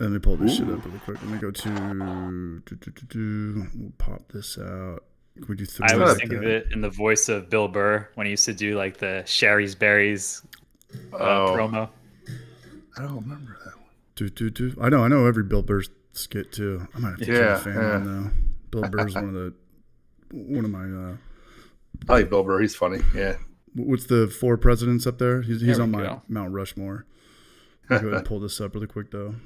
Let me pull this shit up really quick. Let me go to. We'll pop this out. Can we do three? I always think of it in the voice of Bill Burr when he used to do like the Sherry's Berries promo. I don't remember that one. I know every Bill Burr skit too. I might have to turn a fan on though. Bill Burr's one of my. I like Bill Burr. He's funny. Yeah. What's the 4 presidents up there? He's on my Mount Rushmore. I'll go ahead and pull this up really quick though.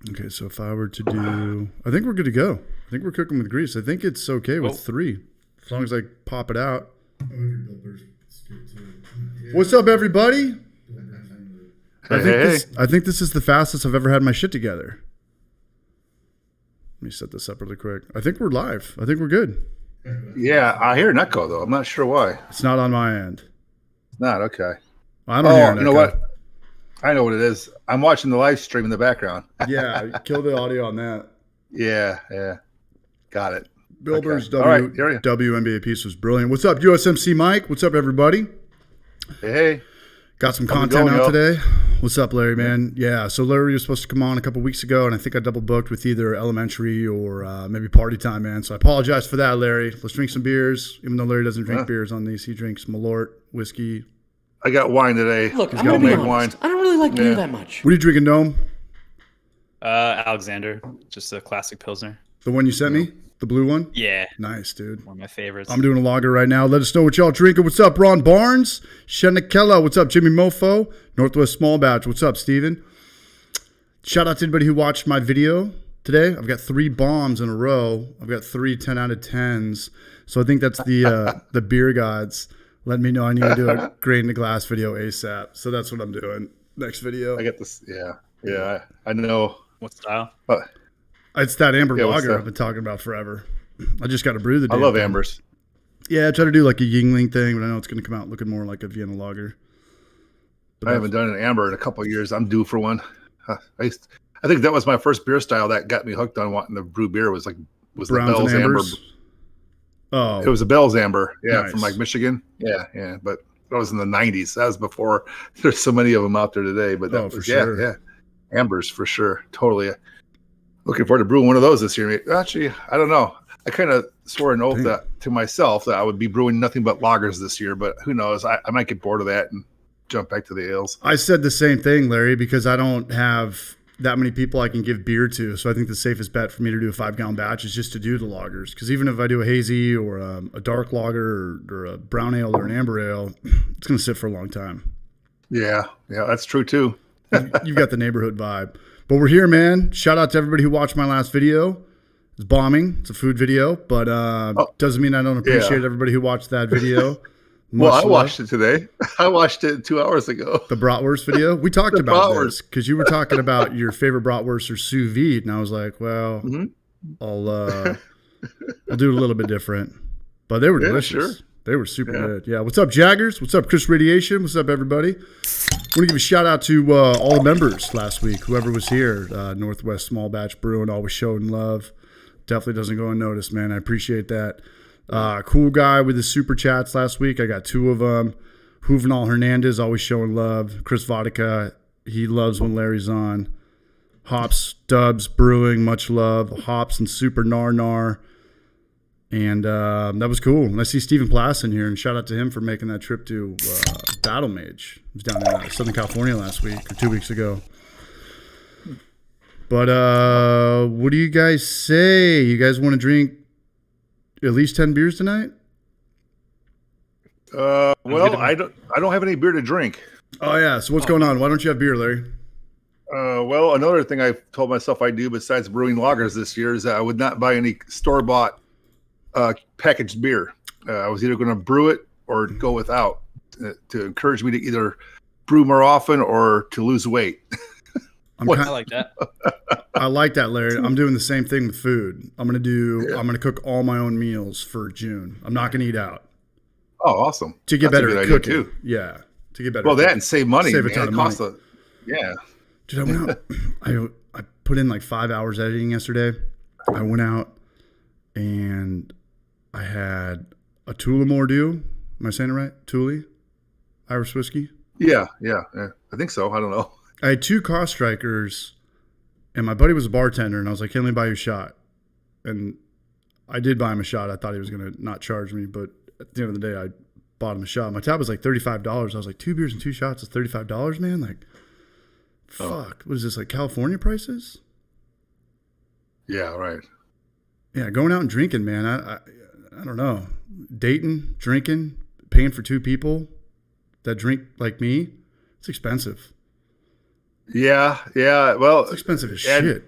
Okay, so if I were to do, I think we're good to go. I think we're cooking with grease. I think it's okay with 3, as long as I pop it out. What's up, everybody? I think this is the fastest I've ever had my shit together. Let me set this up really quick. I think we're live. I think we're good. Yeah, I hear an echo though. I'm not sure why. It's not on my end. Not okay. I don't hear an echo. You know what? I know what it is. I'm watching the live stream in the background. Yeah, kill the audio on that. Yeah. Got it. Bill Burr's WNBA piece was brilliant. What's up, USMC Mike? What's up, everybody? Hey. Got some content out today. What's up, Larry, man? Yeah, so Larry was supposed to come on a couple weeks ago, and I think I double booked with either elementary or maybe party time, man. So I apologize for that, Larry. Let's drink some beers. Even though Larry doesn't drink beers on these, he drinks Malort, whiskey. I got wine today. Look, I'm going to be honest. Wine. I don't really like beer that much. What are you drinking, Gnome? Alexander, just a classic Pilsner. The one you sent me? The blue one? Yeah. Nice, dude. One of my favorites. I'm doing a lager right now. Let us know what y'all drinking. What's up, Ron Barnes? Shenikella. What's up, Jimmy Mofo? Northwest Small Batch. What's up, Steven? Shout out to anybody who watched my video today. I've got 3 bombs in a row. I've got 3 10 out of 10s. So I think that's the beer gods. Let me know I need to do a grain in the glass video ASAP. So that's what I'm doing. Next video. I get this. Yeah. I know. What style? It's that amber lager I've been talking about forever. I just got to brew the damn I love thing. ambers. Yeah, I try to do like a Yingling thing, but I know it's going to come out looking more like a Vienna lager. But I haven't done an amber in a couple of years. I'm due for one. I think that was my first beer style that got me hooked on wanting to brew beer. Was the Bell's Amber. Oh, it was a Bell's Amber, nice. From like Michigan, yeah. But that was in the '90s. That was before there's so many of them out there today. But that was sure. Ambers for sure, totally. Looking forward to brewing one of those this year. Actually, I don't know. I kind of swore an oath to myself that I would be brewing nothing but lagers this year. But who knows? I might get bored of that and jump back to the ales. I said the same thing, Larry, because I don't have that many people I can give beer to. So I think the safest bet for me to do a 5-gallon batch is just to do the lagers. Because even if I do a hazy or a dark lager or a brown ale or an amber ale, it's going to sit for a long time. Yeah, that's true too. You've got the neighborhood vibe. But we're here, man. Shout out to everybody who watched my last video. It's bombing. It's a food video, but doesn't mean I don't appreciate everybody who watched that video. I watched it today. I watched it 2 hours ago. The bratwurst video. We talked about this because you were talking about your favorite bratwurst or sous vide, and I was like, well, I'll do it a little bit different. But they were delicious. Sure. They were super good. Yeah. What's up, Jaggers? What's up, Chris Radiation? What's up, everybody? I want to give a shout out to all the members last week, whoever was here. Northwest Small Batch Brewing, always showing love. Definitely doesn't go unnoticed, man. I appreciate that. Cool guy with the super chats last week. I got 2 of them. Juvenal Hernandez, always showing love. Chris Vodka, he loves when Larry's on. Hops, Dubs, Brewing, much love. Hops and Super Nar. And that was cool. And I see Stephen Plass in here, and shout out to him for making that trip to Battle Mage. He was down in Southern California last week or 2 weeks ago. But what do you guys say? You guys want to drink at least 10 beers tonight? Well, I don't have any beer to drink. Oh yeah. So what's going on? Why don't you have beer, Larry? Well, another thing I've told myself I do besides brewing lagers this year is that I would not buy any store-bought packaged beer. I was either going to brew it or go without to encourage me to either brew more often or to lose weight. I like that. I like that, Larry. I'm doing the same thing with food. I'm gonna cook all my own meals for June. I'm not gonna eat out. Oh, awesome! To get better at cooking, too. Yeah, to get better. Well, that and save money. Save a ton of money. Yeah, dude, I went out. I put in like 5 hours editing yesterday. I went out and I had a Tullamore Dew. Am I saying it right? Thule Irish whiskey. Yeah. I think so. I don't know. I had 2 Cost Strikers And my buddy was a bartender, and I was like, "Hey, let me buy you a shot." And I did buy him a shot. I thought he was going to not charge me, but at the end of the day, I bought him a shot. My tab was like $35. I was like, 2 beers and 2 shots is $35, man? Like, fuck. What is this, like California prices? Yeah, right. Yeah, going out and drinking, man. I don't know. Dating, drinking, paying for 2 people that drink like me, it's expensive. Yeah. Well, it's expensive as shit.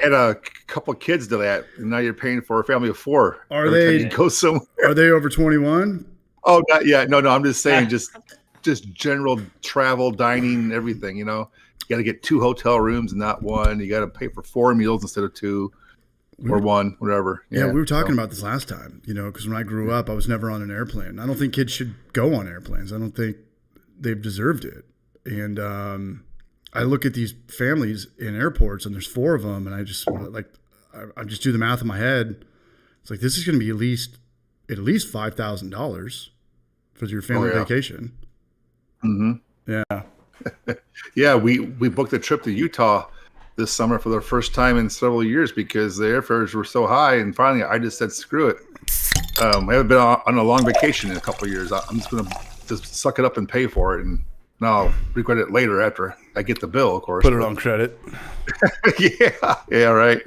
Add a couple of kids to that, and now you're paying for a family of 4. Are they? You go somewhere. Are they over 21? Oh, not yet. No. I'm just saying, just general travel, dining, everything. You know, you got to get 2 hotel rooms, and not 1. You got to pay for 4 meals instead of 2, or 1, whatever. Yeah, we were talking about this last time. You know, because when I grew up, I was never on an airplane. I don't think kids should go on airplanes. I don't think they've deserved it. And I look at these families in airports, and there's 4 of them, and I just I just do the math in my head. It's like, this is going to be at least $5,000 for your family vacation. Mm-hmm. Yeah. Yeah, we booked a trip to Utah this summer for the first time in several years because the airfares were so high, and finally I just said, screw it. I haven't been on a long vacation in a couple of years. I'm just going to just suck it up and pay for it, and now I'll regret it later after I get the bill, of course. Put it on credit. Yeah, right.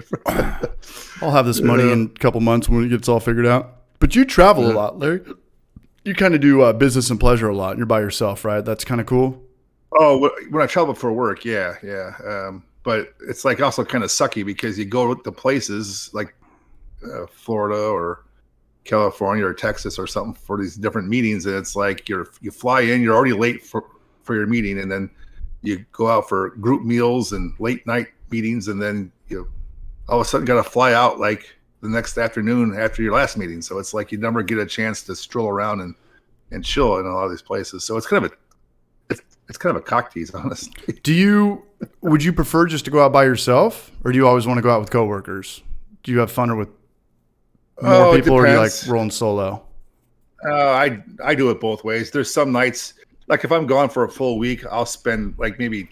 I'll have this money in a couple months when it gets all figured out. But you travel a lot, Larry. You kind of do business and pleasure a lot, and you're by yourself, right? That's kind of cool. Oh, when I travel for work, yeah. But it's like also kind of sucky because you go to places like Florida or California or Texas or something for these different meetings, and it's like you fly in, you're already late for your meeting, and then you go out for group meals and late night meetings, and then you all of a sudden got to fly out like the next afternoon after your last meeting. So it's like you never get a chance to stroll around and chill in a lot of these places. So it's kind of a cock tease, honestly. Would you prefer just to go out by yourself, or do you always want to go out with coworkers? Do you have fun with more people, or do you like rolling solo? I do it both ways. There's some nights, like if I'm gone for a full week, I'll spend like maybe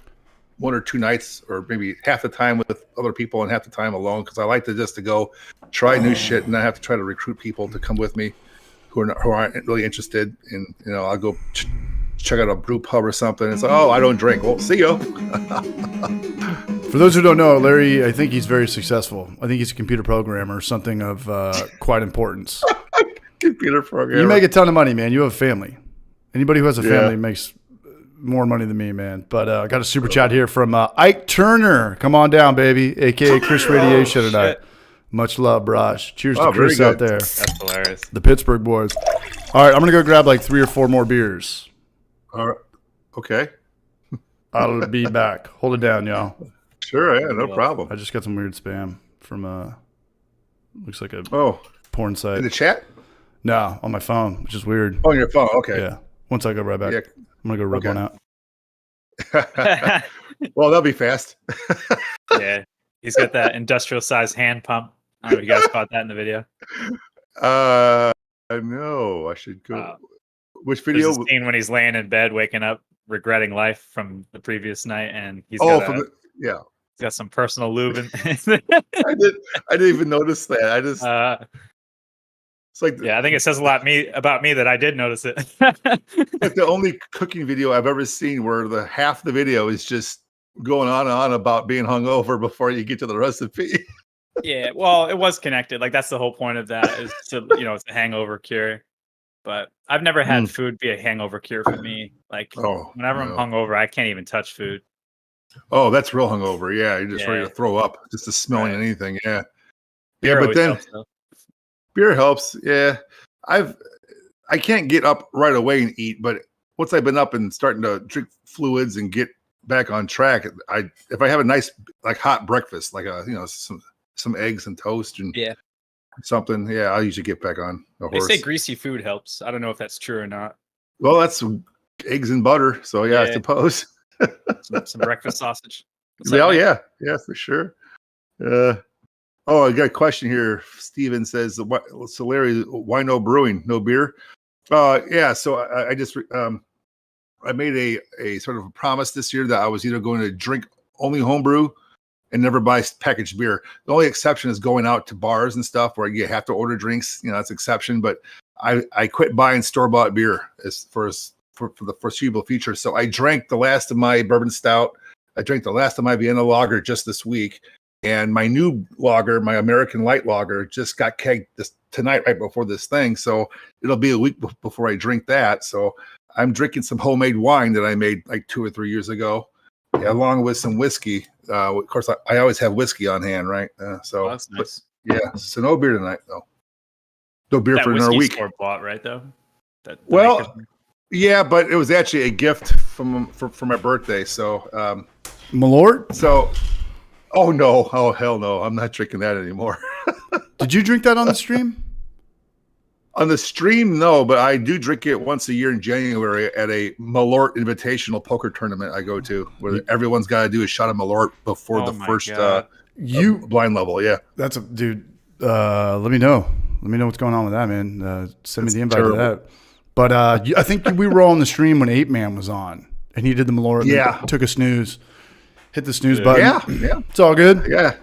1 or 2 nights, or maybe half the time with other people and half the time alone, because I like to go try new shit and not have to try to recruit people to come with me who aren't really interested. And I'll go check out a brew pub or something. It's like, oh, I don't drink. Well, see you. For those who don't know, Larry, I think he's very successful. I think he's a computer programmer, something of quite importance. Computer programmer. You make a ton of money, man. You have a family. Anybody who has a family makes more money than me, man. But I got a super chat here from Ike Turner. Come on down, baby, a.k.a. Chris Radiation tonight. Much love, Braj. Cheers to Chris out there. That's hilarious. The Pittsburgh boys. All right, I'm going to go grab like 3 or 4 more beers. All right. Okay. I'll be back. Hold it down, y'all. Sure, yeah, no problem. I just got some weird spam from looks like a porn site. In the chat? No, on my phone, which is weird. On your phone, okay. Yeah. Once I go right back, I'm going to go rub one out. Well, that'll be fast. Yeah. He's got that industrial sized hand pump. I don't know if you guys caught that in the video. No, I should go. Which video? There's a scene when he's laying in bed, waking up, regretting life from the previous night, and he's got some personal lube. I didn't even notice that. I just it's like I think it says a lot about me that I did notice it. Like the only cooking video I've ever seen where the half the video is just going on and on about being hungover before you get to the recipe. Yeah, well, it was connected. Like that's the whole point of that is to it's a hangover cure. But I've never had food be a hangover cure for me. Like whenever I'm hungover, I can't even touch food. Oh, that's real hungover. Yeah, you're just ready to throw up just to smelling anything. Yeah. Yeah, but then beer helps. Yeah. I can't get up right away and eat, but once I've been up and starting to drink fluids and get back on track, if I have a nice like hot breakfast, like some eggs and toast and something, I'll usually get back on the horse. They say greasy food helps. I don't know if that's true or not. Well, that's eggs and butter, so I suppose. some breakfast sausage. Yeah, for sure. I got a question here. Steven says, so Larry, why no brewing, no beer? So I just I made a sort of a promise this year that I was either going to drink only homebrew and never buy packaged beer. The only exception is going out to bars and stuff where you have to order drinks. That's an exception. But I quit buying store-bought beer for the foreseeable future. So I drank the last of my bourbon stout. I drank the last of my Vienna lager just this week. And my new lager, my American light lager, just got kegged tonight right before this thing. So it'll be a week before I drink that. So I'm drinking some homemade wine that I made like 2 or 3 years ago, along with some whiskey. Of course, I always have whiskey on hand, right? So that's nice. So no beer tonight, though. No beer for another week. Store bought, right, though? Yeah, but it was actually a gift for my birthday. So, Malort? So, oh no. Oh, hell no. I'm not drinking that anymore. Did you drink that on the stream? On the stream, no, but I do drink it once a year in January at a Malort Invitational poker tournament I go to, where everyone's got to do a shot of Malort before the first blind level. Yeah, that's dude. Let me know. Let me know what's going on with that, man. Send me the invite to that. But I think we were all on the stream when Ape Man was on, and he did the Malort. Yeah, took a snooze, hit the snooze button. Yeah, it's all good. Yeah,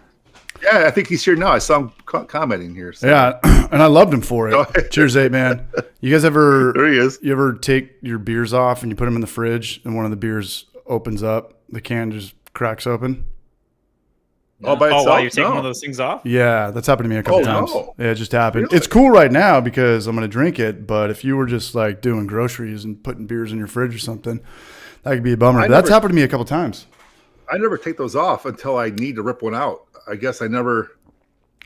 I think he's here now. I saw him commenting here. So. Yeah, and I loved him for it. Cheers, Ape Man. You guys ever? There he is. You ever take your beers off and you put them in the fridge, and one of the beers opens up, the can just cracks open? All by itself? While you're taking one of those things off? Yeah, that's happened to me a couple times. No. Yeah, it just happened. Really? It's cool right now because I'm going to drink it, but if you were just like doing groceries and putting beers in your fridge or something, that could be a bummer. That's happened to me a couple times. I never take those off until I need to rip one out. I guess I never.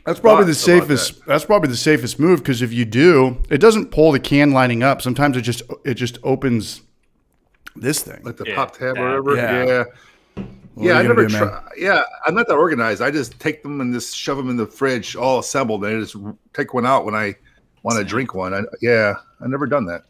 That's probably the safest. That's probably the safest move because if you do, it doesn't pull the can lining up. Sometimes it just opens this thing, like the pop tab or whatever. Yeah. Well, I never try. Yeah, I'm not that organized. I just take them and just shove them in the fridge, all assembled, and I just take one out when I want to drink one. I've never done that.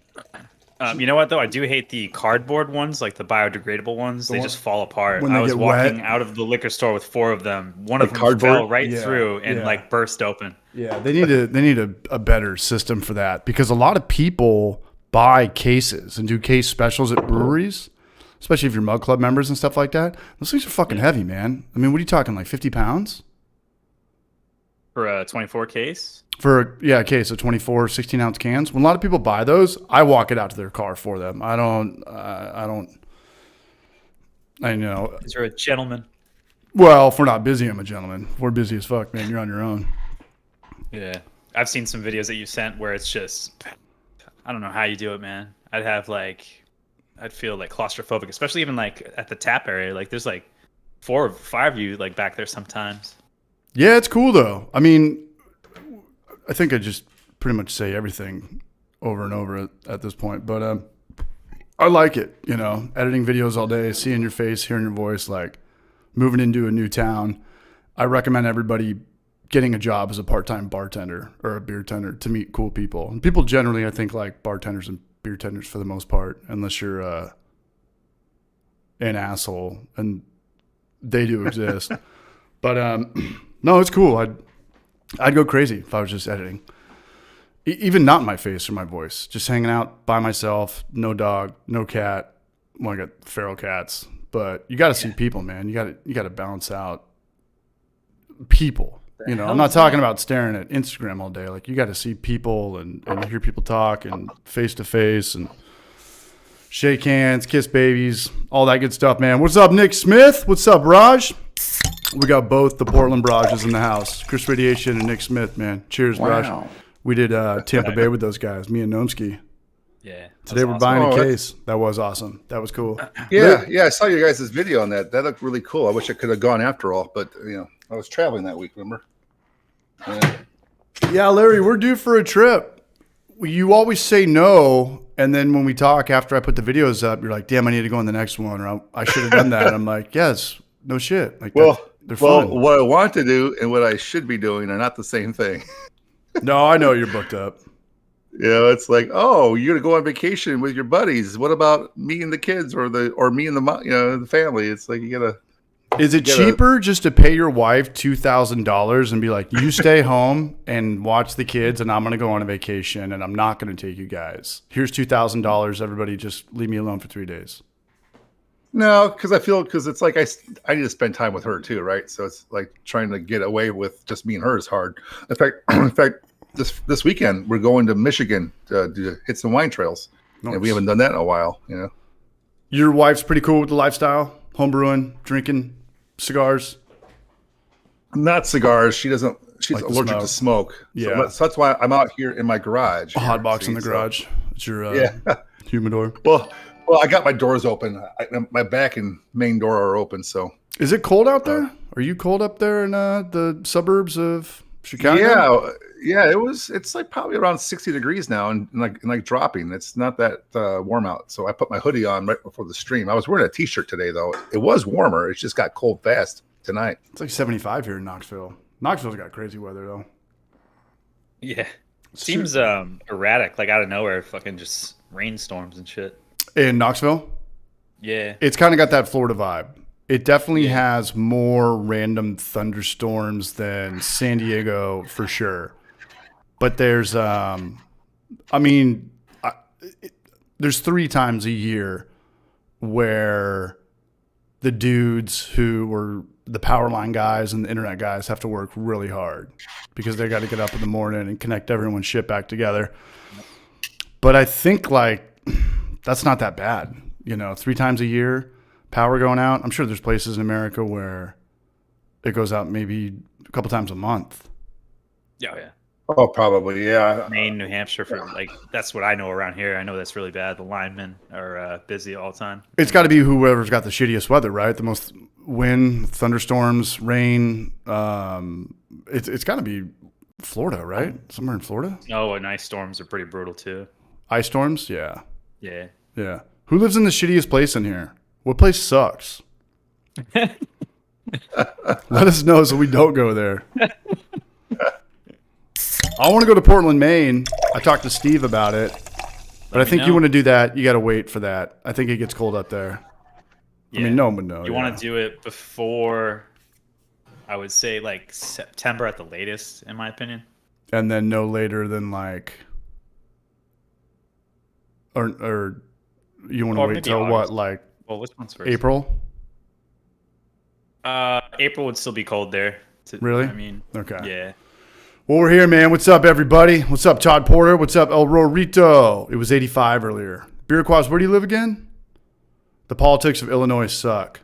You know what though? I do hate the cardboard ones, like the biodegradable ones. They just fall apart. I was walking out of the liquor store with 4 of them. One of them fell right through and like burst open. Yeah, they need a better system for that because a lot of people buy cases and do case specials at breweries. Especially if you're Mug Club members and stuff like that. Those things are fucking heavy, man. I mean, what are you talking, like 50 pounds? For a 24 case? For a case of 24 16-ounce cans. When a lot of people buy those, I walk it out to their car for them. I know. You're a gentleman. Well, if we're not busy, I'm a gentleman. If we're busy as fuck, man. You're on your own. Yeah. I've seen some videos that you sent where it's just, I don't know how you do it, man. I'd feel like claustrophobic, especially even like at the tap area. Like there's like 4 or 5 of you like back there sometimes. Yeah, it's cool though. I mean, I think I just pretty much say everything over and over at this point, but I like it. Editing videos all day, seeing your face, hearing your voice, like moving into a new town. I recommend everybody getting a job as a part-time bartender or a beer tender to meet cool people. And people generally, I think, like bartenders and beer tenders for the most part, unless you're an asshole, and they do exist. But no, it's cool. I'd go crazy if I was just editing, even not my face or my voice, just hanging out by myself, no dog, no cat. Well, I got feral cats, but you got to see people, man. You got to balance out people. I'm not talking about staring at Instagram all day. Like you got to see people and hear people talk and face to face and shake hands, kiss babies, all that good stuff, man. What's up, Nick Smith? What's up, Raj? We got both the Portland Brages in the house. Chris Radiation and Nick Smith, man. Cheers, Raj. We did Tampa Bay with those guys, me and Nomsky. Yeah. Today we're buying a case. That was awesome. That was cool. Yeah, I saw you guys' video on that. That looked really cool. I wish I could have gone after all, but I was traveling that week, remember? Yeah, Larry, we're due for a trip. You always say no, and then when we talk after I put the videos up, you're like, damn, I need to go on the next one, or I should have done that. I'm like, yes, no shit. Like, they're fun. What I want to do and what I should be doing are not the same thing. No, I know you're booked up. It's like, oh, you're gonna go on vacation with your buddies. What about me and the kids, or me and the family? It's like you gotta. Is it cheaper just to pay your wife $2,000 and be like, you stay home and watch the kids, and I'm gonna go on a vacation, and I'm not gonna take you guys. Here's $2,000. Everybody, just leave me alone for 3 days. No, because it's like I need to spend time with her too, right? So it's like trying to get away with just me and her is hard. In fact, this weekend we're going to Michigan to hit some wine trails, and we haven't done that in a while. You know, your wife's pretty cool with the lifestyle, home brewing, drinking, cigars. Not cigars. She doesn't. She's like allergic to smoke. Yeah, so that's why I'm out here in my garage. A hot box in the garage. It's your humidor. Well, I got my doors open. My back and main door are open. So is it cold out there? Are you cold up there in the suburbs of Chicago? Yeah. It's like probably around 60 degrees now, and like dropping. It's not that warm out. So I put my hoodie on right before the stream. I was wearing a t-shirt today though. It was warmer. It just got cold fast tonight. It's like 75 here in Knoxville. Knoxville's got crazy weather though. Yeah. Seems erratic, like out of nowhere, fucking just rainstorms and shit. In Knoxville? Yeah. It's kind of got that Florida vibe. It definitely has more random thunderstorms than San Diego for sure. But there's there's 3 times a year where the dudes who were the power line guys and the internet guys have to work really hard because they got to get up in the morning and connect everyone's shit back together. But I think like that's not that bad. 3 times a year, power going out. I'm sure there's places in America where it goes out maybe a couple times a month. Yeah. Oh, probably, yeah. Maine, New Hampshire, that's what I know around here. I know that's really bad. The linemen are busy all the time. It's got to be whoever's got the shittiest weather, right? The most wind, thunderstorms, rain. It's got to be Florida, right? Somewhere in Florida. Oh, and ice storms are pretty brutal too. Ice storms, yeah. Yeah. Who lives in the shittiest place in here? What place sucks? Let us know so we don't go there. I want to go to Portland, Maine. I talked to Steve about it, but I think you want to do that. You got to wait for that. I think it gets cold up there. Yeah. I mean, no one would know. You want to do it before, I would say, like September at the latest, in my opinion. And then no later than like, or you want to wait till August. What, like? Well, which one's first? April. April would still be cold there. Really? I mean, okay. Yeah. Well, we're here, man. What's up, everybody? What's up, Todd Porter? What's up, El Rorito? It was 85 earlier. Beer Quaz, where do you live again? The politics of Illinois suck.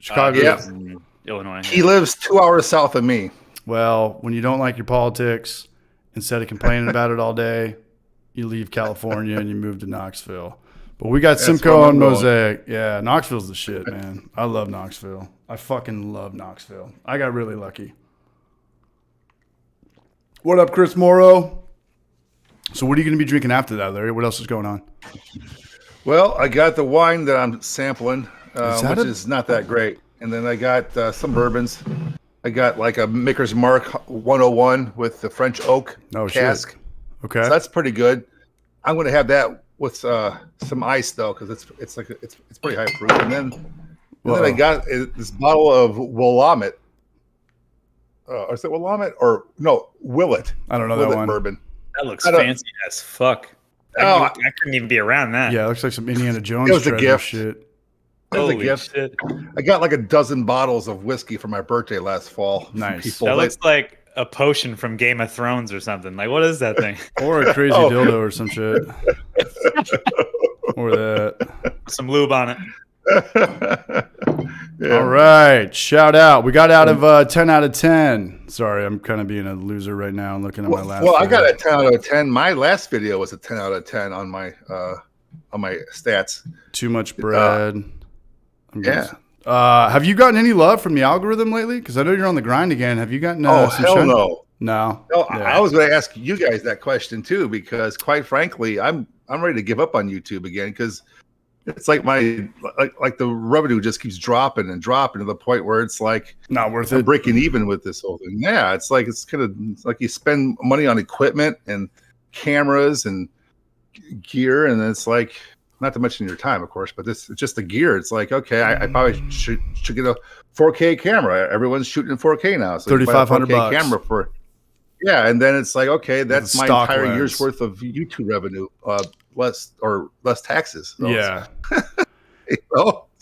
Chicago. Illinois. He lives 2 hours south of me. Well, when you don't like your politics, instead of complaining about it all day, you leave California and you move to Knoxville. But we got Simcoe and Mosaic. Yeah, Knoxville's the shit, man. I love Knoxville. I fucking love Knoxville. I got really lucky. What up, Chris Morrow? So what are you going to be drinking after that, Larry? What else is going on? Well, I got the wine that I'm sampling, which is not that great. And then I got some bourbons. I got like a Maker's Mark 101 with the French oak cask. Shit. Okay. So that's pretty good. I'm going to have that with some ice, though, because it's pretty high proof. And then I got this bottle of Willamette. Is it Willamette or no Willet? I don't know Willet that one. Bourbon. That looks fancy as fuck. I couldn't even be around that. Yeah, it looks like some Indiana Jones. It was a gift. Shit. It was a gift. Shit. I got like a dozen bottles of whiskey for my birthday last fall. Nice. That looks like a potion from Game of Thrones or something. Like, what is that thing? Or a crazy dildo or some shit. Or that. Some lube on it. Yeah. All right. Shout out. We got out of 10 out of 10. Sorry, I'm kind of being a loser right now and looking at my last video. I got a 10 out of 10. My last video was a 10 out of 10 on my stats. Too much bread. Have you gotten any love from the algorithm lately? Because I know you're on the grind again. Have you gotten some hell no. No. Yeah. I was going to ask you guys that question too, because quite frankly, I'm ready to give up on YouTube again because it's like like the revenue just keeps dropping and dropping to the point where it's like not worth it. Breaking even with this whole thing. Yeah, it's like you spend money on equipment and cameras and gear, and it's like not to mention your time, of course, but this it's just the gear. It's like okay, I probably should get a 4K camera. Everyone's shooting in 4K now, so $3,500 camera for. Yeah, and then it's like okay, that's my entire year's worth of YouTube revenue. Less taxes. So yeah.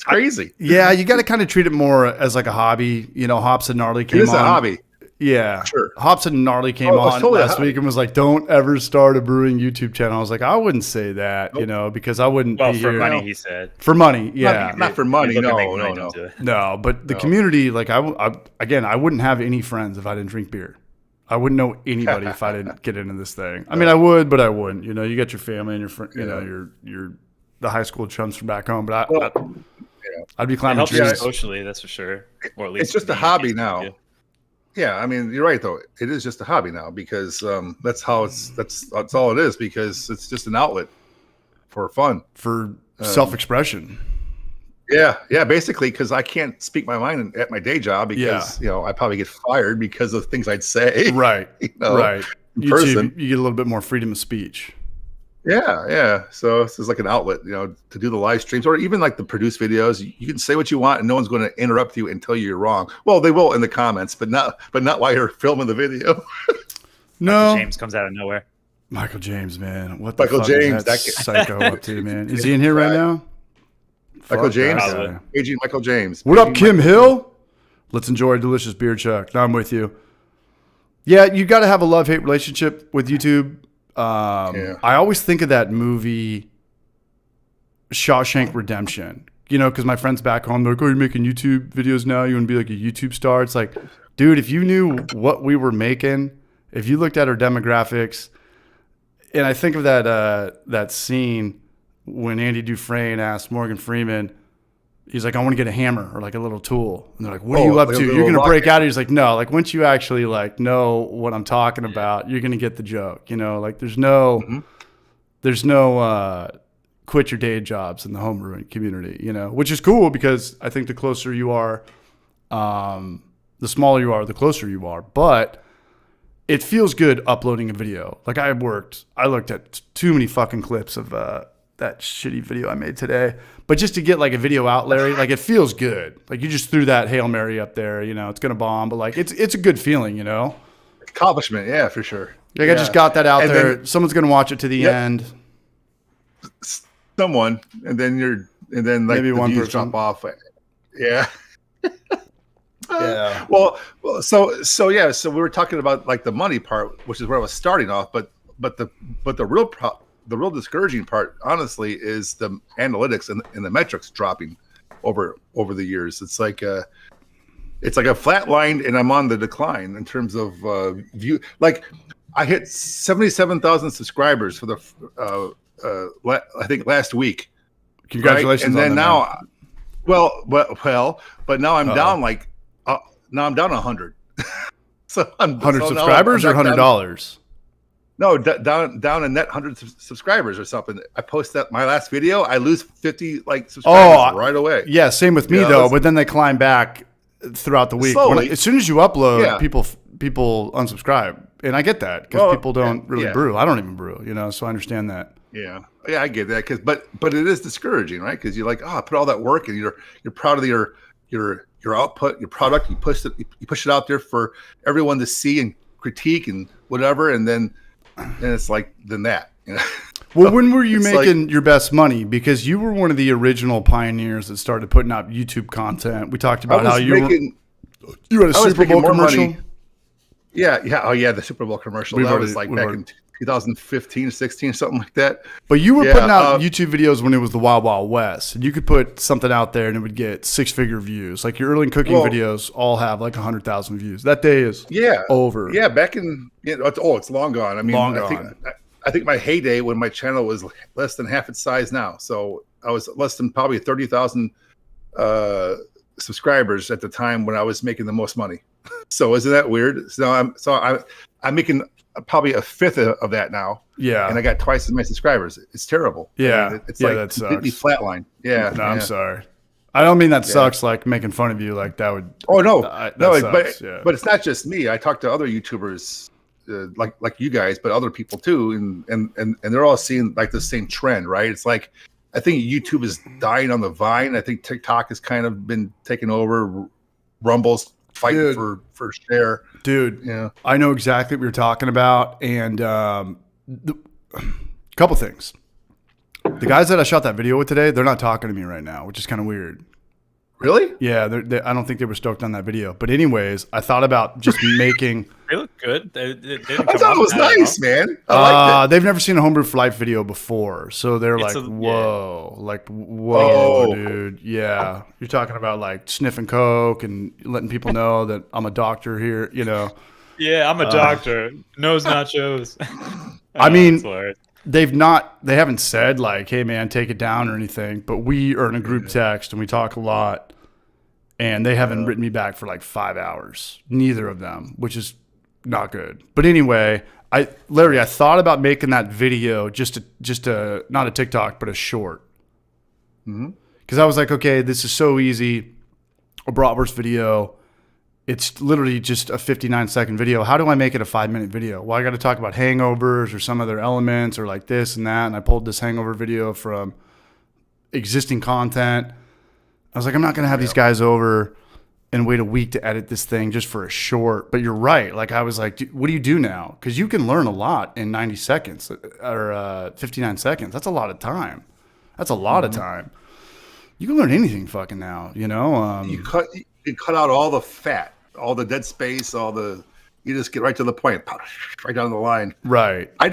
crazy. Yeah, you got to kind of treat it more as like a hobby. You know, Hops and Gnarly came on. It is a hobby. Yeah, sure. Hops and Gnarly came on totally last week and was like, "Don't ever start a brewing YouTube channel." I was like, "I wouldn't say that, you know, because I wouldn't be for here." money, he said. For money, yeah, not for money. No. No, but the community, like I wouldn't have any friends if I didn't drink beer. I wouldn't know anybody if I didn't get into this thing. I mean, I would, but I wouldn't. You know, you got your family and your friend. You know, your the high school chums from back home. But I'd be climbing trees socially. That's for sure. Or at least it's just a hobby now. Yeah, I mean, you're right though. It is just a hobby now because that's all it is, because it's just an outlet for fun, for self-expression. Yeah, basically, because I can't speak my mind at my day job because I probably get fired because of things I'd say. Right, right. In person, you get a little bit more freedom of speech. Yeah. So this is like an outlet, to do the live streams or even like the produced videos. You can say what you want, and no one's going to interrupt you and tell you you're wrong. Well, they will in the comments, but not while you're filming the video. No, Michael James comes out of nowhere. Michael James, man, what the Michael fuck James, is that psycho up to, man? Is he in here right now? Michael James, aging Michael James. What up, Kim Hill? Let's enjoy a delicious beer chuck. Now I'm with you. Yeah, you got to have a love-hate relationship with YouTube. I always think of that movie Shawshank Redemption, because my friends back home, they're like, "Oh, you're making YouTube videos now? You want to be like a YouTube star?" It's like, dude, if you knew what we were making, if you looked at our demographics, and I think of that scene when Andy Dufresne asked Morgan Freeman, he's like, "I want to get a hammer or like a little tool." And they're like, "What are you up to? You're going to break out." He's like, "No, like once you actually like know what I'm talking about, you're going to get the joke." Like there's no quit your day jobs in the home brewing community, which is cool because I think the closer you are, the smaller you are, the closer you are. But it feels good uploading a video. Like I looked at too many fucking clips of that shitty video I made today, but just to get like a video out, Larry, like it feels good. Like you just threw that Hail Mary up there, it's going to bomb, but like it's a good feeling, Accomplishment. Yeah, for sure. Like I just got that out there. Then, someone's going to watch it to the end. Someone, and then like maybe the one views drop off. Yeah. Yeah. Well, so we were talking about like the money part, which is where I was starting off, but the real discouraging part, honestly, is the analytics and the metrics dropping over the years. It's like a flat line, and I'm on the decline in terms of view. Like I hit 77,000 subscribers for the I think last week. Congratulations! Right? And then now, but now I'm down now I'm down 100. So 100 subscribers or $100. No, down a net 100 subscribers or something. I post that my last video, I lose 50 subscribers right away. Yeah, same with me though. But then they climb back throughout the week. As soon as you upload, people unsubscribe, and I get that because people don't really brew. I don't even brew, so I understand that. Yeah, I get that but it is discouraging, right? Because you're like, I put all that work, and you're proud of your output, your product. You push it out there for everyone to see and critique and whatever, and then it's like that. Well, when were you making your best money? Because you were one of the original pioneers that started putting out YouTube content. We talked about how you had a Super Bowl commercial. Money. Yeah. Oh, yeah, the Super Bowl commercial. That was back in 2015, 16, something like that. But you were putting out YouTube videos when it was the Wild Wild West. And you could put something out there and it would get 6-figure views. Like your early cooking videos all have like 100,000 views. That day is over. Yeah, back in it's long gone. I mean, I think my heyday when my channel was less than half its size now. So I was less than probably 30,000 subscribers at the time when I was making the most money. So isn't that weird? So I'm making probably a fifth of that now. Yeah. And I got twice as many subscribers. It's terrible. Yeah. I mean, it's like completely flatline. Yeah. No, I'm sorry. I don't mean that sucks, like making fun of you. Like that would. Oh, no. But it's not just me. I talk to other YouTubers like you guys, but other people too. And they're all seeing like the same trend, right? It's like, I think YouTube is dying on the vine. I think TikTok has kind of been taken over. Rumble's fighting for share. Dude, I know exactly what you're talking about. And couple things. The guys that I shot that video with today, they're not talking to me right now, which is kind of weird Really? Yeah, I don't think they were stoked on that video. But anyways, I thought about just making. They look good. They didn't come I thought it was nice, man. I liked it. They've never seen a Homebrew for Life video before, so they're whoa, dude. Yeah, you're talking about like sniffing coke and letting people know that I'm a doctor here. Yeah, I'm a doctor. Nose nachos. I mean, they haven't said like, hey man, take it down or anything, but we are in a group text and we talk a lot, and they haven't written me back for like 5 hours, neither of them, which is not good. But anyway, Larry, I thought about making that video just a not a TikTok, but a short. Because I was like, okay, this is so easy. A bratwurst video. It's literally just a 59-second video. How do I make it a 5-minute video? Well, I got to talk about hangovers or some other elements or like this and that. And I pulled this hangover video from existing content. I was like, I'm not going to have these guys over and wait a week to edit this thing just for a short. But you're right. Like I was like, what do you do now? Because you can learn a lot in 90 seconds or 59 seconds. That's a lot of time. That's a lot of time. You can learn anything fucking now, You cut out all the fat, all the dead space, you just get right to the point, right down the line. Right. I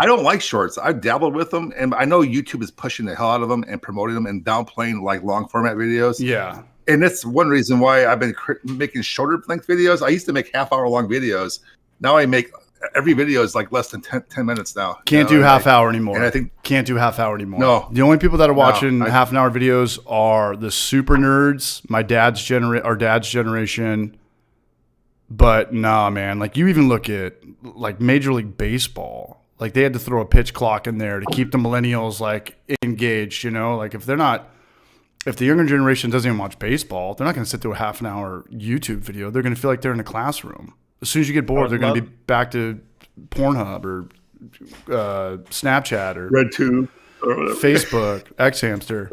don't like shorts. I've dabbled with them, and I know YouTube is pushing the hell out of them and promoting them and downplaying like long format videos. Yeah. And that's one reason why I've been making shorter length videos. I used to make half-hour long videos. Now I make every video is like less than 10 minutes now. Can't do half hour anymore. And I think can't do half hour anymore. No. The only people that are watching half an hour videos are the super nerds, our dad's generation. But nah, man, like you even look at like Major League Baseball. Like they had to throw a pitch clock in there to keep the millennials like engaged, like if the younger generation doesn't even watch baseball, they're not going to sit through a half an hour YouTube video. They're going to feel like they're in a classroom. As soon as you get bored, they're going to be back to Pornhub or Snapchat or RedTube or whatever. Facebook, X-Hamster.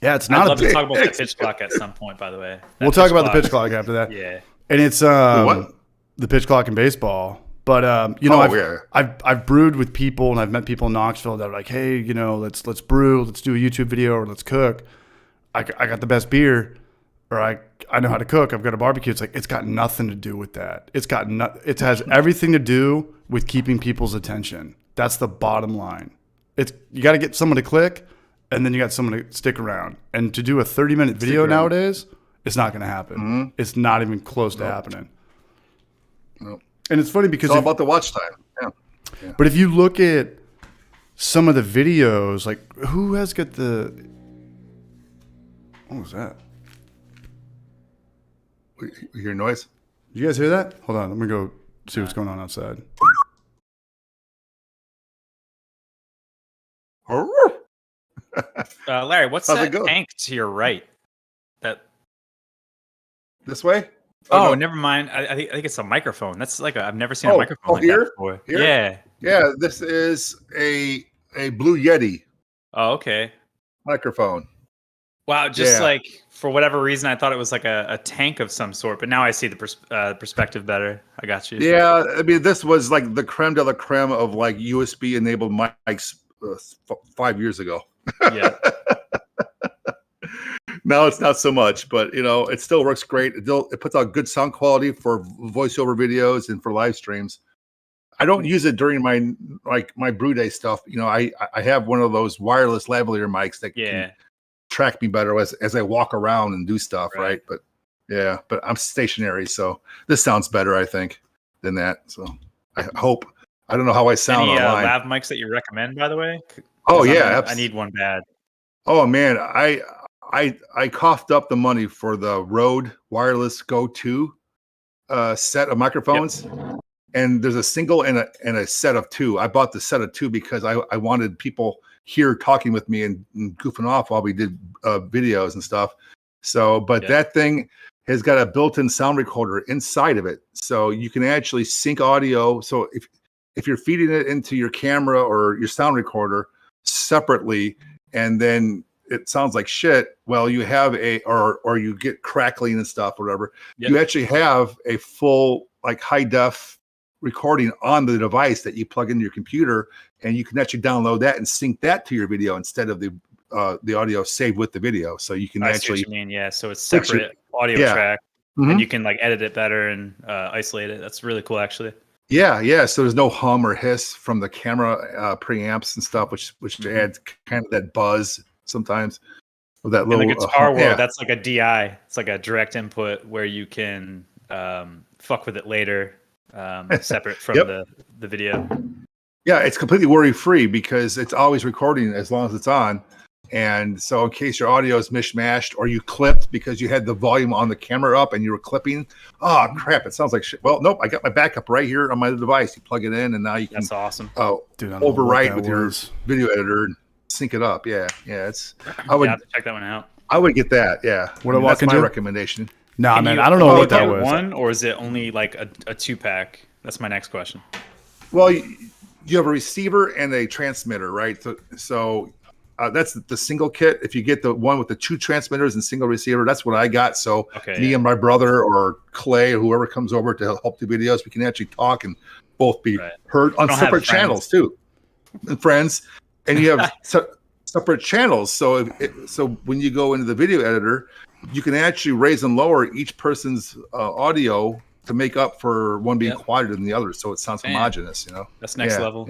Yeah, it's not. I'd love to talk about the pitch clock at some point. By the way, we'll talk about the pitch clock after that. Yeah, and it's the pitch clock in baseball. But I've brewed with people and I've met people in Knoxville that are like, hey, let's brew, let's do a YouTube video or let's cook. I got the best beer, or I know how to cook. I've got a barbecue. It's like it's got nothing to do with that. It has everything to do with keeping people's attention. That's the bottom line. You got to get someone to click, and then you got someone to stick around. And to do a 30-minute video nowadays, it's not going to happen. Mm-hmm. It's not even close to happening. Nope. And it's funny because it's all about the watch time. Yeah. But if you look at some of the videos, like who has got the? What was that? You hear noise? Did you guys hear that? Hold on, let me go see what's going on outside. Larry, what's that tank to your right? This way? Oh, no. Never mind. I think it's a microphone. That's like I've never seen a microphone like that before. Here? Yeah. This is a Blue Yeti. Oh, okay. Microphone. Wow, just like for whatever reason, I thought it was like a tank of some sort, but now I see the perspective better. I got you. Yeah, I mean, this was like the creme de la creme of like USB enabled mics 5 years ago. Yeah. Now it's not so much, but it still works great. It puts out good sound quality for voiceover videos and for live streams. I don't use it during my brew day stuff. I have one of those wireless lavalier mics that can track me better as I walk around and do stuff, right? But I'm stationary, so this sounds better, I think, than that. So I hope. I don't know how I sound online. Any lav mics that you recommend, by the way? Oh yeah, I need one bad. Oh man, I coughed up the money for the Rode Wireless Go 2 set of microphones. Yep. And there's a single and a set of two. I bought the set of two because I wanted people here talking with me and goofing off while we did videos and stuff. So, but that thing has got a built-in sound recorder inside of it. So you can actually sync audio. So if you're feeding it into your camera or your sound recorder separately, and then it sounds like shit, well, you have or you get crackling and stuff, or whatever. Yep. You actually have a full like high def recording on the device that you plug into your computer, and you can actually download that and sync that to your video instead of the the audio saved with the video, so you can actually. So it's separate audio track, and you can like edit it better and isolate it. That's really cool, actually. Yeah. So there's no hum or hiss from the camera preamps and stuff, which adds kind of that buzz sometimes. With that little in the guitar world, that's like a DI. It's like a direct input where you can fuck with it later, separate from the video. Yeah, it's completely worry-free because it's always recording as long as it's on. And so in case your audio is mishmashed or you clipped because you had the volume on the camera up and you were clipping, oh crap, it sounds like shit. Well, nope, I got my backup right here on my device. You plug it in and now you can That's awesome. Overwrite with your video editor and sync it up. Yeah. I would have to check that one out. I would get that. Yeah. That's my recommendation. Nah, man, I don't know what that was. One, or is it only like a 2-pack? That's my next question. Well, you have a receiver and a transmitter, right? So that's the single kit. If you get the one with the 2 transmitters and single receiver, that's what I got. So me and my brother or Clay or whoever comes over to help do videos, we can actually talk and both be heard on separate channels too, and friends. And you have separate channels. So so when you go into the video editor, you can actually raise and lower each person's audio to make up for one being quieter than the other, so it sounds homogenous. That's next level.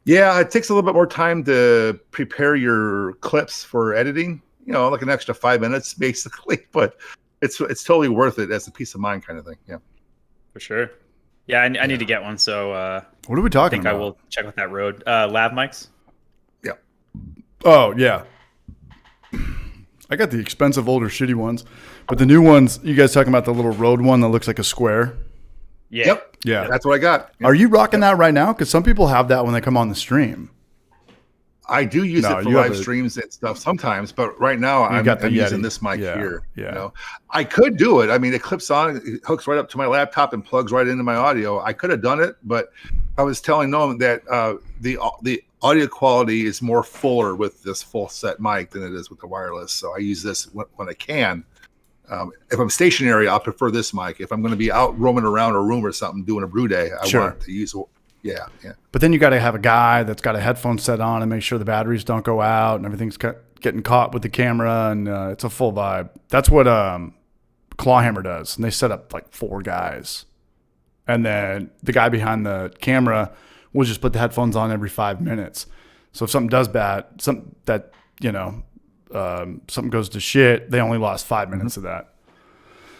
Yeah, it takes a little bit more time to prepare your clips for editing. Like an extra 5 minutes basically, but it's totally worth it as a peace of mind kind of thing. Yeah, for sure. Yeah, I need to get one. So what are we talking about? I will check out that Rode lav mics. Yeah. Oh yeah. I got the expensive older shitty ones, but the new ones, you guys talking about the little Rode one that looks like a square? Yeah. Yep. Yeah. That's what I got. Are you rocking that right now? Because some people have that when they come on the stream. I do use it for live streams and stuff sometimes, but right now I'm using this mic here. Yeah. I could do it. I mean, it clips on, it hooks right up to my laptop and plugs right into my audio. I could have done it, but I was telling Noam that the audio quality is more fuller with this full set mic than it is with the wireless. So I use this when I can. If I'm stationary, I'll prefer this mic. If I'm going to be out roaming around a room or something doing a brew day, I want to use. Yeah. But then you got to have a guy that's got a headphone set on and make sure the batteries don't go out and everything's getting caught with the camera, and it's a full vibe. That's what Clawhammer does, and they set up like 4 guys, and then the guy behind the camera will just put the headphones on every 5 minutes. So if something does bad, something goes to shit, they only lost 5 minutes of that.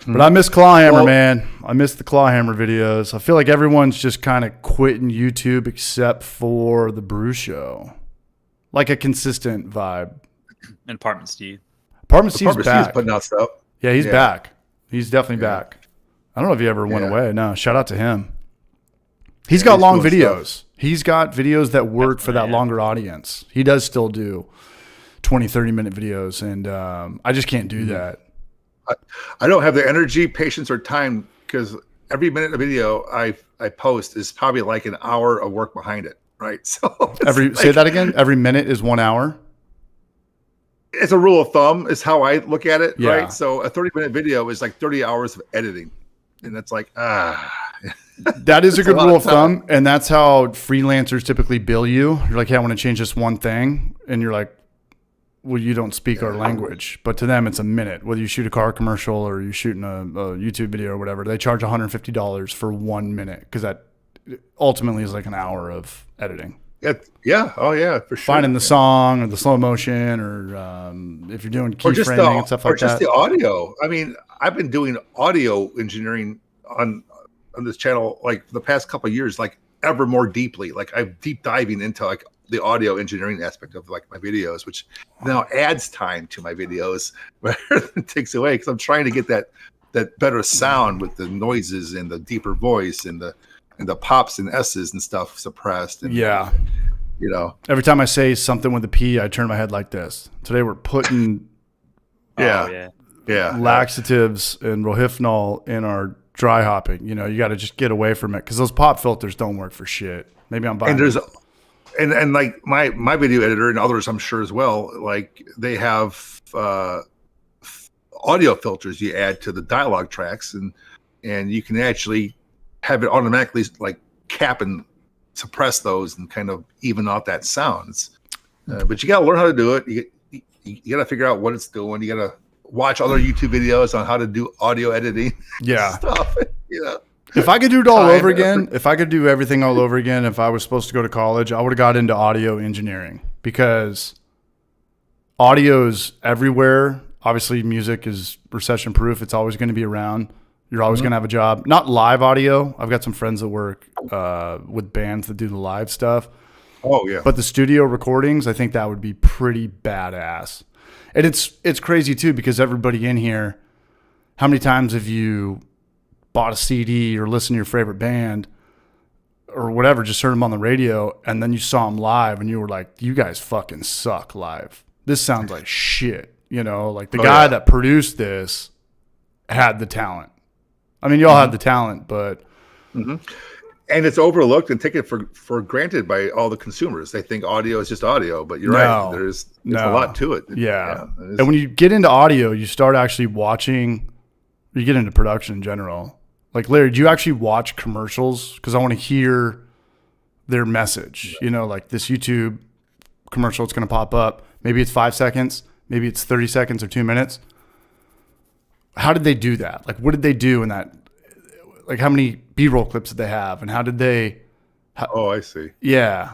But I miss Clawhammer, man. I miss the Clawhammer videos. I feel like everyone's just kind of quitting YouTube except for the Brew Show. Like a consistent vibe. And Apartment Steve. Apartment Steve's back. Putting out stuff. Yeah, he's back. He's definitely back. I don't know if he ever went away. No, shout out to him. He's got long videos. Stuff. He's got videos that work for that longer audience. He does still do 20, 30-minute videos, and I just can't do that. I don't have the energy, patience, or time, because every minute of video I post is probably like an hour of work behind it, right? So say that again. Every minute is 1 hour. It's a rule of thumb, is how I look at it, right? So a 30-minute video is like 30 hours of editing, and that's like That is a good rule of thumb, and that's how freelancers typically bill you. You're like, hey, I want to change this one thing, and you're like, well, you don't speak our language, but to them it's a minute. Whether you shoot a car commercial or you're shooting a YouTube video or whatever, they charge $150 for 1 minute, because that ultimately is like an hour of editing. Yeah. Oh yeah, for sure. Finding the song or the slow motion, or if you're doing keyframing and stuff like that. Or just the audio. I mean, I've been doing audio engineering on this channel like for the past couple of years, like ever more deeply. Like I'm deep diving into like the audio engineering aspect of like my videos, which now adds time to my videos rather than takes away, because I'm trying to get that better sound with the noises and the deeper voice and the pops and S's and stuff suppressed. And, every time I say something with a P, I turn my head like this. Today we're putting laxatives and rohypnol in our dry hopping. You got to just get away from it, because those pop filters don't work for shit. Maybe I'm buying. And like my video editor and others, I'm sure as well, like they have audio filters you add to the dialogue tracks, and you can actually have it automatically like cap and suppress those and kind of even out that sound. But you got to learn how to do it. You got to figure out what it's doing. You got to watch other YouTube videos on how to do audio editing. Yeah. Stuff. You know. If I could do it all over again, if I could do everything all over again, if I was supposed to go to college, I would have got into audio engineering because audio is everywhere. Obviously, music is recession proof. It's always going to be around. You're always going to have a job. Not live audio. I've got some friends that work with bands that do the live stuff. Oh, yeah. But the studio recordings, I think that would be pretty badass. And it's crazy, too, because everybody in here, how many times have you bought a CD or listened to your favorite band or whatever, just heard them on the radio, and then you saw them live, and you were like, you guys fucking suck live. This sounds like shit. You know, like the guy that produced this had the talent. I mean, y'all had the talent, but... And it's overlooked and taken for granted by all the consumers. They think audio is just audio, but you're right. There's a lot to it. Yeah. And when you get into audio, you start actually watching... You get into production in general. Like, Larry, do you actually watch commercials? Because I want to hear their message. You know, like this YouTube commercial, it's going to pop up. Maybe it's 5 seconds. Maybe it's 30 seconds or 2 minutes. How did they do that? Like, what did they do in that? Like, how many B-roll clips did they have? And how did they... I see. Yeah.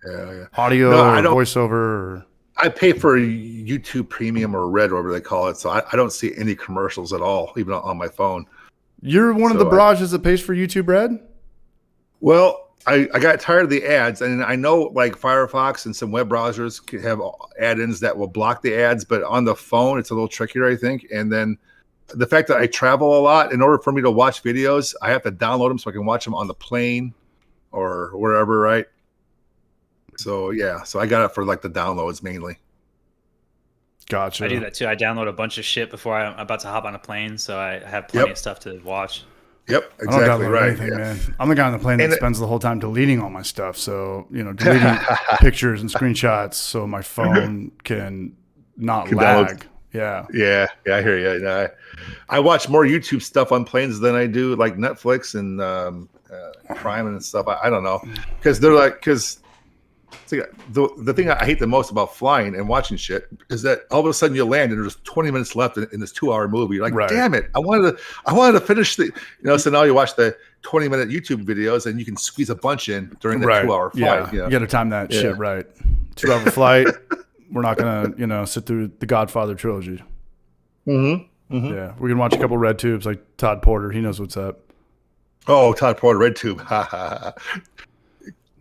Yeah. Audio or voiceover or... I pay for YouTube Premium or Red, whatever they call it, so I don't see any commercials at all, even on my phone. You're one of the barrages that pays for YouTube Red? Well, I got tired of the ads, and I know like Firefox and some web browsers can have add-ins that will block the ads, but on the phone, it's a little trickier, I think. And then the fact that I travel a lot, in order for me to watch videos, I have to download them so I can watch them on the plane or wherever, right? So, yeah. So I got it for like the downloads mainly. Gotcha. I do that too. I download a bunch of shit before I'm about to hop on a plane, so I have plenty of stuff to watch. Yep, exactly right. Anything, man. I'm the guy on the plane that spends the whole time deleting all my stuff. So, you know, deleting pictures and screenshots so my phone can not lag. Yeah. Yeah, I hear you. I watch more YouTube stuff on planes than I do like Netflix and Prime and stuff. I don't know. Because they're like, the thing I hate the most about flying and watching shit is that all of a sudden you land and there's 20 minutes left in this 2-hour movie. You're like, damn it, I wanted to finish the, so now you watch the 20-minute YouTube videos and you can squeeze a bunch in during the 2-hour flight. Yeah, you got to time that shit right. 2-hour flight. We're not gonna, sit through the Godfather trilogy. Yeah, we can watch a couple red tubes like Todd Porter. He knows what's up. Oh, Todd Porter, red tube.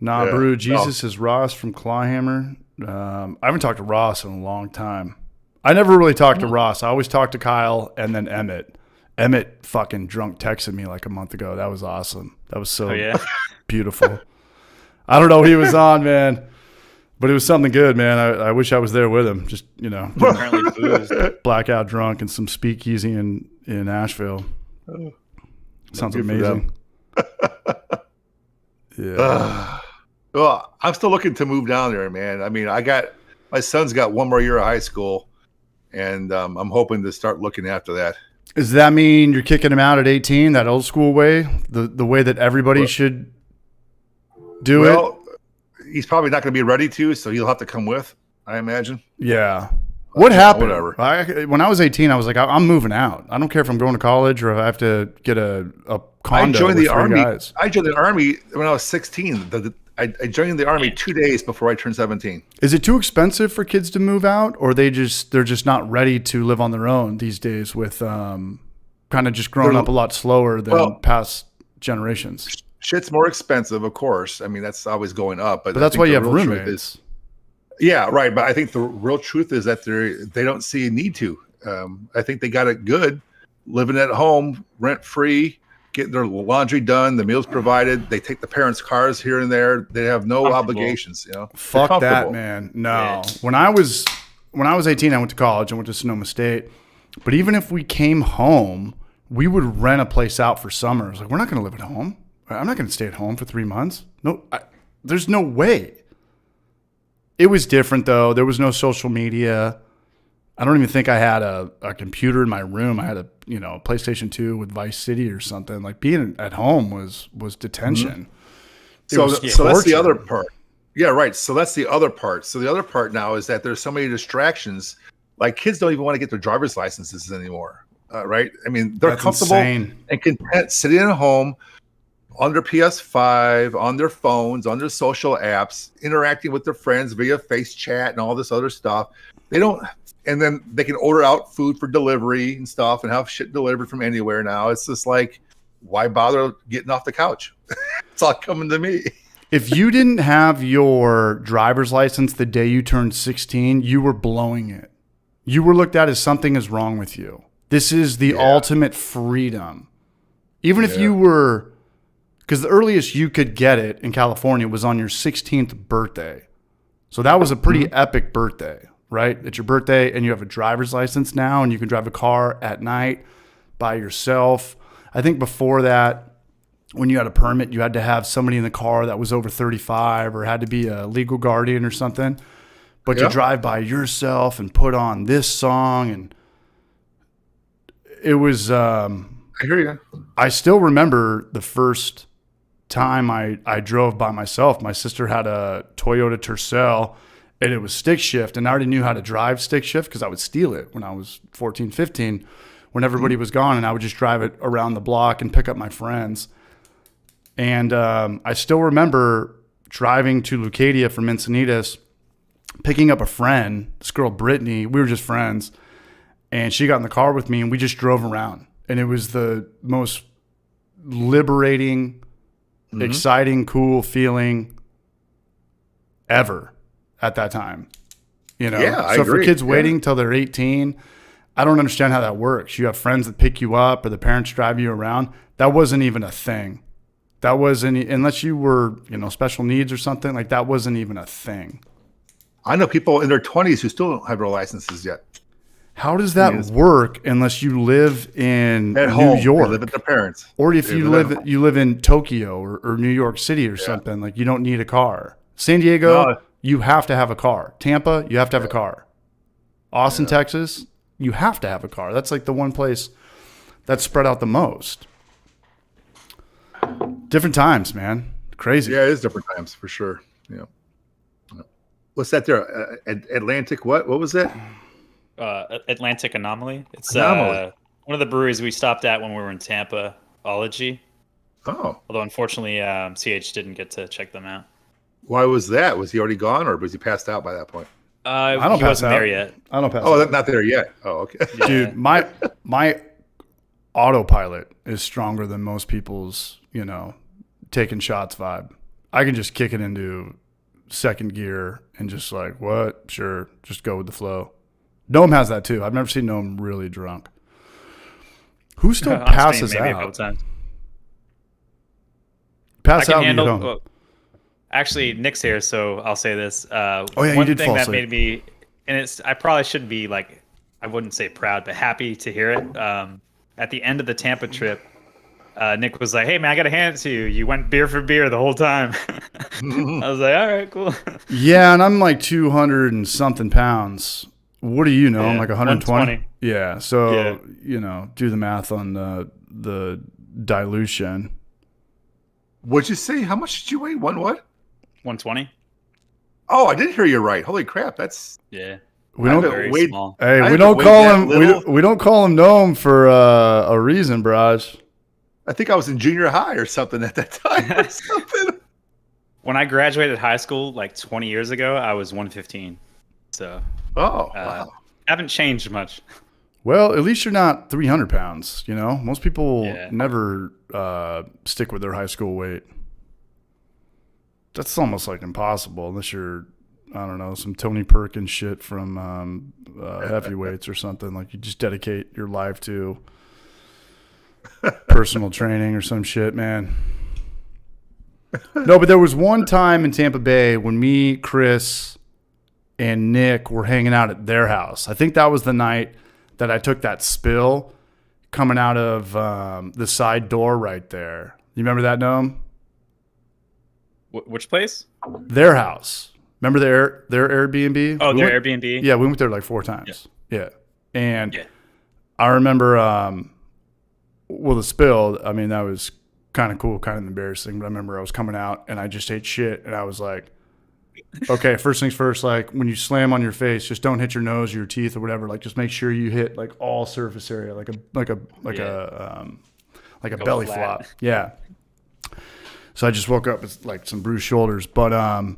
Brew. Jesus is Ross from Clawhammer. I haven't talked to Ross in a long time. I never really talked to Ross. I always talked to Kyle and then Emmett. Emmett fucking drunk texted me like a month ago. That was awesome. That was so beautiful. I don't know what he was on, man, but it was something good, man. I wish I was there with him. Just, blackout drunk and some speakeasy in Asheville. Sounds amazing. Yeah. Well, I'm still looking to move down there, man. I mean, my son's got one more year of high school, and I'm hoping to start looking after that. Does that mean you're kicking him out at 18, that old school way, the way that everybody should do it? Well, he's probably not going to be ready to, so he'll have to come with, I imagine. Yeah. What happened? Whatever. When I was 18, I was like, I'm moving out. I don't care if I'm going to college or if I have to get a condo. I joined the Army. Guys. I joined the Army when I was 16. I joined the Army 2 days before I turned 17. Is it too expensive for kids to move out, or they're just not ready to live on their own these days with kind of just growing up a lot slower than past generations? Shit's more expensive, of course. I mean, that's always going up. But that's why you have roommates. Yeah, right. But I think the real truth is that they don't see a need to. I think they got it good, living at home, rent free, getting their laundry done, the meals provided. They take the parents' cars here and there. They have no obligations. Fuck that, man. No. Yeah. When I was 18, I went to college. I went to Sonoma State. But even if we came home, we would rent a place out for summers. Like, we're not going to live at home. I'm not going to stay at home for 3 months. No, there's no way. It was different, though. There was no social media. I don't even think I had a computer in my room. I had a PlayStation 2 with Vice City or something. Like, being at home was detention. So that's the other part. Yeah, right. So that's the other part. So the other part now is that there's so many distractions. Like kids don't even want to get their driver's licenses anymore, right? I mean, they're comfortable and content sitting at home on their PS5, on their phones, on their social apps, interacting with their friends via face chat and all this other stuff. They don't, and then they can order out food for delivery and stuff and have shit delivered from anywhere now. It's just like, why bother getting off the couch? It's all coming to me. If you didn't have your driver's license the day you turned 16, you were blowing it. You were looked at as something is wrong with you. This is the ultimate freedom. Even if you were, because the earliest you could get it in California was on your 16th birthday. So that was a pretty epic birthday, right? It's your birthday and you have a driver's license now and you can drive a car at night by yourself. I think before that, when you had a permit, you had to have somebody in the car that was over 35 or had to be a legal guardian or something. But to drive by yourself and put on this song, and it was, I hear you. I still remember the first time I drove by myself. My sister had a Toyota Tercel and it was stick shift. And I already knew how to drive stick shift because I would steal it when I was 14, 15, when everybody was gone, and I would just drive it around the block and pick up my friends. And I still remember driving to Leucadia from Encinitas, picking up a friend, this girl, Brittany. We were just friends. And she got in the car with me and we just drove around. And it was the most liberating, exciting, cool feeling ever at that time. You know? Yeah, so I agree. For kids waiting till they're 18, I don't understand how that works. You have friends that pick you up or the parents drive you around. That wasn't even a thing. That wasn't, unless you were, special needs or something, like that wasn't even a thing. I know people in their 20s who still don't have their licenses yet. How does that work unless you live in New York? They live with their parents. Or if you live in Tokyo or New York City or something, like you don't need a car. San Diego, you have to have a car. Tampa, you have to have a car. Austin, Texas, you have to have a car. That's like the one place that's spread out the most. Different times, man. Crazy. Yeah, it is different times for sure. Yeah. What's that there? Atlantic what? What was that? Atlantic Anomaly. It's Anomaly. One of the breweries we stopped at when we were in Tampa, Ology. Oh. Although unfortunately, CH didn't get to check them out. Why was that? Was he already gone or was he passed out by that point? I don't pass out there yet. I don't pass out. Oh, not there yet. Oh, okay. Yeah. Dude, my autopilot is stronger than most people's, taking shots vibe. I can just kick it into second gear and just like, what? Sure, just go with the flow. Noam has that too. I've never seen Noam really drunk. Who still passes maybe out? A couple times. Pass I can out handle. when you go home. Actually, Nick's here, so I'll say this. You one did thing fall that asleep. made me, and I probably shouldn't be like, I wouldn't say proud, but happy to hear it. At the end of the Tampa trip, Nick was like, "Hey man, I gotta hand it to you. You went beer for beer the whole time." I was like, "All right, cool." Yeah, and I'm like 200 and something pounds. What do you know? I'm like 120. 120. Yeah, so do the math on the dilution. What'd you say? How much did you weigh? What? 120. Oh, I didn't hear you right. Holy crap! That's We don't very small. Hey, we don't call him we don't call him Noam for a reason, Braj. I think I was in junior high or something at that time. Or something. When I graduated high school, like 20 years ago, I was 115. So, wow. Haven't changed much. Well, at least you're not 300 pounds. Most people never stick with their high school weight. That's almost like impossible unless you're, I don't know, some Tony Perkins shit from heavyweights or something. Like you just dedicate your life to personal training or some shit, man. No, but there was one time in Tampa Bay when me, Chris, and Nick were hanging out at their house. I think that was the night that I took that spill coming out of the side door right there. You remember that, Noam? Which place? Their house. Remember their Airbnb? Oh, their Airbnb? Yeah, we went there like 4 times. Yeah. And I remember, the spill, I mean, that was kind of cool, kind of embarrassing. But I remember I was coming out and I just ate shit. And I was like, okay, first things first, like when you slam on your face, just don't hit your nose or your teeth or whatever. Like just make sure you hit like all surface area, like a belly flop. Yeah. So I just woke up with like some bruised shoulders, but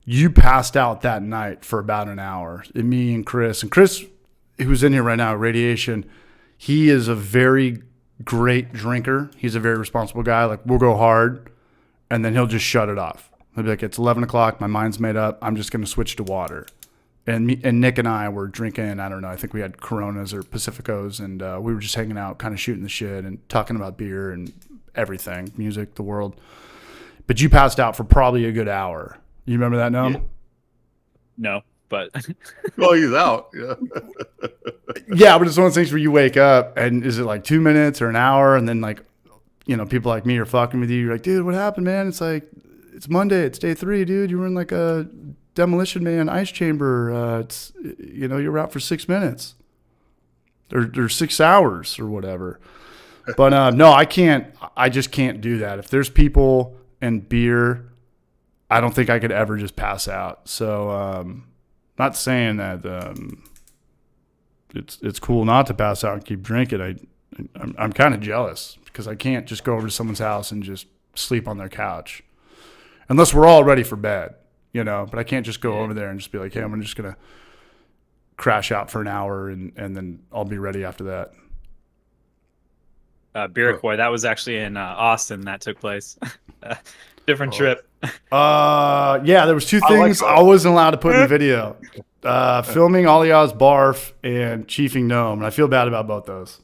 you passed out that night for about an hour. And me and Chris, who's in here right now, Radiation, he is a very great drinker. He's a very responsible guy. Like we'll go hard, and then he'll just shut it off. He'll be like, "It's 11 o'clock. My mind's made up. I'm just going to switch to water." And Nick and I were drinking. I don't know. I think we had Coronas or Pacificos, and we were just hanging out, kind of shooting the shit and talking about beer and everything, music, the world. But you passed out for probably a good hour. You remember that, Noam? Yeah. No, but well, he's out. Yeah. Yeah, but it's one of those things where you wake up and is it like 2 minutes or an hour, and then like, people like me are fucking with you. You're like, dude, what happened, man? It's like it's Monday. It's day 3, dude. You were in like a Demolition Man ice chamber. You were out for 6 minutes or 6 hours or whatever. But no, I can't. I just can't do that. If there's people and beer, I don't think I could ever just pass out. So, not saying that it's cool not to pass out and keep drinking. I'm kind of jealous because I can't just go over to someone's house and just sleep on their couch, unless we're all ready for bed, But I can't just go over there and just be like, hey, I'm just gonna crash out for an hour and then I'll be ready after that. Beerquoy, that was actually in Austin that took place. Different trip. Yeah, there was 2 things I wasn't allowed to put in the video. Filming Alia's barf and chiefing Noam, and I feel bad about both those.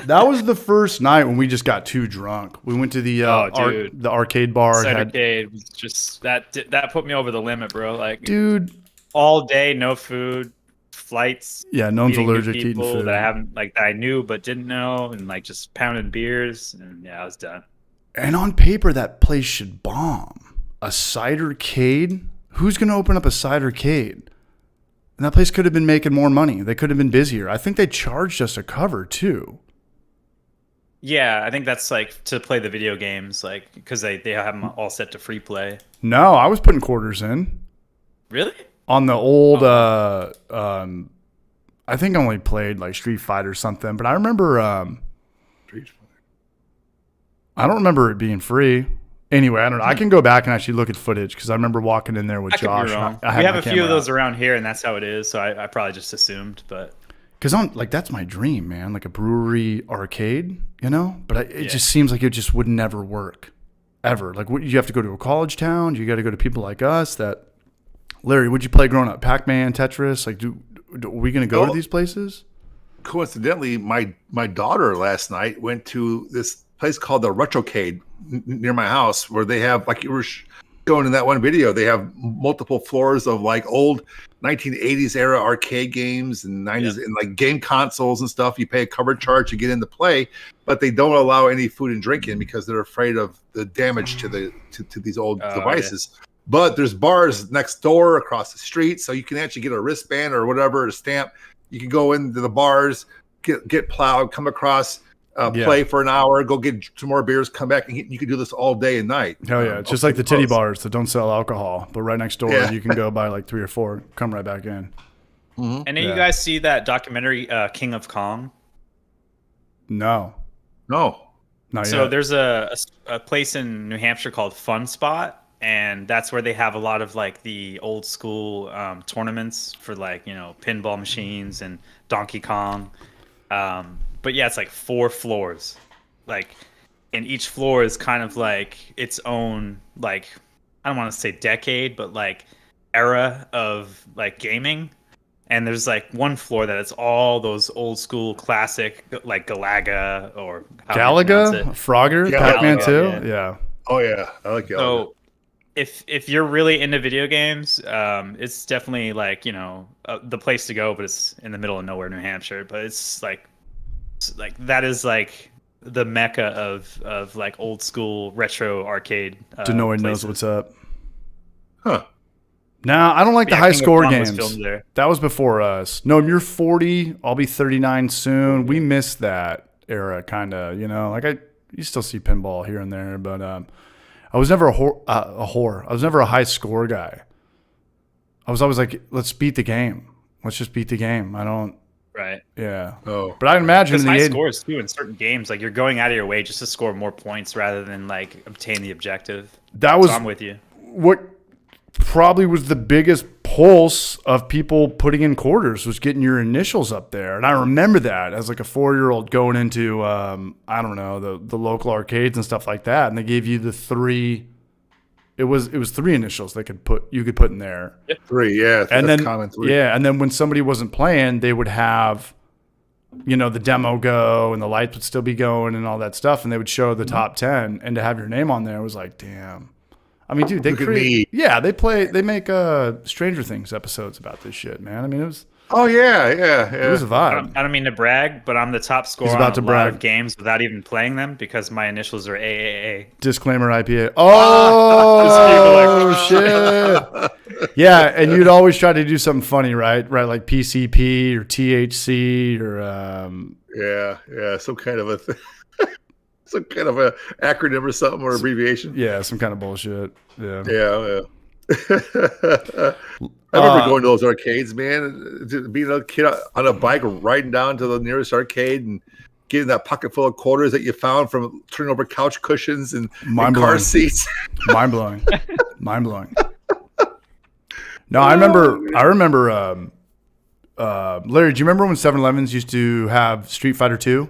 That was the first night when we just got too drunk. We went to the arcade bar. Arcade was just that put me over the limit, bro. Like, dude, all day, no food. Flights, Noam's allergic to eating food that I haven't that I knew but didn't know, and like just pounding beers, and I was done. And on paper, that place should bomb. A cidercade? Who's going to open up a cidercade? And that place could have been making more money. They could have been busier. I think they charged us a cover too. Yeah, I think that's like to play the video games, like because they have them all set to free play. No, I was putting quarters in. Really? On the old, I think I only played like Street Fighter or something, but I remember, I don't remember it being free. Anyway, I don't know. I can go back and actually look at footage because I remember walking in there with Josh. We have a few of those around here, and that's how it is. So I probably just assumed, but because that's my dream, man. Like a brewery arcade, But it just seems like it just would never work, ever. Like you have to go to a college town. You got to go to people like us that. Larry, would you play growing up? Pac-Man, Tetris? Like, are we going to go to these places? Coincidentally, my daughter last night went to this place called the Retrocade near my house, where they have, like you were going in that one video, they have multiple floors of like old 1980s era arcade games and 90s and like game consoles and stuff. You pay a cover charge to get into play, but they don't allow any food and drink in because they're afraid of the damage to these old devices. Yeah. But there's bars next door across the street, so you can actually get a wristband or whatever, a stamp. You can go into the bars, get plowed, come across, play for an hour, go get some more beers, come back, and you can do this all day and night. Hell yeah. It's just like the titty bars that don't sell alcohol, but right next door you can go buy like 3 or 4, come right back in. Mm-hmm. And then you guys see that documentary, King of Kong? No. Not so yet. There's a place in New Hampshire called Fun Spot. And that's where they have a lot of like the old school tournaments for like, pinball machines and Donkey Kong. But yeah, it's like 4 floors. Like, and each floor is kind of like its own, like, I don't want to say decade, but like era of like gaming. And there's like one floor that it's all those old school classic, like Galaga or Galaga, Frogger, Pac-Man 2. Yeah. Oh yeah, I like Galaga. So if you're really into video games, it's definitely like the place to go. But it's in the middle of nowhere, New Hampshire. But it's like that is like the mecca of like old school retro arcade. Denoid knows what's up. Huh. No, I don't like the high score games. That was before us. No, you're 40. I'll be 39 soon. We missed that era, kind of. Like you still see pinball here and there, but I I was never a whore. I was never a high score guy. I was always like, let's beat the game. Let's just beat the game. I don't. Right. Yeah. Oh. But I imagine high scores too in certain games, like you're going out of your way just to score more points rather than like obtain the objective. That was. So I'm with you. What probably was the biggest pulse of people putting in quarters was getting your initials up there, and I remember that as like a 4-year-old going into I don't know the local arcades and stuff like that, and they gave you the 3. It was 3 initials you could put in there. Yep. 3, yeah. And then common 3. Yeah, and then when somebody wasn't playing, they would have, the demo go and the lights would still be going and all that stuff, and they would show the top 10, and to have your name on there was like, damn. I mean, dude, they make Stranger Things episodes about this shit, man. I mean, it was. Oh yeah. It was a vibe. I don't mean to brag, but I'm the top scorer on a lot of games without even playing them because my initials are AAA. Disclaimer IPA. Oh, shit. Yeah, and you'd always try to do something funny, right? Right, like PCP or THC or yeah, some kind of a acronym or something or abbreviation. Yeah, some kind of bullshit. Yeah. I remember going to those arcades, man. Being a kid on a bike, riding down to the nearest arcade and getting that pocket full of quarters that you found from turning over couch cushions and car seats. Mind blowing. No, I remember. Larry, do you remember when 7-Elevens used to have Street Fighter 2?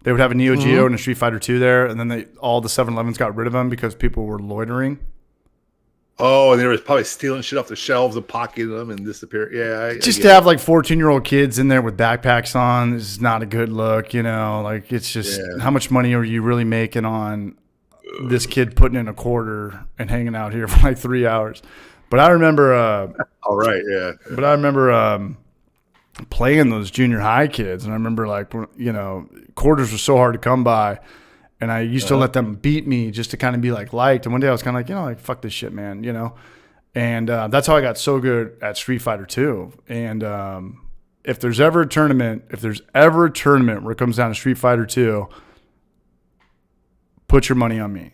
They would have a Neo Geo and a Street Fighter 2 there, and then all the 7-Elevens got rid of them because people were loitering. Oh, and they were probably stealing shit off the shelves and pocketing them and disappearing. Yeah. Just to have like 14-year-old kids in there with backpacks on is not a good look, Like it's just how much money are you really making on this kid putting in a quarter and hanging out here for like 3 hours? But I remember. All right, yeah. But I remember playing those junior high kids, and I remember quarters were so hard to come by. And I used to let them beat me just to kind of be liked. And one day I was kind of like, fuck this shit, man, And that's how I got so good at Street Fighter 2. And if there's ever a tournament where it comes down to Street Fighter 2, put your money on me.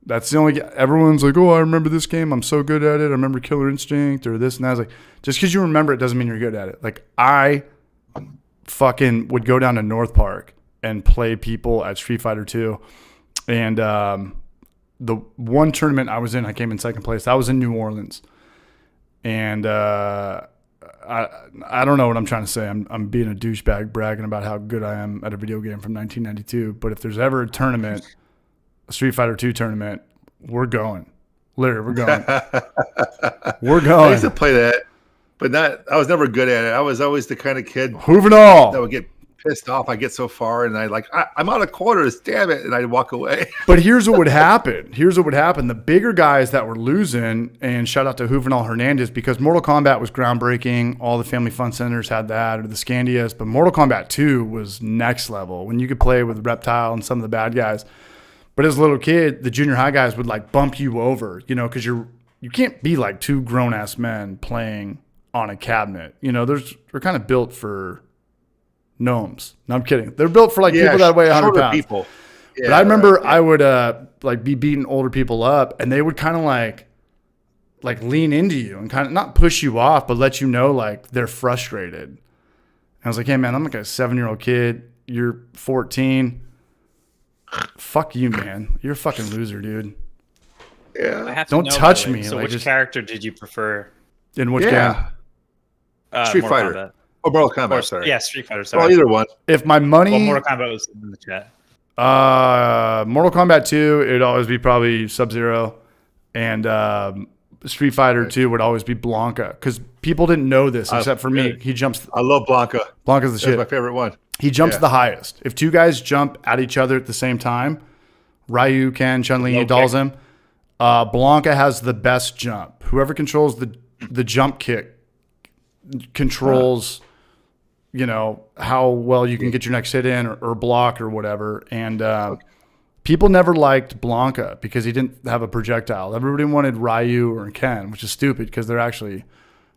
That's the only. Everyone's like, oh, I remember this game. I'm so good at it. I remember Killer Instinct or this and that. I was like, just because you remember it doesn't mean you're good at it. Like I fucking would go down to North Park and play people at Street Fighter 2. And the one tournament I was in, I came in second place. I was in New Orleans. And I don't know what I'm trying to say. I'm being a douchebag bragging about how good I am at a video game from 1992. But if there's ever a tournament, a Street Fighter 2 tournament, we're going. Literally, we're going. We're going. I used to play that, but I was never good at it. I was always the kind of kid Juvenal that would get pissed off. I get so far and I'm out of quarters, damn it, and I'd walk away. But here's what would happen. The bigger guys that were losing, and shout out to Juvenal Hernandez, because Mortal Kombat was groundbreaking. All the Family Fun Centers had that, or the Scandias, but Mortal Kombat 2 was next level when you could play with Reptile and some of the bad guys. But as a little kid, the junior high guys would bump you over, because you can't be like two grown ass men playing on a cabinet. They're kind of built for gnomes. No, I'm kidding. They're built for people that weigh 100 pounds. People. Yeah, but I remember I would be beating older people up, and they would kind of like lean into you and kind of not push you off, but let you know they're frustrated. And I was like, hey man, I'm like a 7-year-old kid. You're 14. Fuck you, man. You're a fucking loser, dude. Yeah. Don't touch me. So which character did you prefer? In which game? Street Fighter. Kombat. Oh, Mortal Kombat, sorry. Yeah, Street Fighter, sorry. Well, either one. If my money... Well, Mortal Kombat was in the chat. Mortal Kombat 2, it would always be probably Sub-Zero. And Street Fighter 2 would always be Blanca. Because people didn't know this except for me. He jumps... I love Blanca. Blanca's the shit. That's my favorite one. He jumps the highest. If two guys jump at each other at the same time, Ryu, Ken, Chun-Li dolls him. Blanca has the best jump. Whoever controls the jump kick controls, how well you can get your next hit in or block or whatever. And people never liked Blanca because he didn't have a projectile. Everybody wanted Ryu or Ken, which is stupid because they're actually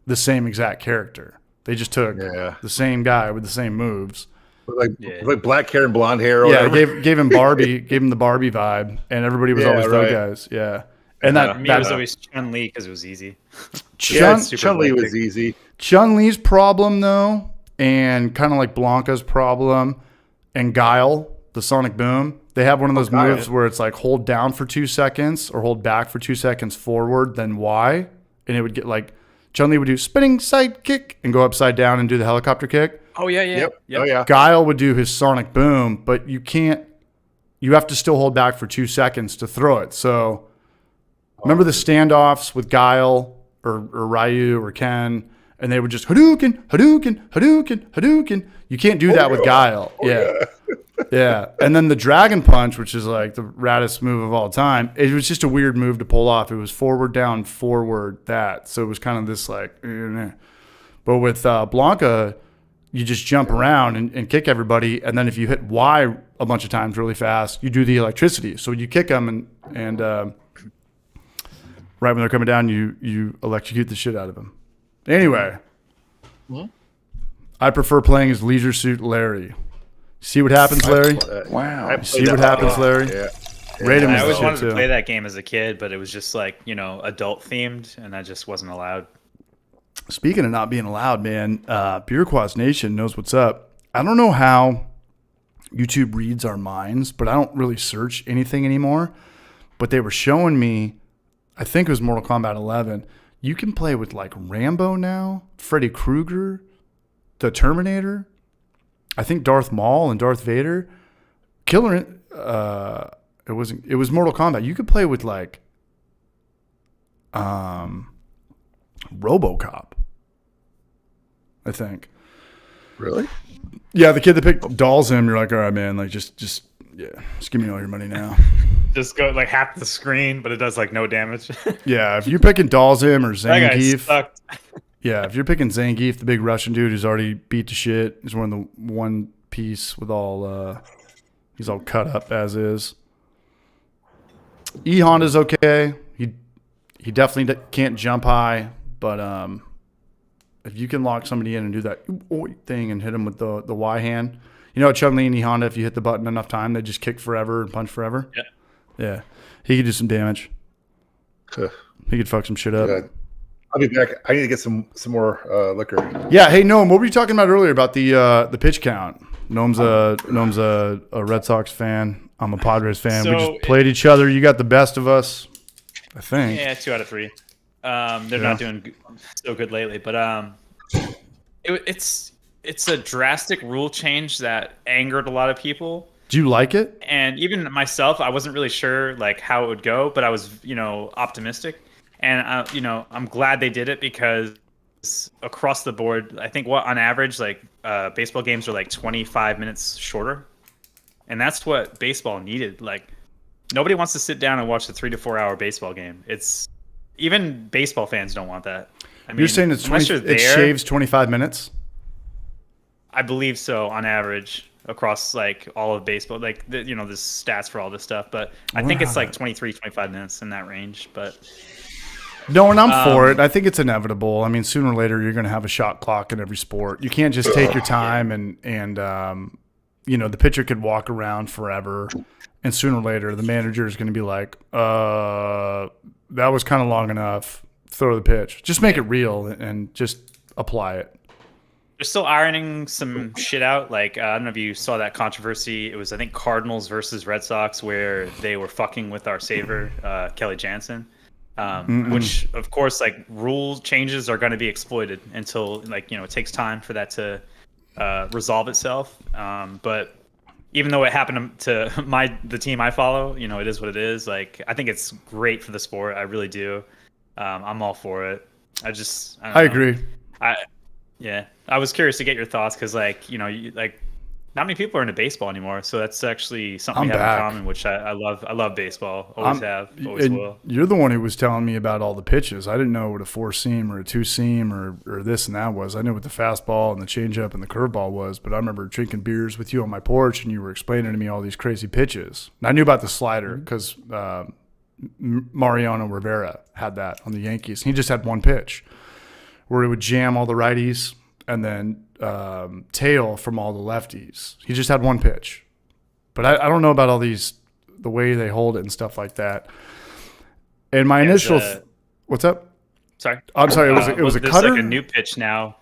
the same exact character. They just took the same guy with the same moves. like black hair and blonde hair. Or gave him the Barbie vibe, and everybody was always those guys. Yeah, and that was always Chun-Li because it was easy. Chun-Li was easy. Chun-Li's problem though, and kind of like Blanca's problem, and Guile, the Sonic Boom. They have one of those moves where it's like hold down for 2 seconds or hold back for 2 seconds forward, then Y, and it would get like Chun-Li would do spinning side kick and go upside down and do the helicopter kick. Oh yeah. Yep. Oh yeah. Guile would do his Sonic Boom, but you have to still hold back for 2 seconds to throw it. So remember the standoffs with Guile or Ryu or Ken, and they would just Hadouken, Hadouken, Hadouken, Hadouken. You can't do that with Guile. Yeah. And then the Dragon Punch, which is like the raddest move of all time, it was just a weird move to pull off. It was forward, down, forward, that. So it was kind of this like, but with Blanca, you just jump around and kick everybody. And then if you hit Y a bunch of times really fast, you do the electricity. So you kick them and right when they're coming down, you electrocute the shit out of them. Anyway, I prefer playing as Leisure Suit Larry. See what happens, Larry? Wow. See what happens, Larry? Yeah. I always wanted to play that game as a kid, but it was just like, adult themed, and I just wasn't allowed. Speaking of not being allowed, man, Beerquaz Nation knows what's up. I don't know how YouTube reads our minds, but I don't really search anything anymore. But they were showing me, I think it was Mortal Kombat 11. You can play with like Rambo now, Freddy Krueger, the Terminator. I think Darth Maul and Darth Vader. Killer. It was Mortal Kombat. You could play with like RoboCop, I think. Really? Yeah, the kid that picked dolls him, you're like, all right, man, like just give me all your money now. Just go like half the screen, but it does like no damage. Yeah, if you're picking dolls him or Zangief. That guy sucked. Yeah, if you're picking Zangief, the big Russian dude who's already beat to shit, he's wearing the one piece with all, he's all cut up as is. E-Honda's okay. He definitely can't jump high, but if you can lock somebody in and do that thing and hit him with the Y hand, Chun-Li and E-Honda, if you hit the button enough time, they just kick forever and punch forever. Yeah. He could do some damage. He could fuck some shit up. Good. I'll be back. I need to get some more liquor. Yeah. Hey, Noam, what were you talking about earlier about the pitch count? Noam's a Red Sox fan. I'm a Padres fan. We just played each other. You got the best of us, I think. Yeah, 2 out of 3. They're not doing so good lately, but it's a drastic rule change that angered a lot of people. Do you like it? And even myself, I wasn't really sure like how it would go, but I was optimistic. And I'm glad they did it because across the board, I think on average, like baseball games are like 25 minutes shorter, and that's what baseball needed. Like nobody wants to sit down and watch a 3 to 4 hour baseball game. Even baseball fans don't want that. I mean, you're saying it shaves 25 minutes? I believe so on average across like all of baseball, like the stats for all this stuff. But I think it's like 23, 25 minutes in that range. But no, and I'm for it. I think it's inevitable. I mean, sooner or later, you're going to have a shot clock in every sport. You can't just take your time and the pitcher could walk around forever. And sooner or later, the manager is going to be like, that was kind of long enough. Throw the pitch. Just make it real and just apply it. They're still ironing some shit out. Like, I don't know if you saw that controversy. It was, I think, Cardinals versus Red Sox where they were fucking with our saver, Kelly Jansen. Which of course like rule changes are going to be exploited until it takes time for that to resolve itself. But even though it happened to the team I follow, it is what it is. Like I think it's great for the sport. I really do. I'm all for it. I agree. I was curious to get your thoughts because not many people are into baseball anymore, so that's actually something we have in common, which I love. I love baseball. Always will. You're the one who was telling me about all the pitches. I didn't know what a 4-seam or a 2-seam or this and that was. I knew what the fastball and the changeup and the curveball was, but I remember drinking beers with you on my porch and you were explaining to me all these crazy pitches. And I knew about the slider because Mariano Rivera had that on the Yankees. He just had one pitch where it would jam all the righties, and then tail from all the lefties. He just had one pitch. But I don't know about all these, the way they hold it and stuff like that. And my initial, what's up? Sorry. I'm sorry. It was a cutter. There's like a new pitch now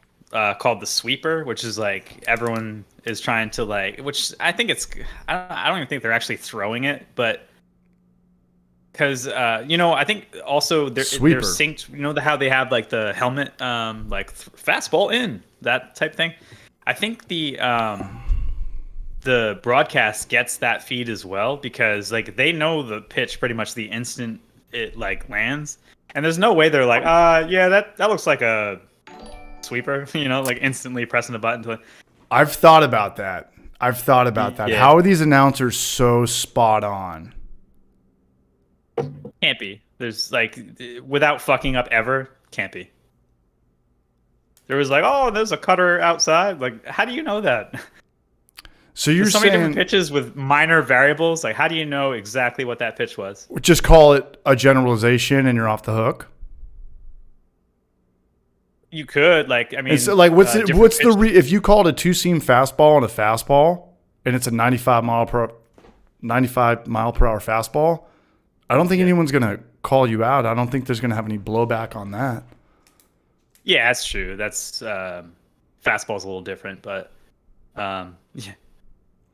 called the sweeper, which is like everyone is trying to like, which I think I don't even think they're actually throwing it, but because I think also they're synced. You know how they have like the helmet, like fastball in, that type thing. I think the broadcast gets that feed as well, because like they know the pitch pretty much the instant it like lands, and there's no way they're like, yeah, that looks like a sweeper, like instantly pressing the button to. I've thought about that. Yeah. How are these announcers so spot on? Can't be. There's like, without fucking up ever, can't be. There was like, oh, there's a cutter outside. Like, how do you know that? So you're There's so saying many different pitches with minor variables. Like, how do you know exactly what that pitch was? Just call it a generalization and you're off the hook. You could, like, I mean, it's like if you called a two-seam fastball and a fastball, and it's a 95 mile per hour fastball, I don't think anyone's gonna call you out. I don't think there's gonna have any blowback on that. Yeah, that's true. That's fastball's a little different, but yeah.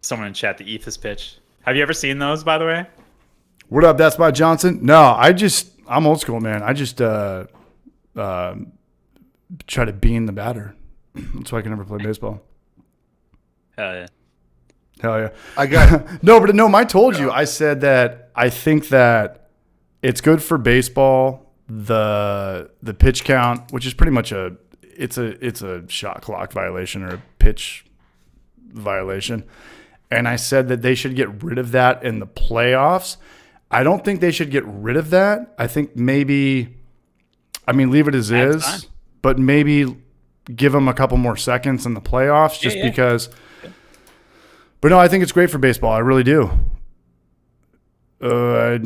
Someone in chat, the Ethos pitch. Have you ever seen those, by the way? What up? That's by Johnson. No, I'm old school, man. I just try to bean the batter. That's why I can never play baseball. Hell yeah. I got No, I told you. I said that I think that it's good for baseball, the pitch count, which is pretty much it's a shot clock violation or a pitch violation. And I said that they should get rid of that in the playoffs. I don't think they should get rid of that. I think leave it as is, fine. But maybe give them a couple more seconds in the playoffs just because. But no, I think it's great for baseball. I really do. I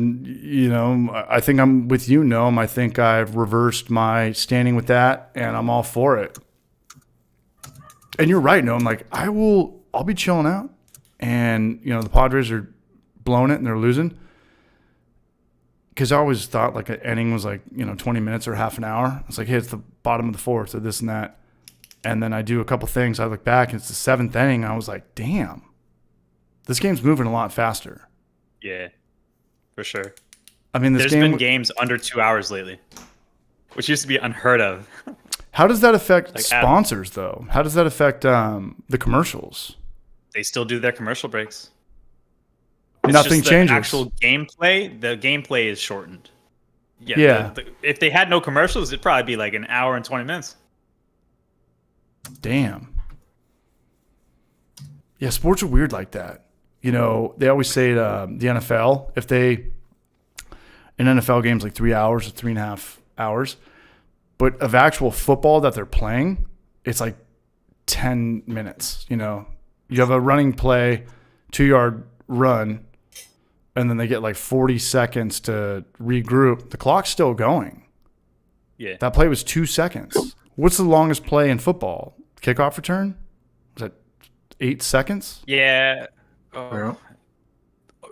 think I'm with you, Noam. I think I've reversed my standing with that, and I'm all for it. And you're right, Noam. Like, I'll be chilling out, and the Padres are blowing it and they're losing. Because I always thought like an inning was like 20 minutes or half an hour. It's like, hey, it's the bottom of the fourth or this and that, and then I do a couple things. I look back and it's the seventh inning. I was like, damn. This game's moving a lot faster. Yeah, for sure. I mean, there's been games under 2 hours lately, which used to be unheard of. How does that affect sponsors, though? How does that affect the commercials? They still do their commercial breaks. Nothing changes. The actual gameplay is shortened. Yeah. If they had no commercials, it'd probably be like an hour and 20 minutes. Damn. Yeah, sports are weird like that. They always say the NFL, an NFL game's like 3 hours or 3.5 hours, but of actual football that they're playing, it's like 10 minutes. You have a running play, 2-yard run, and then they get like 40 seconds to regroup. The clock's still going. Yeah. That play was 2 seconds. What's the longest play in football? Kickoff return? Was that 8 seconds? Yeah.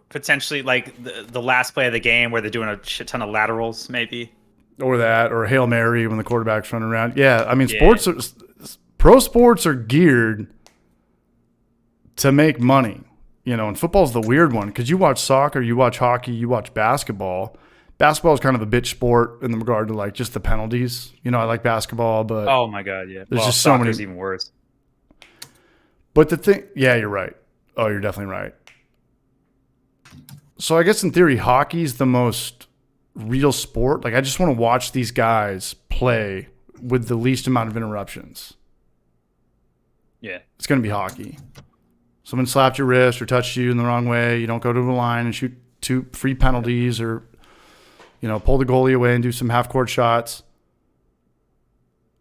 Potentially like the last play of the game where they're doing a shit ton of laterals, maybe. Or a Hail Mary when the quarterback's running around. Yeah, I mean, pro sports are geared to make money. And football's the weird one because you watch soccer, you watch hockey, you watch basketball. Basketball is kind of a bitch sport in the regard to like just the penalties. I like basketball, but oh my god, yeah, there's just so many. Even worse. But the thing, yeah, you're right. Oh, you're definitely right. So I guess in theory, hockey's the most real sport. Like I just want to watch these guys play with the least amount of interruptions. Yeah, it's going to be hockey. Someone slapped your wrist or touched you in the wrong way. You don't go to the line and shoot 2 free penalties or, pull the goalie away and do some half-court shots.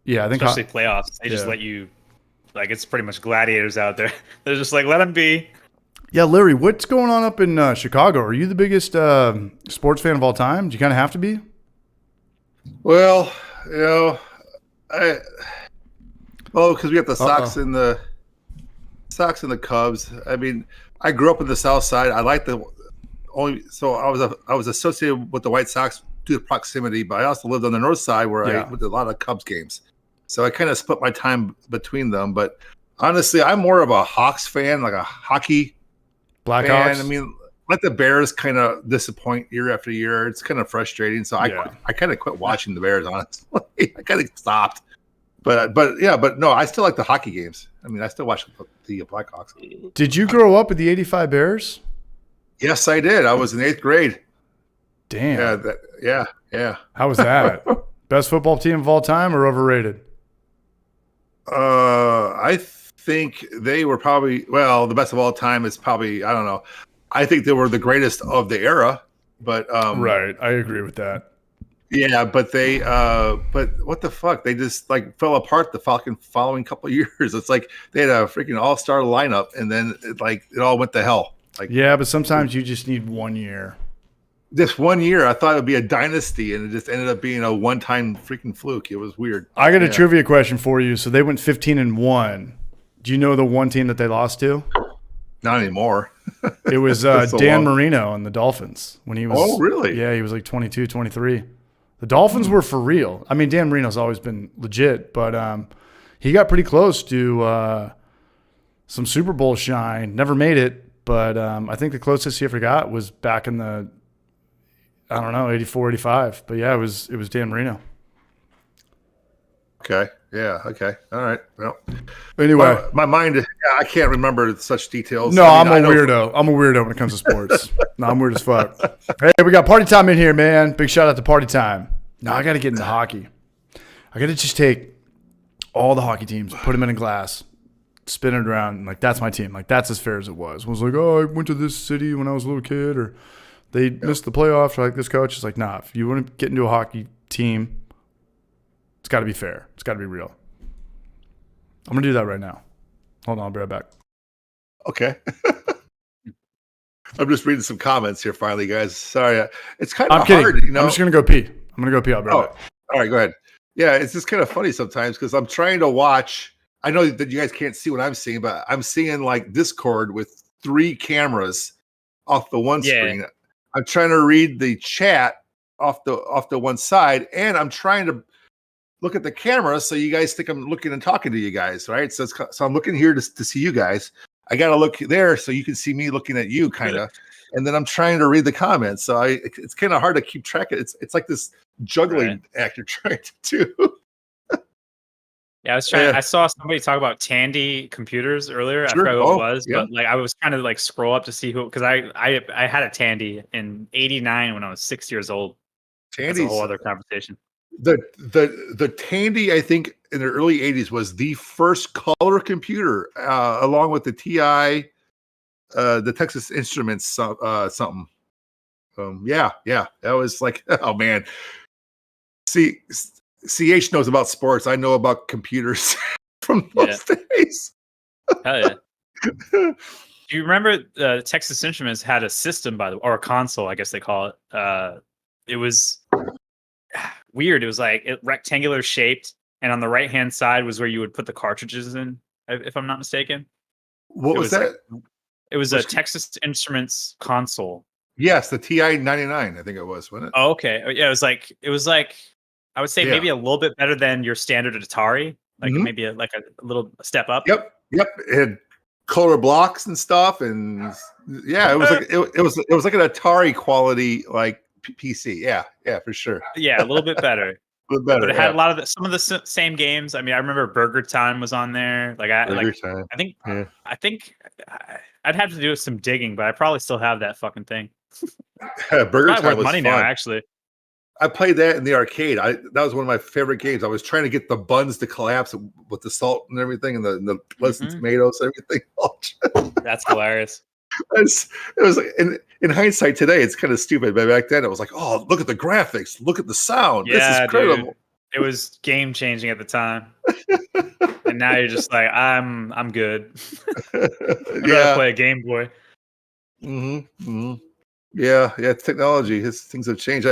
Yeah, I think especially playoffs. They just let you, like, it's pretty much gladiators out there. They're just like, let them be. Yeah, Larry, what's going on up in Chicago? Are you the biggest sports fan of all time? Do you kind of have to be? Well, Oh, because we got the Sox and the Cubs. I mean, I grew up in the South Side. I like I was associated with the White Sox due to proximity, but I also lived on the North Side where I went to a lot of Cubs games. So I kind of split my time between them. But honestly, I'm more of a Hawks fan, like a hockey Blackhawks. I mean, let the Bears kind of disappoint year after year. It's kind of frustrating. So I kind of quit watching the Bears, honestly. I kind of stopped. But no, I still like the hockey games. I mean, I still watch the Blackhawks. Did you grow up with the '85 Bears? Yes, I did. I was in 8th grade. Damn. Yeah. How was that? Best football team of all time or overrated? I think they were probably the best of all time is probably, I don't know. I think they were the greatest of the era, but right, I agree with that. Yeah, but but what the fuck? They just like fell apart the following couple of years. It's like they had a freaking all-star lineup, and then it all went to hell. Like, yeah, but sometimes you just need 1 year. This 1 year, I thought it would be a dynasty, and it just ended up being a one-time freaking fluke. It was weird. I got a trivia question for you. So they went 15-1. Do you know the one team that they lost to? Not anymore. It was Dan Marino and the Dolphins when he was. Oh, really? Yeah, he was like 22, 23. The Dolphins were for real. I mean, Dan Marino's always been legit, but he got pretty close to some Super Bowl shine. Never made it, but I think the closest he ever got was back in the, I don't know, 84, 85. But yeah, it was Dan Marino. Okay. Yeah. Okay. All right. Well, anyway, my mind, I can't remember such details. No, I'm a weirdo. I'm a weirdo when it comes to sports. No, I'm weird as fuck. Hey, we got party time in here, man. Big shout out to party time. Now I got to get into hockey. I got to just take all the hockey teams, put them in a glass, spin it around. And like, that's my team. Like, that's as fair as it was. It was like, oh, I went to this city when I was a little kid, or they missed the playoffs. Or like, this coach is like, nah, if you want to get into a hockey team, it's got to be fair. It's got to be real. I'm going to do that right now. Hold on, I'll be right back. Okay. I'm just reading some comments here finally, guys. Sorry. It's kind of hard, you know. I'm just going to go pee. I'll be right back. All right, go ahead. Yeah, it's just kind of funny sometimes because I'm trying to watch. I know that you guys can't see what I'm seeing, but I'm seeing like Discord with 3 cameras off the one screen. I'm trying to read the chat off the one side, and I'm trying to look at the camera so you guys think I'm looking and talking to you guys, right? So I'm looking here to see you guys. I got to look there so you can see me looking at you, kind of. And then I'm trying to read the comments, so it's kind of hard to keep track of. It's like this juggling act you're trying to do. Yeah, I was trying. I saw somebody talk about Tandy computers earlier. I forgot who it was, but like I was trying to like scroll up to see who, because I had a Tandy in '89 when I was 6 years old. Tandy's a whole other conversation. The Tandy, I think, in the early '80s was the first color computer, along with the TI, the Texas Instruments something. That was like, oh man. See, CH knows about sports. I know about computers from those days. Hell yeah. Do you remember Texas Instruments had a system, by the way, or a console, I guess they call it. It was weird. It was like rectangular shaped, and on the right hand side was where you would put the cartridges in, if I'm not mistaken. What was that? It was a Texas Instruments console. Yes, the TI 99, I think it was, wasn't it? Oh, okay. Yeah, it was like I would say maybe a little bit better than your standard Atari, like maybe a little step up. Yep. It had color blocks and stuff, and it was like it was like an Atari quality like PC. Yeah, for sure. Yeah, a little bit better. But it had a lot of some of the same games. I mean, I remember Burger Time was on there. I think I'd have to do some digging, but I probably still have that fucking thing. Burger Time was money fun. Now, actually. I played that in the arcade. That was one of my favorite games. I was trying to get the buns to collapse with the salt and everything, and the pleasant tomatoes and everything. That's hilarious. It was like, in hindsight today, it's kind of stupid, but back then it was like, oh, look at the graphics, look at the sound. Yeah, this is incredible. Dude. It was game changing at the time, and now you're just like, I'm good. I'd rather play a Game Boy. Yeah, it's technology. Things have changed,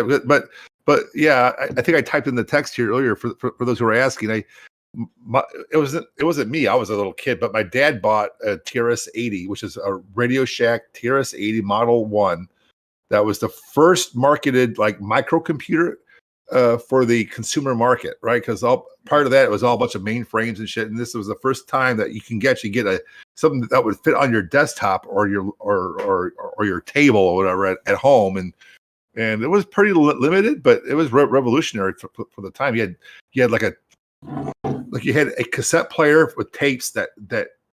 but yeah, I think I typed in the text here earlier for those who are asking. it wasn't me. I was a little kid, but my dad bought a TRS-80, which is a Radio Shack TRS-80 Model 1. That was the first marketed like microcomputer for the consumer market, right? Because prior to that, it was all a bunch of mainframes and shit. And this was the first time that you can actually get something that would fit on your desktop or your table or whatever at home. And it was pretty limited, but it was revolutionary for the time. You had you had a cassette player with tapes that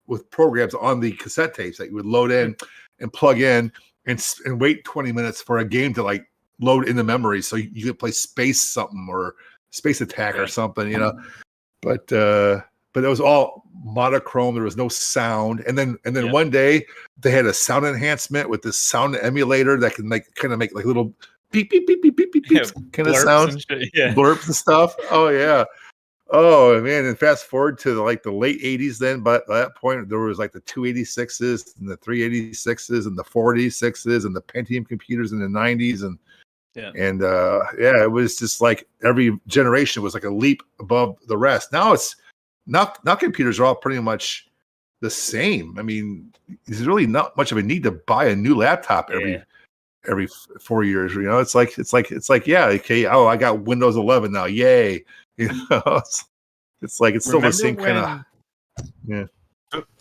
with programs on the cassette tapes that you would load in and plug in and wait 20 minutes for a game to like load into memory so you could play Space something or Space Attack or something, But it was all monochrome. There was no sound. And then one day they had a sound enhancement with this sound emulator that can kind of make like little beep beep beep beep beep beep beep kind of sounds, blurps and stuff. Oh yeah. Oh man, and fast forward to the late 80s then, but by that point there was like the 286s and the 386s and the 486s and the Pentium computers in the 90s it was just like every generation was like a leap above the rest. Now computers are all pretty much the same. I mean, there's really not much of a need to buy a new laptop every 4 years. It's like yeah, okay. Oh, I got Windows 11 now. Yay. It's still the same kind of. Yeah.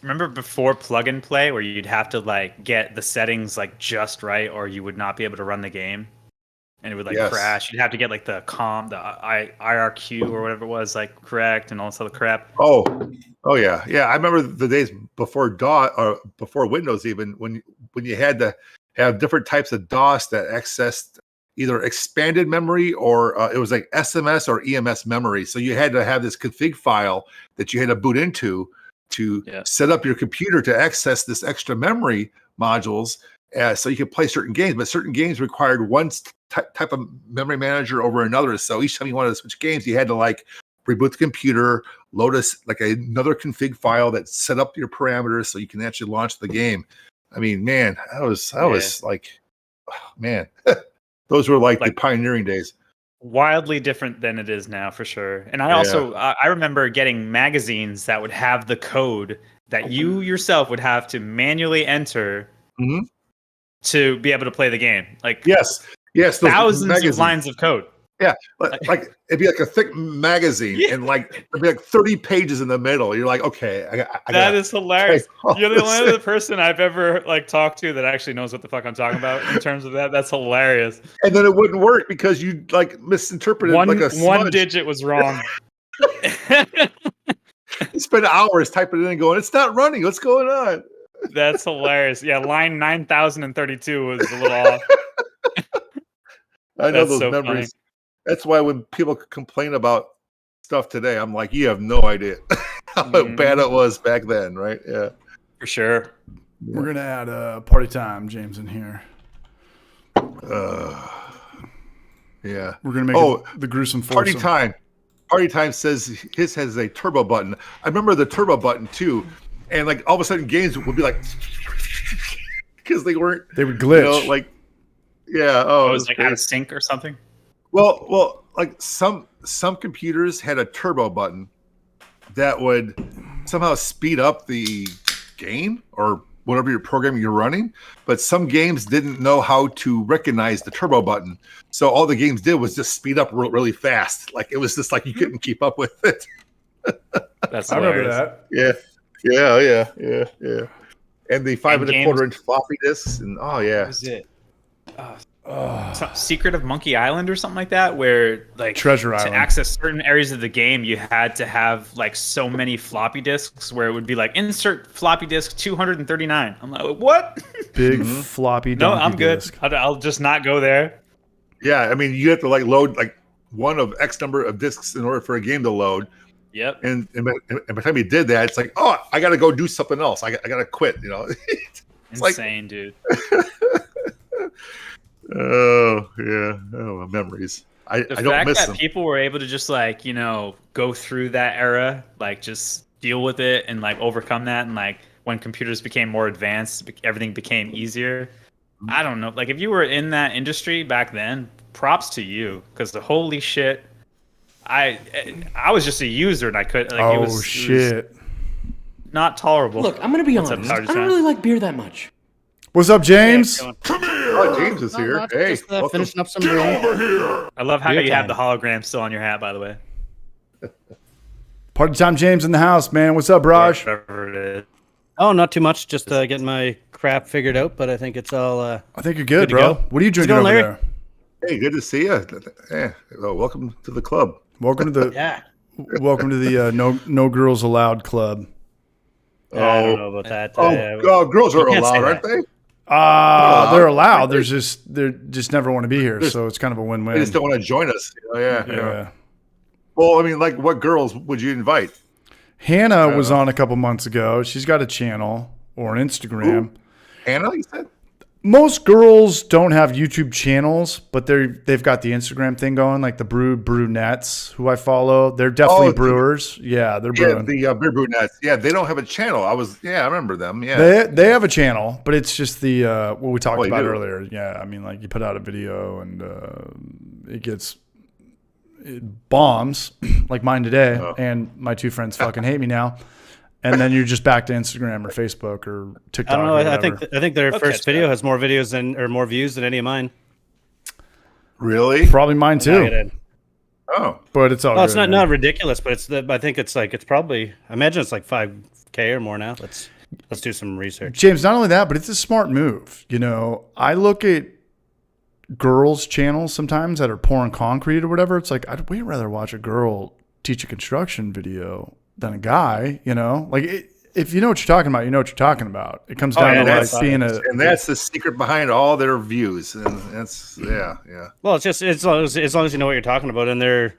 Remember before plug and play, where you'd have to like get the settings like just right, or you would not be able to run the game, and it would crash. You'd have to get like the IRQ or whatever it was correct, and all this other crap. Oh yeah. I remember the days before DOS or before Windows, even when you had to have different types of DOS that accessed either expanded memory or it was like SMS or EMS memory. So you had to have this config file that you had to boot into to set up your computer to access this extra memory modules so you could play certain games. But certain games required one type of memory manager over another. So each time you wanted to switch games, you had to reboot the computer, load another config file that set up your parameters so you can actually launch the game. I mean, man, I was like, oh, man. Those were like the pioneering days. Wildly different than it is now, for sure. And I also, I remember getting magazines that would have the code that you yourself would have to manually enter to be able to play the game. Yes, thousands of lines of code. Yeah, like it'd be like a thick magazine, and it'd be like 30 pages in the middle. You're like, okay, that is hilarious. You're the only other person I've ever talked to that actually knows what the fuck I'm talking about in terms of that. That's hilarious. And then it wouldn't work because you misinterpreted one digit was wrong. You spend hours typing it in and going, it's not running. What's going on? That's hilarious. Yeah, line 9032 was a little off. I know those memories. Funny. That's why when people complain about stuff today, I'm like, you have no idea how bad it was back then, right? Yeah, for sure. We're gonna add party time, James, in here. Yeah, we're gonna make the gruesome foursome. Party time. Party time says his has a turbo button. I remember the turbo button too, and all of a sudden games would be because they would glitch. It was out of sync or something. Well, some computers had a turbo button that would somehow speed up the game or whatever your program you're running, but some games didn't know how to recognize the turbo button. So all the games did was just speed up really fast. It was just you couldn't keep up with it. That's hilarious. I remember that. Yeah. And the 5 1/4 inch floppy disks, and what was it? Secret of Monkey Island or something like that, where Treasure Island, to access certain areas of the game you had to have so many floppy disks, where it would be insert floppy disk 239. I'm like, what? Big floppy no, I'm disk. Good. I'll just not go there. Yeah, I mean, you have to load one of X number of disks in order for a game to load. Yep. And by the time you did that, it's I gotta go do something else. I gotta quit. It's insane, dude. Oh yeah, memories. I don't miss them. The fact that people were able to just go through that era, just deal with it and overcome that, and when computers became more advanced, everything became easier. I don't know. If you were in that industry back then, props to you, because the holy shit, I was just a user and I couldn't. Like, it was not tolerable. Look, I'm gonna be honest. I don't really like beer that much. What's up, James? Come here. Oh, James is here. Hey, just, finishing up some brewing. Over here. I love how you have the hologram still on your hat, by the way. Party time, James in the house, man. What's up, Raj? Whatever it is. Oh, not too much. Just getting my crap figured out, but I think it's all. I think you're good, bro. What are you drinking over there? Hey, good to see you. Yeah, well, welcome to the club. Welcome to the welcome to the no girls allowed club. I don't know about that. Girls are allowed, aren't they? They're allowed. They just never want to be here, so it's kind of a win-win. They just don't want to join us. Yeah. Well, I mean, like, what girls would you invite? Hannah was on a couple months ago. She's got a channel or an Instagram. Ooh. Hannah, you said? Most girls don't have YouTube channels, but they've got the Instagram thing going, like the Brunettes, who I follow. They're definitely brewers. They're brewing. The Beer Brunettes. Yeah, they don't have a channel. I remember them. Yeah, they have a channel, but it's just the what we talked about earlier. Yeah, I mean, like you put out a video and it bombs, like mine today, and my two friends fucking hate me now. And then you're just back to Instagram or Facebook or TikTok. I don't know. I think their first video has more views than any of mine. Really? Probably mine too. But it's all. Well, it's not ridiculous, but I think it's probably. I imagine it's like 5K or more now. Let's do some research. James, not only that, but it's a smart move. You know, I look at girls' channels sometimes that are pouring concrete or whatever. It's like I'd way rather watch a girl teach a construction video than a guy, you know, like if you know what you're talking about, you know what you're talking about. It comes down to like being and that's the secret behind all their views, and that's Well, it's just as long as you know what you're talking about, and they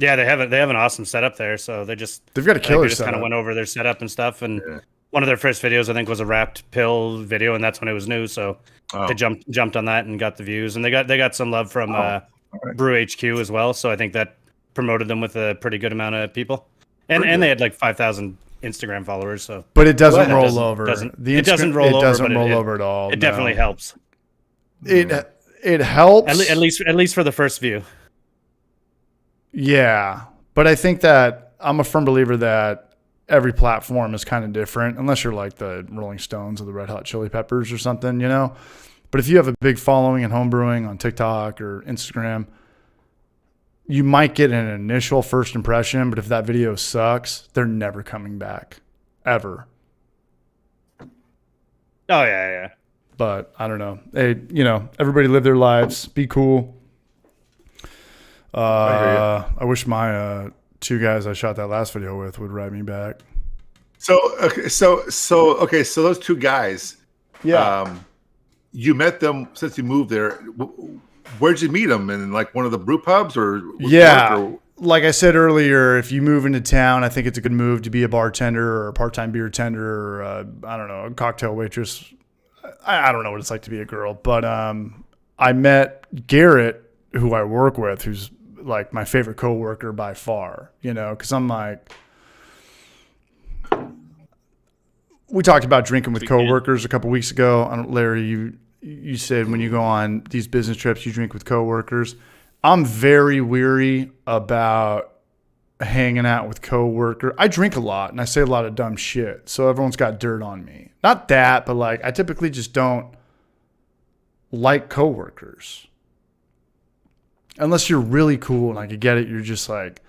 have an awesome setup there, so they've got a killer. They just kind of went over their setup and stuff, and one of their first videos I think was a wrapped pill video, and that's when it was new, so they jumped on that and got the views, and they got some love from Brew HQ as well, so I think that promoted them with a pretty good amount of people. And they had like 5,000 Instagram followers. So, but it doesn't roll over. It doesn't roll over at all. It definitely helps. It helps at least for the first view. Yeah, but I think that I'm a firm believer that every platform is kind of different, unless you're like the Rolling Stones or the Red Hot Chili Peppers or something, you know. But if you have a big following in homebrewing on TikTok or Instagram, you might get an initial first impression, but if that video sucks, they're never coming back, ever. Oh, yeah. But I don't know. Hey, you know, everybody live their lives. Be cool. I wish my two guys I shot that last video with would write me back. So those two guys, you met them since you moved there. Where'd you meet them? In like one of the brew pubs or? Like I said earlier, if you move into town, I think it's a good move to be a bartender or a part-time beer tender or I don't know, a cocktail waitress. I don't know what it's like to be a girl, but I met Garrett, who I work with, who's like my favorite coworker by far, you know, because I'm like, we talked about drinking with coworkers a couple weeks ago. Larry, you said when you go on these business trips, you drink with coworkers. I'm very weary about hanging out with coworkers. I drink a lot and I say a lot of dumb shit, so everyone's got dirt on me. Not that, but like I typically just don't like coworkers. Unless you're really cool and I could get it, you're just like,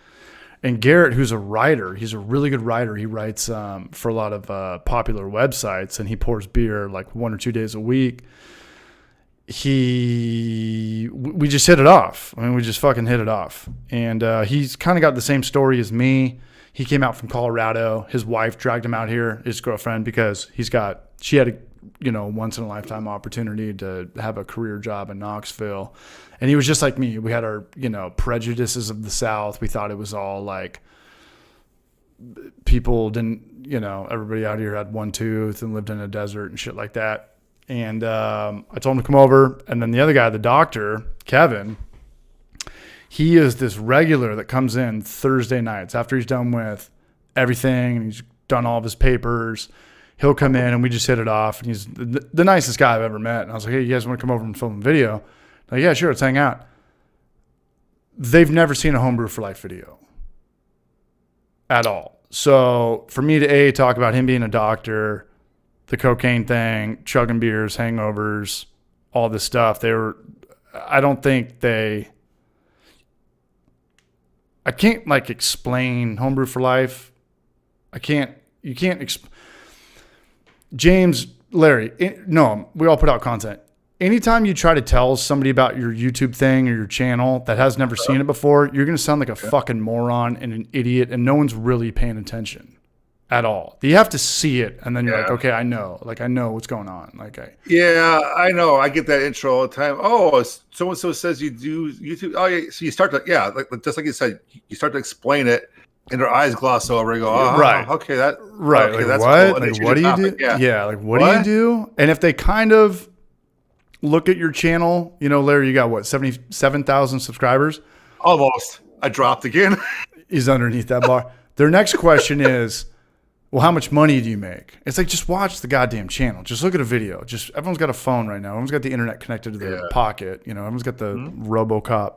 and Garrett, who's a writer, he's a really good writer. He writes for a lot of popular websites and he pours beer like 1 or 2 days a week. We just hit it off. I mean, we just fucking hit it off. And he's kind of got the same story as me. He came out from Colorado. His wife dragged him out here, his girlfriend, because she had a once in a lifetime opportunity to have a career job in Knoxville. And he was just like me. We had our, prejudices of the South. We thought it was all like people didn't, everybody out here had one tooth and lived in a desert and shit like that. And I told him to come over. And then the other guy, the doctor, Kevin, he is this regular that comes in Thursday nights after he's done with everything and he's done all of his papers. He'll come in and we just hit it off. And he's the nicest guy I've ever met. And I was like, hey, you guys want to come over and film a video? Like, yeah, sure, let's hang out. they've never seen a Homebrew for Life video at all. So for me to talk about him being a doctor, the cocaine thing, chugging beers, hangovers, all this stuff, I can't like explain Homebrew for Life. James, Larry, no, we all put out content. Anytime you try to tell somebody about your YouTube thing or your channel that has never seen it before, you're going to sound like a fucking moron and an idiot, and no one's really paying attention at all. You have to see it, and then you're like, okay, I know what's going on. I know. I get that intro all the time. Oh, so-and-so says you do YouTube. Oh, yeah. So you start to, just like you said, you start to explain it, and their eyes gloss over and go, oh, right. Okay, that, right. Okay, like, that's what? Cool. Like, what do you do? Yeah. Like, what do you do? And if they kind of look at your channel, Larry, you got what, 77,000 subscribers? Almost. I dropped again. He's underneath that bar. Their next question is, well, how much money do you make? It's like, just watch the goddamn channel. Just look at a video. Everyone's got a phone right now. Everyone's got the internet connected to their pocket. Everyone's got the RoboCop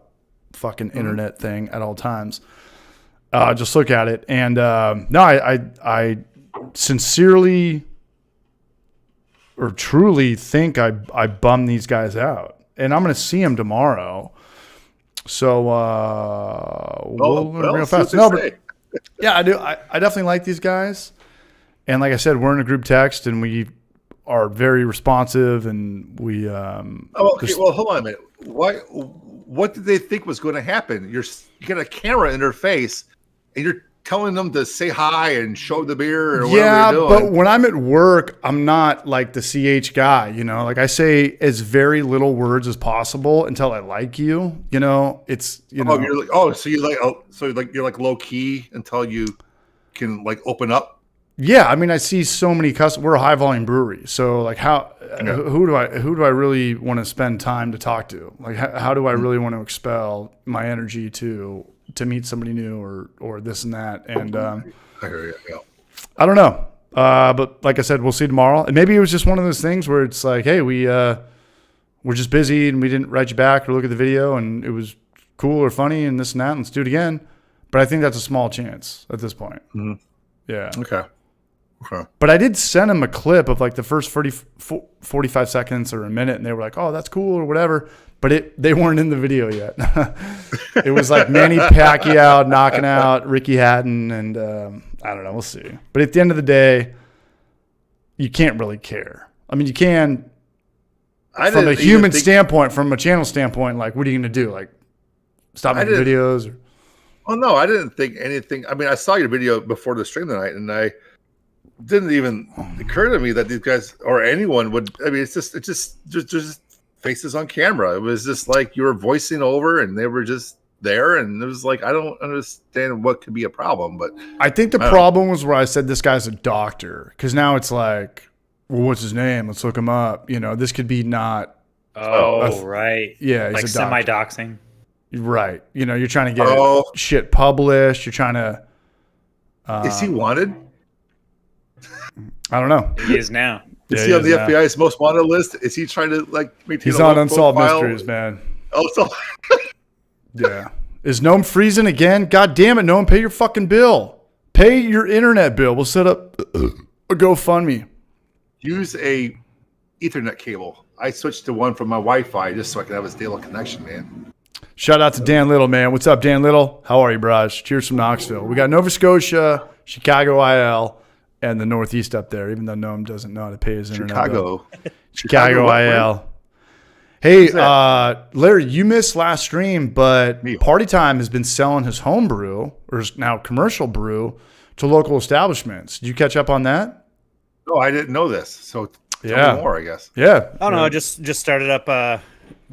fucking internet thing at all times. Just look at it. And no, I sincerely or truly think I bummed these guys out, and I'm going to see them tomorrow. So we'll real fast. No, but yeah, I do. I definitely like these guys, and like I said, we're in a group text, and we are very responsive, and we. Well, hold on a minute. What did they think was going to happen? You got a camera in their face, and you're telling them to say hi and show the beer or whatever you're doing. But when I'm at work, I'm not like the CH guy, Like I say as very little words as possible until I like you, It's so you're like low key until you can like open up. Yeah, I mean, I see so many customers. We're a high volume brewery, so like who do I really want to spend time to talk to? Like how do I really want to expel my energy to meet somebody new or this and that? And I hear you. Yeah. I don't know. But like I said, we'll see tomorrow. And maybe it was just one of those things where it's like, hey, we're just busy and we didn't write you back or look at the video and it was cool or funny and this and that. Let's do it again. But I think that's a small chance at this point. Mm-hmm. Yeah. Okay. But I did send them a clip of like the first 45 seconds or a minute, and they were like, oh, that's cool or whatever. But they weren't in the video yet. It was like Manny Pacquiao knocking out Ricky Hatton, and I don't know. We'll see. But at the end of the day, you can't really care. I mean, you can from a human standpoint, from a channel standpoint, like, what are you going to do? Like, stop making videos? Oh, no, I didn't think anything. I mean, I saw your video before the stream tonight, and I didn't even occur to me that these guys or anyone would. I mean, it's just faces on camera. It was just like you were voicing over, and they were just there, and it was like, I don't understand what could be a problem. But I think the problem was where I said this guy's a doctor, because now it's like, well, what's his name? Let's look him up. This could be not. Oh, right. Yeah, like semi-doxing. Right. You're trying to get shit published. You're trying to. Is he wanted? I don't know. He is now. Is he on the FBI's most wanted list? Is he trying to maintain? He's on Unsolved Mysteries, man. Also, yeah. Is Gnome freezing again? God damn it, Gnome! Pay your fucking bill. Pay your internet bill. We'll set up a GoFundMe. Use a Ethernet cable. I switched to one from my Wi-Fi just so I can have a stable connection, man. Shout out to Dan Little, man. What's up, Dan Little? How are you, Braj? Cheers from Knoxville. We got Nova Scotia, Chicago IL, and the Northeast up there, even though Noam doesn't know how to pay his internet bill. Chicago IL. Hey, Larry, you missed last stream, but Party Time has been selling his home brew, or now commercial brew, to local establishments. Did you catch up on that? No, I didn't know this. So tell me more, I guess. Yeah. Oh, no, I just started up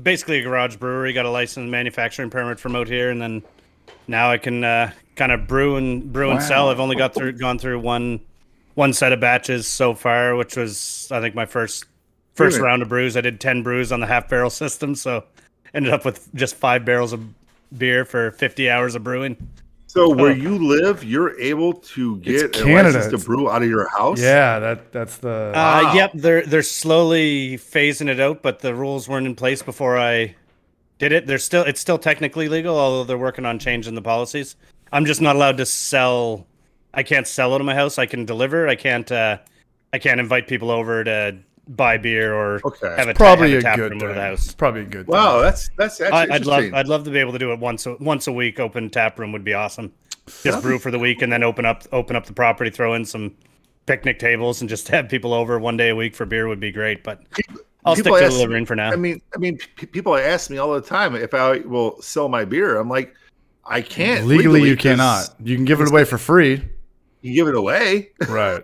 basically a garage brewery, got a licensed manufacturing permit from out here, and then now I can kind of brew and sell. I've only gone through one set of batches so far, which was, I think, my first round of brews. I did 10 brews on the half barrel system, so ended up with just 5 barrels of beer for 50 hours of brewing. So where you live, you're able to get a license to brew out of your house? Yeah, that's the... Yep, they're slowly phasing it out, but the rules weren't in place before I It's still technically legal, although they're working on changing the policies. I'm just not allowed to sell. I can't sell out of my house. I can deliver. I can't invite people over to buy beer or have a tap room over the house. It's probably a good. Wow, that's actually interesting. I'd love to be able to do it once a week. Open tap room would be awesome. Just brew for the week and then open up the property, throw in some picnic tables, and just have people over one day a week for beer would be great. But I'll stick to delivering for now. I mean, people ask me all the time if I will sell my beer. I'm like, I can't. Legally you cannot. You can give it away for free. You give it away, right?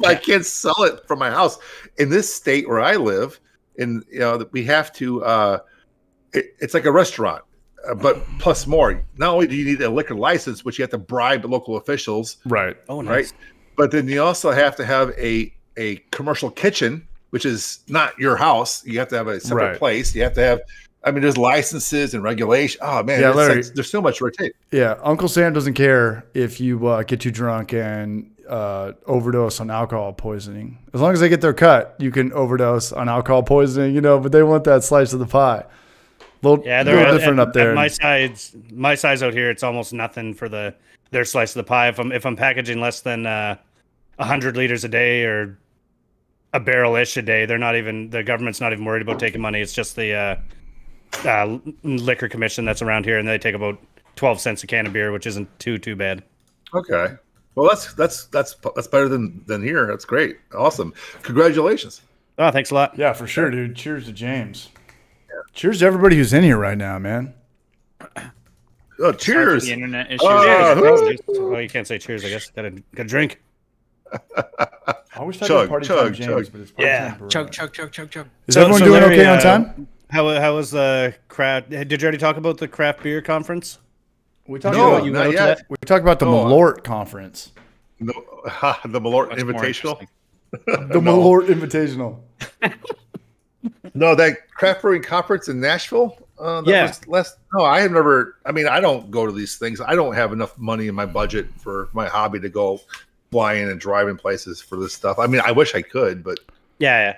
I can't sell it from my house in this state where I live. And we have to. It's like a restaurant, but plus more. Not only do you need a liquor license, which you have to bribe local officials, right? Oh, nice. Right. But then you also have to have a commercial kitchen, which is not your house. You have to have a separate place. You have to have. I mean, there's licenses and regulation. Oh man, Larry, there's so much red tape. Yeah, Uncle Sam doesn't care if you get too drunk and overdose on alcohol poisoning. As long as they get their cut, you can overdose on alcohol poisoning. But they want that slice of the pie. They're a little different up there. My size out here, it's almost nothing for their slice of the pie. If I'm packaging less than 100 liters a day or a barrel-ish a day, the government's not even worried about taking money. It's just the liquor commission that's around here, and they take about 12 cents a can of beer, which isn't too bad. Okay, well that's better than here. That's great, awesome, congratulations. Oh, thanks a lot. Yeah, for sure, dude. Cheers to James. Yeah. Cheers to everybody who's in here right now, man. Oh, cheers. The internet issues. Oh, you can't say cheers. I guess gotta drink. I always thought chug, party chug, time James, but it's party time chug. Is everyone doing Larry, okay on time? How was the craft? Did you already talk about the craft beer conference? We talked about not yet. We talked about the Malort conference. No, the Malort Invitational. The Malort Invitational. No, that craft brewing conference in Nashville. Was less. No, I have never. I mean, I don't go to these things. I don't have enough money in my budget for my hobby to go flying and driving places for this stuff. I mean, I wish I could, but yeah.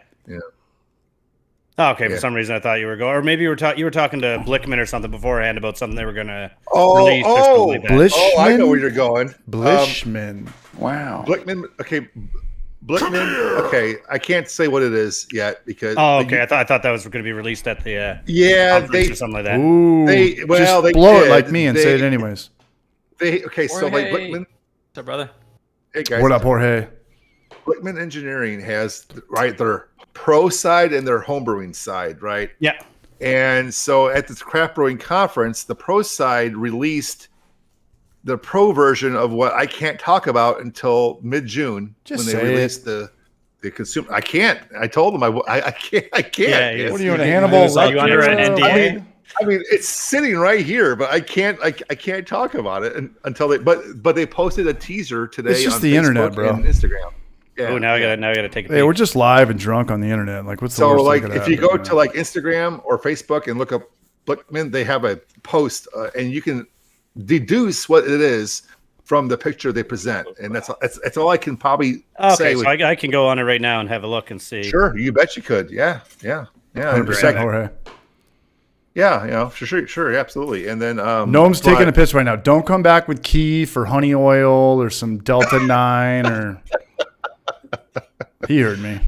Oh, okay, for some reason I thought you were going, or maybe you were talking to Blickman or something beforehand about something they were going to release. Blishman? Oh, I know where you're going. Blishman. Wow. Blickman. Okay. Blickman. Okay, I can't say what it is yet because. Oh, okay. I thought that was going to be released at the conference or something like that. Ooh, they blow it like me and say it anyways. So like Blickman. What's up, brother? Hey guys. What up, Jorge? Blickman Engineering has their pro side and their homebrewing side, right? Yeah. And so at this craft brewing conference, the pro side released the pro version of what I can't talk about until mid-June when they released the consumer. I can't. I told them I can't. Yeah, what are you in a Hannibal? Are you under an NDA? I mean, it's sitting right here, but I can't talk about it until they. But they posted a teaser today. It's just on the Facebook internet, bro. And Instagram. Yeah. Oh, now I gotta take a peek. Hey, we're just live and drunk on the internet. Like, what's the worst like thing if you go to like Instagram or Facebook and look up Blickman, they have a post, and you can deduce what it is from the picture they present, and that's all I can probably say. So I can go on it right now and have a look and see. Sure, you bet you could. Yeah, 100%, Jorge. Yeah, sure, absolutely. And then Gnome's taking a piss right now. Don't come back with Keef or Honey Oil or some Delta 9 or. He heard me.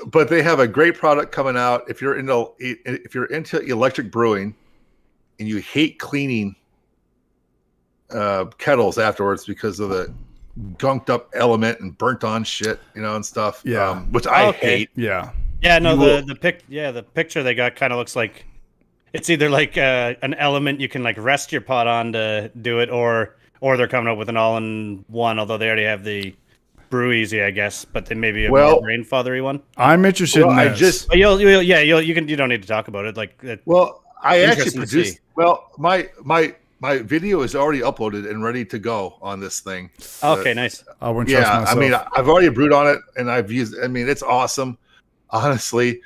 But they have a great product coming out. If you're into electric brewing and you hate cleaning kettles afterwards because of the gunked up element and burnt on shit, and stuff. Yeah, which I hate. Yeah. Yeah, no, the picture they got kind of looks like it's either like an element you can like rest your pot on to do it, or they're coming up with an all-in-one. Although they already have the Brew Easy, I guess, but then maybe a more brain-fathery one. I'm interested in this. You don't need to talk about it. I actually produced. Well, my video is already uploaded and ready to go on this thing. Okay, nice. I wouldn't trust myself. I mean, I've already brewed on it and I've used. I mean, it's awesome, honestly,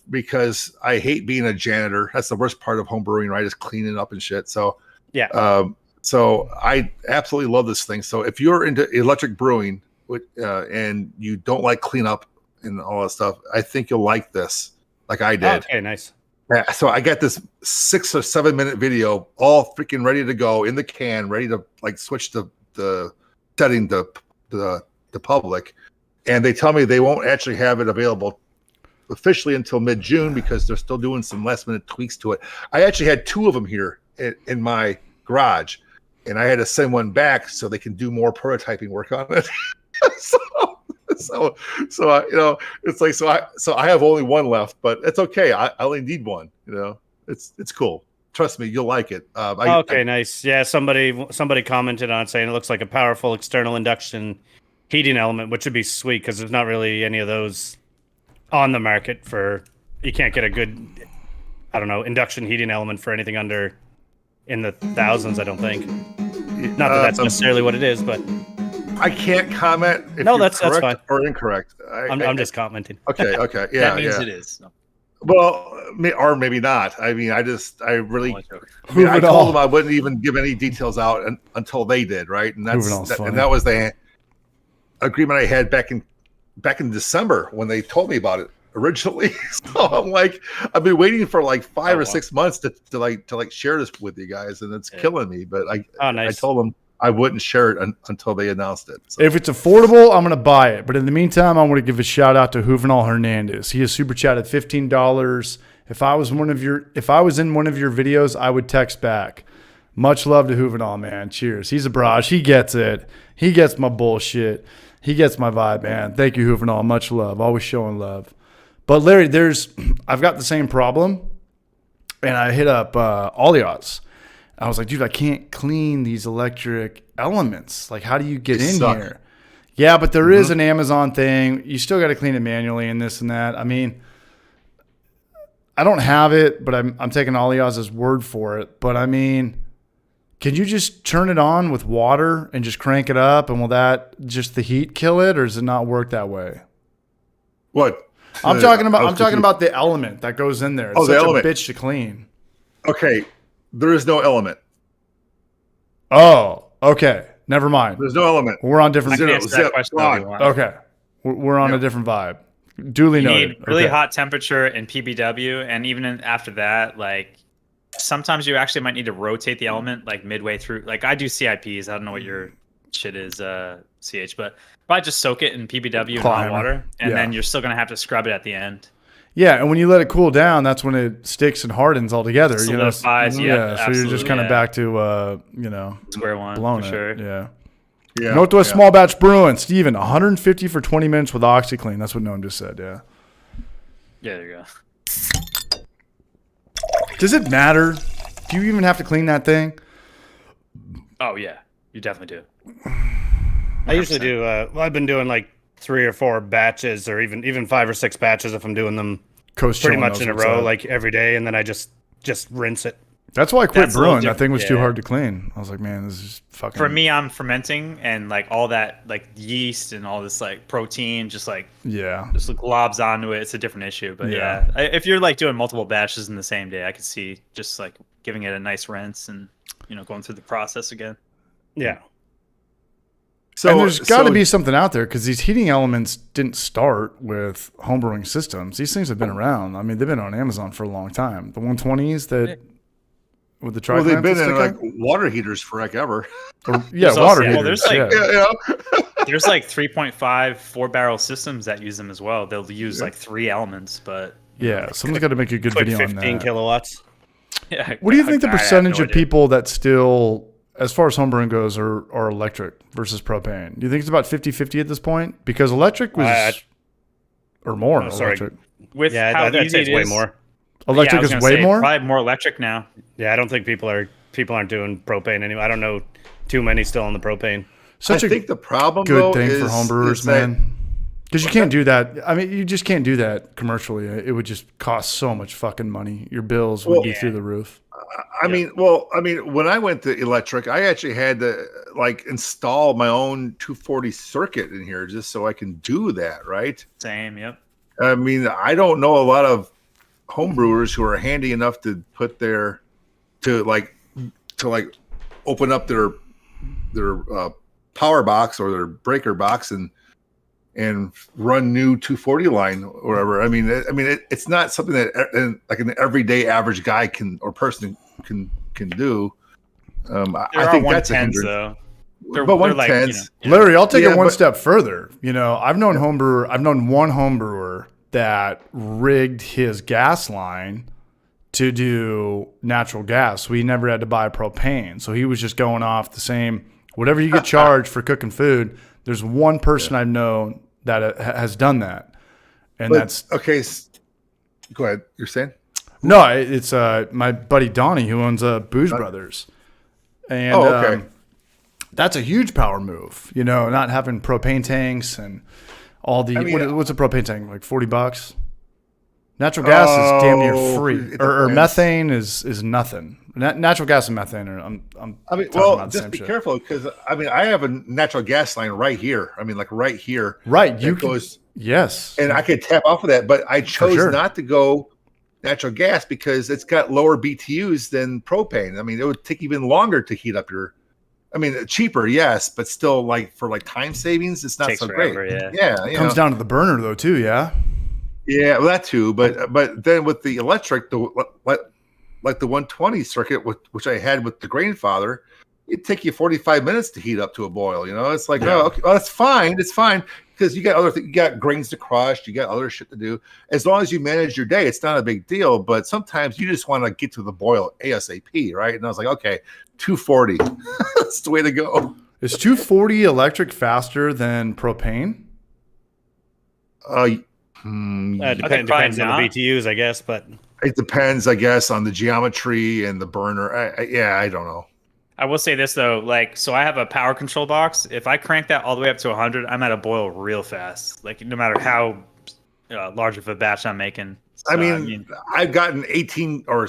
because I hate being a janitor. That's the worst part of home brewing, right? Is cleaning up and shit. So yeah. So I absolutely love this thing. So if you're into electric brewing and you don't like cleanup and all that stuff, I think you'll like this, like I did. Okay, nice. Yeah, so I got this 6 or 7 minute video, all freaking ready to go in the can, ready to like switch the setting to the public, and they tell me they won't actually have it available officially until mid-June because they're still doing some last minute tweaks to it. I actually had 2 of them here in my garage, and I had to send one back so they can do more prototyping work on it. So it's like so I have only one left, but it's okay. I only need one. It's cool. Trust me, you'll like it. Nice. Yeah, somebody commented on it saying it looks like a powerful external induction heating element, which would be sweet because there's not really any of those on the market for. You can't get a good, induction heating element for anything under in the thousands. I don't think. Not that that's necessarily what it is, but. I can't comment if that's fine. or incorrect. I'm just commenting. Okay. Yeah. That means it is. Well, or maybe not. I mean, I told them I wouldn't even give any details out until they did, right? And that was the agreement I had back in December when they told me about it originally. So I'm like, I've been waiting for like 5 or 6 months to share this with you guys, and it's killing me. But I told them I wouldn't share it until they announced it. So. If it's affordable, I'm going to buy it. But in the meantime, I want to give a shout out to Juvenal Hernandez. He has super chatted $15. If I was in one of your videos, I would text back. Much love to Juvenal, man. Cheers. He's a barrage. He gets it. He gets my bullshit. He gets my vibe, man. Thank you, Juvenal. Much love. Always showing love. But Larry, I've got the same problem, and I hit up Oliots. I was like, dude, I can't clean these electric elements. Like, how do you get in here? Yeah, but there is an Amazon thing. You still got to clean it manually and this and that. I mean, I don't have it, but I'm taking Olioz's word for it. But I mean, can you just turn it on with water and just crank it up? And will that just the heat kill it, or does it not work that way? What? I'm talking about the element that goes in there. It's such a bitch to clean. Okay. There is no element. Oh, okay. Never mind. There's no element. We're on different. Okay. We're on a different vibe. Duly noted. You need really hot temperature and PBW, and even after that, like sometimes you actually might need to rotate the element like midway through. Like I do CIPs. I don't know what your shit is, CH, but probably just soak it in PBW and hot water, and then you're still gonna have to scrub it at the end. Yeah, and when you let it cool down, that's when it sticks and hardens altogether. Solidifies, so you're just kind of back to square one. Blown for sure. Yeah. Northwest Small Batch Brewing, Steven, 150 for 20 minutes with OxyClean. That's what Noam just said. Yeah. Yeah, there you go. Does it matter? Do you even have to clean that thing? Oh yeah, you definitely do. I usually do. I've been doing like 3 or 4 batches, or even 5 or 6 batches if I'm doing them pretty much in a row, like every day, and then I just rinse it. That's why I quit brewing. That thing was too hard to clean. I was like, man, this is fucking. For me, I'm fermenting, and like all that like yeast and all this like protein just globs onto it. It's a different issue, but if you're like doing multiple batches in the same day, I could see just like giving it a nice rinse and going through the process again. Yeah. So, and there's got to be something out there, because these heating elements didn't start with homebrewing systems. These things have been around. I mean, they've been on Amazon for a long time. The 120s that with the tri they've been in like water heaters for like ever. Water heaters. Well, there's like there's like 3.5 4-barrel systems that use them as well. They'll use like 3 elements, but someone's got to make a good video on that. 15 kilowatts. Yeah. What do you think the percentage of people that still, as far as homebrewing goes, are electric versus propane? Do you think it's about 50-50 at this point? Because electric was or more electric. With how easy it is, way more. Electric is way more? Probably more electric now. Yeah, I don't think people aren't doing propane anymore. I don't know too many still on the propane. I think the problem good thing for homebrewers, man. Because you can't do that. I mean, you just can't do that commercially. It would just cost so much fucking money. Your bills would be through the roof. I mean, when I went to electric, I actually had to like install my own 240 circuit in here just so I can do that, right? Same, yep. I mean, I don't know a lot of homebrewers who are handy enough to put to open up their power box or their breaker box and and run new 240 line or whatever. I mean, it's not something that like an everyday average guy or person can do. I think that's a hindrance. Though. But 110s. Larry, I'll take it one step further. I've known one home brewer that rigged his gas line to do natural gas. We never had to buy propane. So he was just going off the same, whatever you get charged for cooking food. There's one person I've known that has done that. That's okay. Go ahead. You're saying? No, it's my buddy Donnie who owns Booze Brothers. And that's a huge power move, not having propane tanks and all the, what's a propane tank? Like $40? Natural gas is damn near free, or methane is nothing. Natural gas and methane are. Just be careful because I have a natural gas line right here. Like right here. Right, yes, and I could tap off of that, but I chose not to go natural gas because it's got lower BTUs than propane. It would take even longer to heat up your. Cheaper, yes, but still, for time savings, it's not so forever, great. Yeah, it comes down to the burner though, too. Yeah. Yeah, well, that too, but then with the electric, like the 120 circuit, which I had with the Grainfather, it'd take you 45 minutes to heat up to a boil. It's like, oh, okay, well, that's fine. It's fine because you got other things, you got grains to crush, you got other shit to do. As long as you manage your day, it's not a big deal. But sometimes you just want to get to the boil ASAP, right? And I was like, okay, 240, that's the way to go. Is 240 electric faster than propane? Depends on the BTUs, I guess, but it depends, I guess, on the geometry and the burner. I don't know. I will say this though, so I have a power control box. If I crank that all the way up to 100, I'm at a boil real fast. No matter how large of a batch I'm making. So, I've gotten 18 or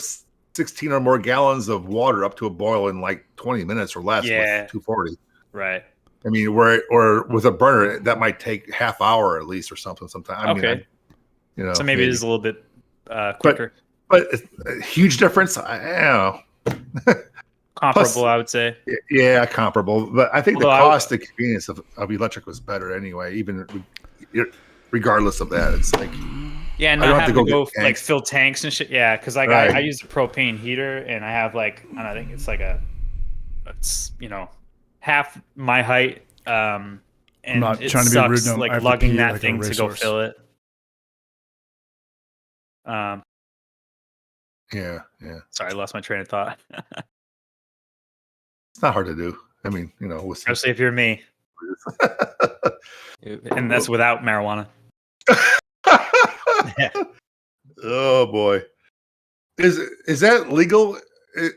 16 or more gallons of water up to a boil in 20 minutes or less with 240. Right. Or with a burner, that might take half hour at least or something. Sometimes. Okay. So maybe it is a little bit quicker. But a huge difference. I don't know. Comparable, plus, I would say. Yeah, comparable. But I think the cost and convenience of electric was better anyway. Even regardless of that, it's like not having to go fill tanks and shit. Yeah, because I use a propane heater and I have I think it's half my height. And I'm not it trying to sucks, be rude. Lugging that thing to go fill it. Yeah. Sorry, I lost my train of thought. It's not hard to do. Especially if you're me. And that's without marijuana. Oh boy. Is that legal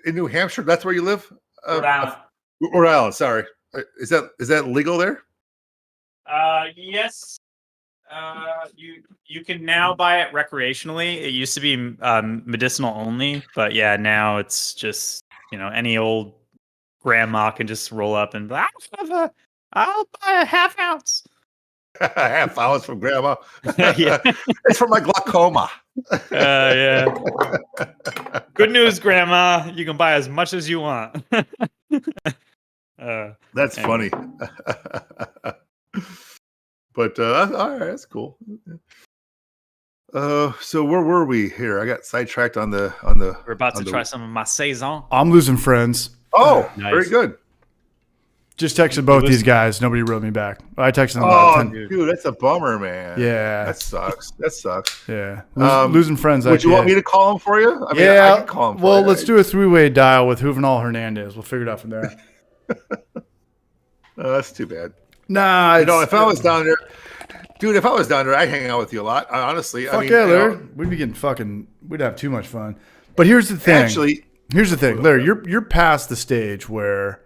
in New Hampshire? That's where you live? Rhode Island, sorry. Is that legal there? Yes. You can now buy it recreationally. It used to be medicinal only, but now it's just any old grandma can just roll up and I'll buy a half ounce. A half ounce from grandma. Yeah, it's for my glaucoma. Yeah. Good news, grandma. You can buy as much as you want. That's funny. But all right, that's cool. So where were we here? I got sidetracked on the. We're about to try some of my saison. I'm losing friends. Oh, nice. Very good. Just texted both these guys. Nobody wrote me back. I texted them. Oh, dude, that's a bummer, man. Yeah, that sucks. Yeah, losing friends. Would you want me to call them for you? I can call them. Well, let's do a 3-way dial with Juvenal Hernandez. We'll figure it out from there. That's too bad. Nah, if I was down there, dude, I'd hang out with you a lot. Honestly, Larry. We'd be getting we'd have too much fun. But here's the thing. Larry. You're past the stage where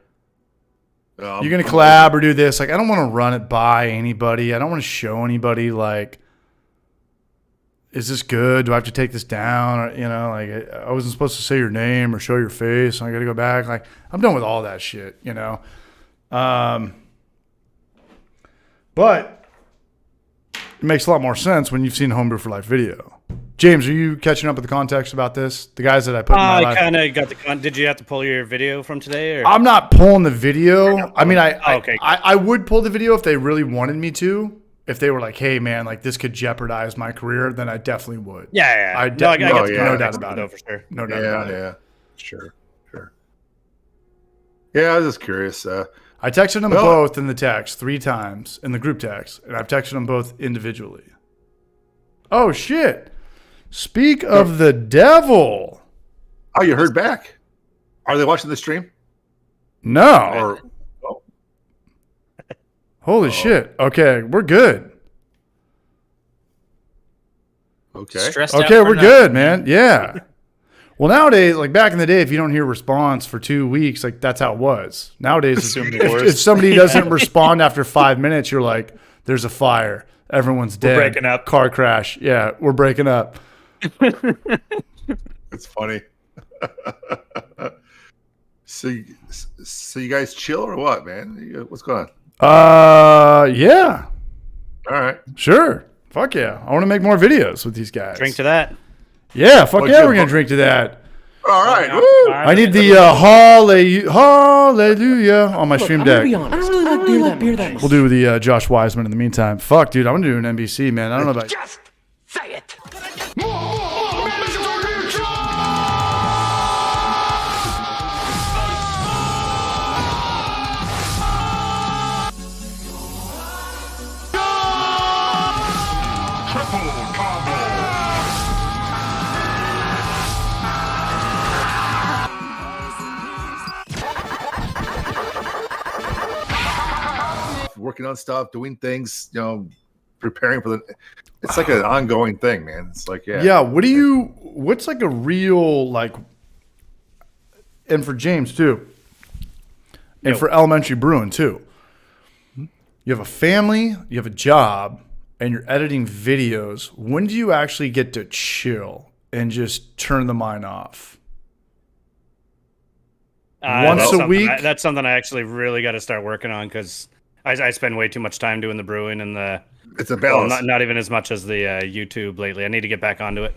you're gonna collab or do this. I don't want to run it by anybody. I don't want to show anybody is this good? Do I have to take this down? Or, I wasn't supposed to say your name or show your face. I got to go back. I'm done with all that shit. But it makes a lot more sense when you've seen Homebrew for Life video. James, are you catching up with the context about this? The guys that I put in my life? I kind of got the Did you have to pull your video from today? Or? I'm not pulling the video. I would pull the video if they really wanted me to, if they were like, hey man, like this could jeopardize my career, then I definitely would. Yeah. I get no doubt about it. For sure. No doubt about it. Yeah. Sure. Yeah, I was just curious. I texted them both in the text 3 times in the group text, and I've texted them both individually. Oh shit. Speak of the devil. Oh, you heard back. Are they watching the stream? No. Holy shit. Okay, we're good. Okay. Okay, we're good, man. Yeah. Well, nowadays, like back in the day, if you don't hear response for 2 weeks, like that's how it was. Nowadays, if somebody doesn't respond after 5 minutes, you're like, there's a fire. Everyone's dead. We're breaking up. Car crash. Yeah, we're breaking up. It's funny. So you guys chill or what, man? What's going on? Yeah. All right. Sure. Fuck yeah. I want to make more videos with these guys. Drink to that. Yeah, fuck yeah, we're going to drink to that. All right. I need the hallelujah on my stream deck. I don't really like beer that much. We'll do the Josh Wiseman in the meantime. Fuck, dude, I'm going to do an NBC, man. I don't know about you. Just say it. Working on stuff, doing things, preparing for it's like an ongoing thing, man. It's like, yeah. What's like a real, like, and for James too, and for elementary brewing too, you have a family, you have a job, and you're editing videos. When do you actually get to chill and just turn the mind off? Once a week? That's something I actually really got to start working on, because I spend way too much time doing the brewing and it's a balance. Well, not even as much as the YouTube lately. I need to get back onto it.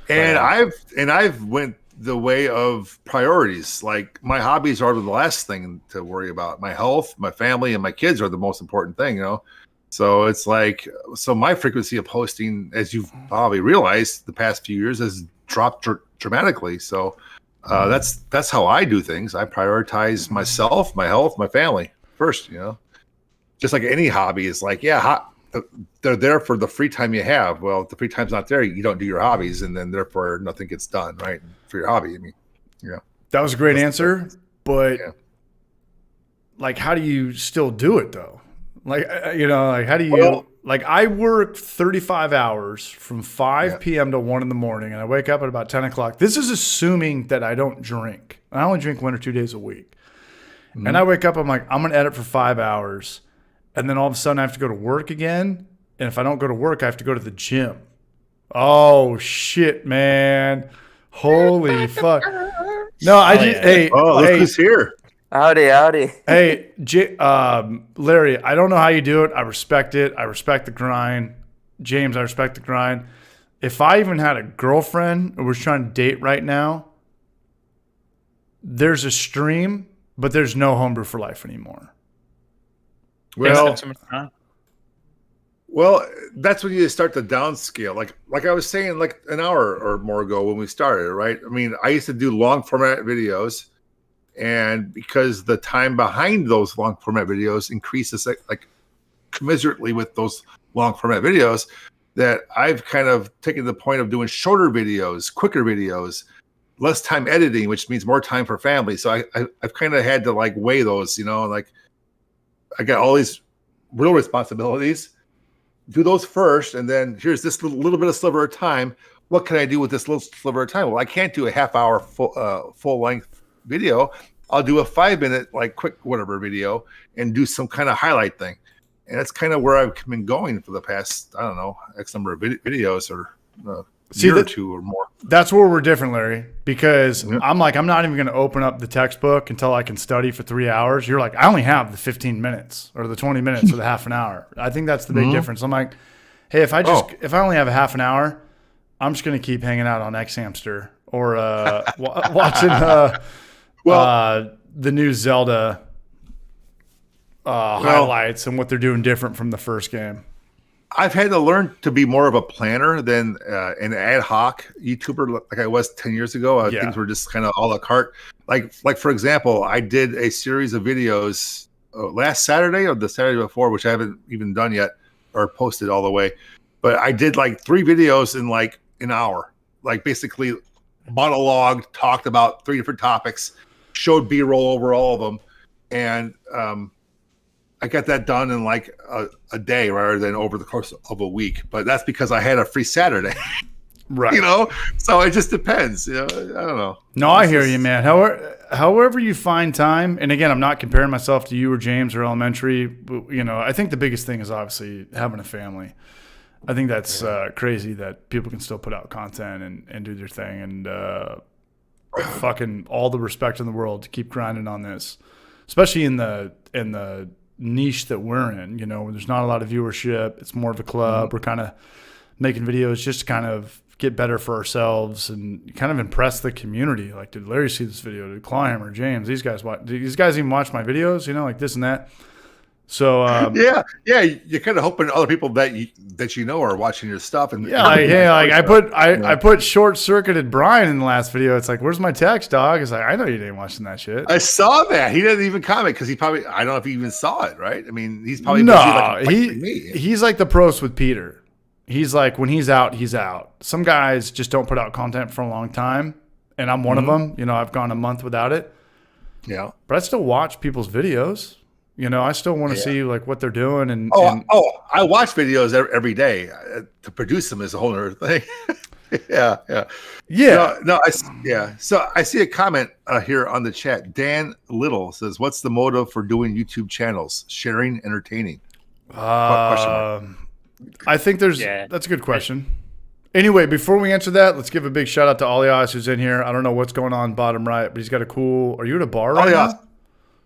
And I've went the way of priorities. Like my hobbies are the last thing to worry about. My health, my family, and my kids are the most important thing. So it's like, my frequency of posting, as you've probably realized, the past few years has dropped dramatically. So that's how I do things. I prioritize myself, my health, my family first, just like any hobby is like, they're there for the free time you have. Well, if the free time's not there, you don't do your hobbies, and then therefore nothing gets done, right? For your hobby. I mean, that was a great answer, but like, how do you still do it though? Like, like how do you, like I work 35 hours from 5 p.m. to 1 in the morning, and I wake up at about 10 o'clock. This is assuming that I don't drink. I only drink 1 or 2 days a week. Mm-hmm. And I wake up, I'm like, I'm going to edit for 5 hours. And then all of a sudden I have to go to work again. And if I don't go to work, I have to go to the gym. Oh, shit, man. Holy fuck. No, hey. Look who's here. Howdy. Hey, Larry, I don't know how you do it. I respect it. I respect the grind. James, I respect the grind. If I even had a girlfriend or was trying to date right now, there's a stream, but there's no homebrew for life anymore. Well, that's when you start to downscale. Like I was saying, like an hour or more ago when we started, right? I mean, I used to do long format videos, and because the time behind those long format videos increases like commensurately with those long format videos, that I've kind of taken the point of doing shorter videos, quicker videos, less time editing, which means more time for family. So I've kind of had to like weigh those, like I got all these real responsibilities. Do those first, and then here's this little bit of sliver of time. What can I do with this little sliver of time? Well, I can't do a half-hour full length video. I'll do a 5-minute like quick whatever video and do some kind of highlight thing. And that's kind of where I've been going for the past, I don't know, X number of videos or year or two or more. That's where we're different, Larry, because I'm like, I'm not even going to open up the textbook until I can study for 3 hours. You're like, I only have the 15 minutes or the 20 minutes or the half an hour. I think that's the big difference. I'm like, hey, if I only have a half an hour, I'm just going to keep hanging out on X Hamster or watching the new Zelda highlights and what they're doing different from the first game? I've had to learn to be more of a planner than an ad hoc YouTuber like I was 10 years ago. Things were just kind of a la carte. Like for example, I did a series of videos last Saturday or the Saturday before, which I haven't even done yet or posted all the way. But I did like 3 videos in like an hour, like basically monologue, talked about 3 different topics, showed B-roll over all of them. And I got that done in like a day rather than over the course of a week. But that's because I had a free Saturday. Right. So it just depends. I don't know. No, I hear you, man. However you find time, and again, I'm not comparing myself to you or James or elementary, but, I think the biggest thing is obviously having a family. I think that's crazy that people can still put out content and do their thing, and fucking all the respect in the world to keep grinding on this, especially in the niche that we're in, where there's not a lot of viewership. It's more of a club. We're kind of making videos just to kind of get better for ourselves and kind of impress the community. Like, did Larry see this video? Did Climber, James, these guys even watch my videos? Like this and that. So yeah, you're kind of hoping other people that are watching your stuff. And I put short circuited Brian in the last video. It's like, where's my text, dog? It's like, I know you didn't watching that shit. I saw that. He didn't even comment because I don't know if he even saw it. Right? I mean, he's probably he's like the pros with Peter. He's like, when he's out, he's out. Some guys just don't put out content for a long time, and I'm one of them. I've gone a month without it. Yeah, but I still watch people's videos. I still want to see like what they're doing. I watch videos every day. To produce them is a whole other thing. yeah. So I see a comment here on the chat. Dan Little says, "What's the motive for doing YouTube channels? Sharing, entertaining?" I think that's a good question. Anyway, before we answer that, let's give a big shout out to Alias who's in here. I don't know what's going on bottom right, but he's got a cool. Are you at a bar right now?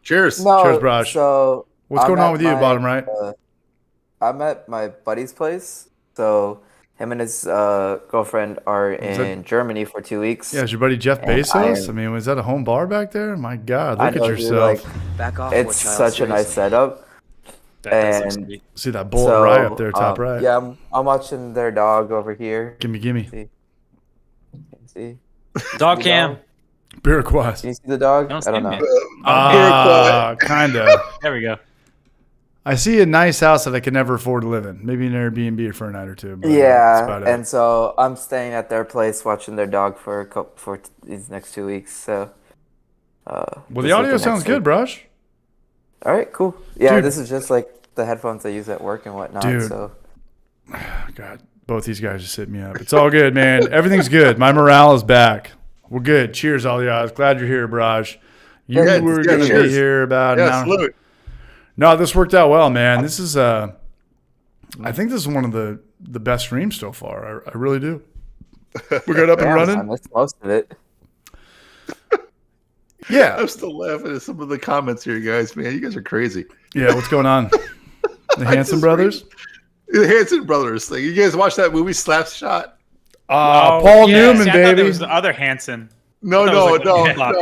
Cheers. No, cheers, Braj. So what's going on with you, bottom right? I'm at my buddy's place. So him and his girlfriend are in Germany for 2 weeks. Yeah, is your buddy Jeff Bezos? I mean, was that a home bar back there? My God, look at yourself. Back off. It's such a nice setup. And see that bull right up there, top right. Yeah, I'm watching their dog over here. Gimme. See. Dog cam. Beer request. Can you see the dog? I don't know. Kind of. There we go. I see a nice house that I could never afford to live in. Maybe an Airbnb for a night or two. But yeah, and so I'm staying at their place watching their dog for these next 2 weeks. So, well, the audio sounds good, Brush. All right, cool. Yeah, dude, this is just like the headphones I use at work and whatnot. Dude. So, God, both these guys just hit me up. It's all good, man. Everything's good. My morale is back. We're good. Cheers, all y'all. Glad you're here, Braj. You were going to be here about an hour. Salute. No, this worked out well, man. This is, I think this is one of the best streams so far. I really do. We got up and running. I missed most of it. Yeah. I'm still laughing at some of the comments here, guys. Man, you guys are crazy. Yeah, what's going on? The Hanson brothers? The Hanson brothers thing. You guys watch that movie Slapshot? Paul Newman, baby. It was the other Hanson. No.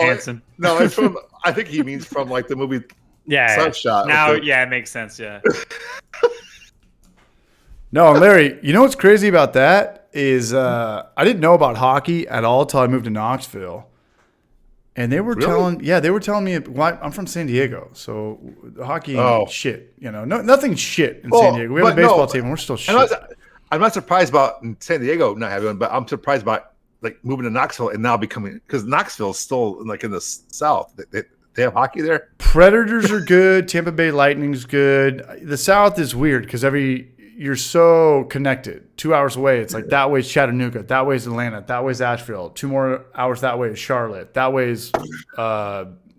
Hanson. No, it's from. I think he means from like the movie. Slapshot. Now, it makes sense. Yeah. No, Larry. You know what's crazy about that is I didn't know about hockey at all until I moved to Knoxville, and they were telling me. Well, I'm from San Diego, so hockey ain't shit. Nothing's shit in San Diego. We have a baseball team, and we're still shit. I'm not surprised about San Diego not having one, but I'm surprised about like moving to Knoxville and now becoming, because Knoxville is still like in the South. They have hockey there. Predators are good. Tampa Bay Lightning's good. The South is weird because you're so connected. 2 hours away, it's like that way's Chattanooga, that way's Atlanta, that way's Asheville. 2 more hours that way is Charlotte, that way's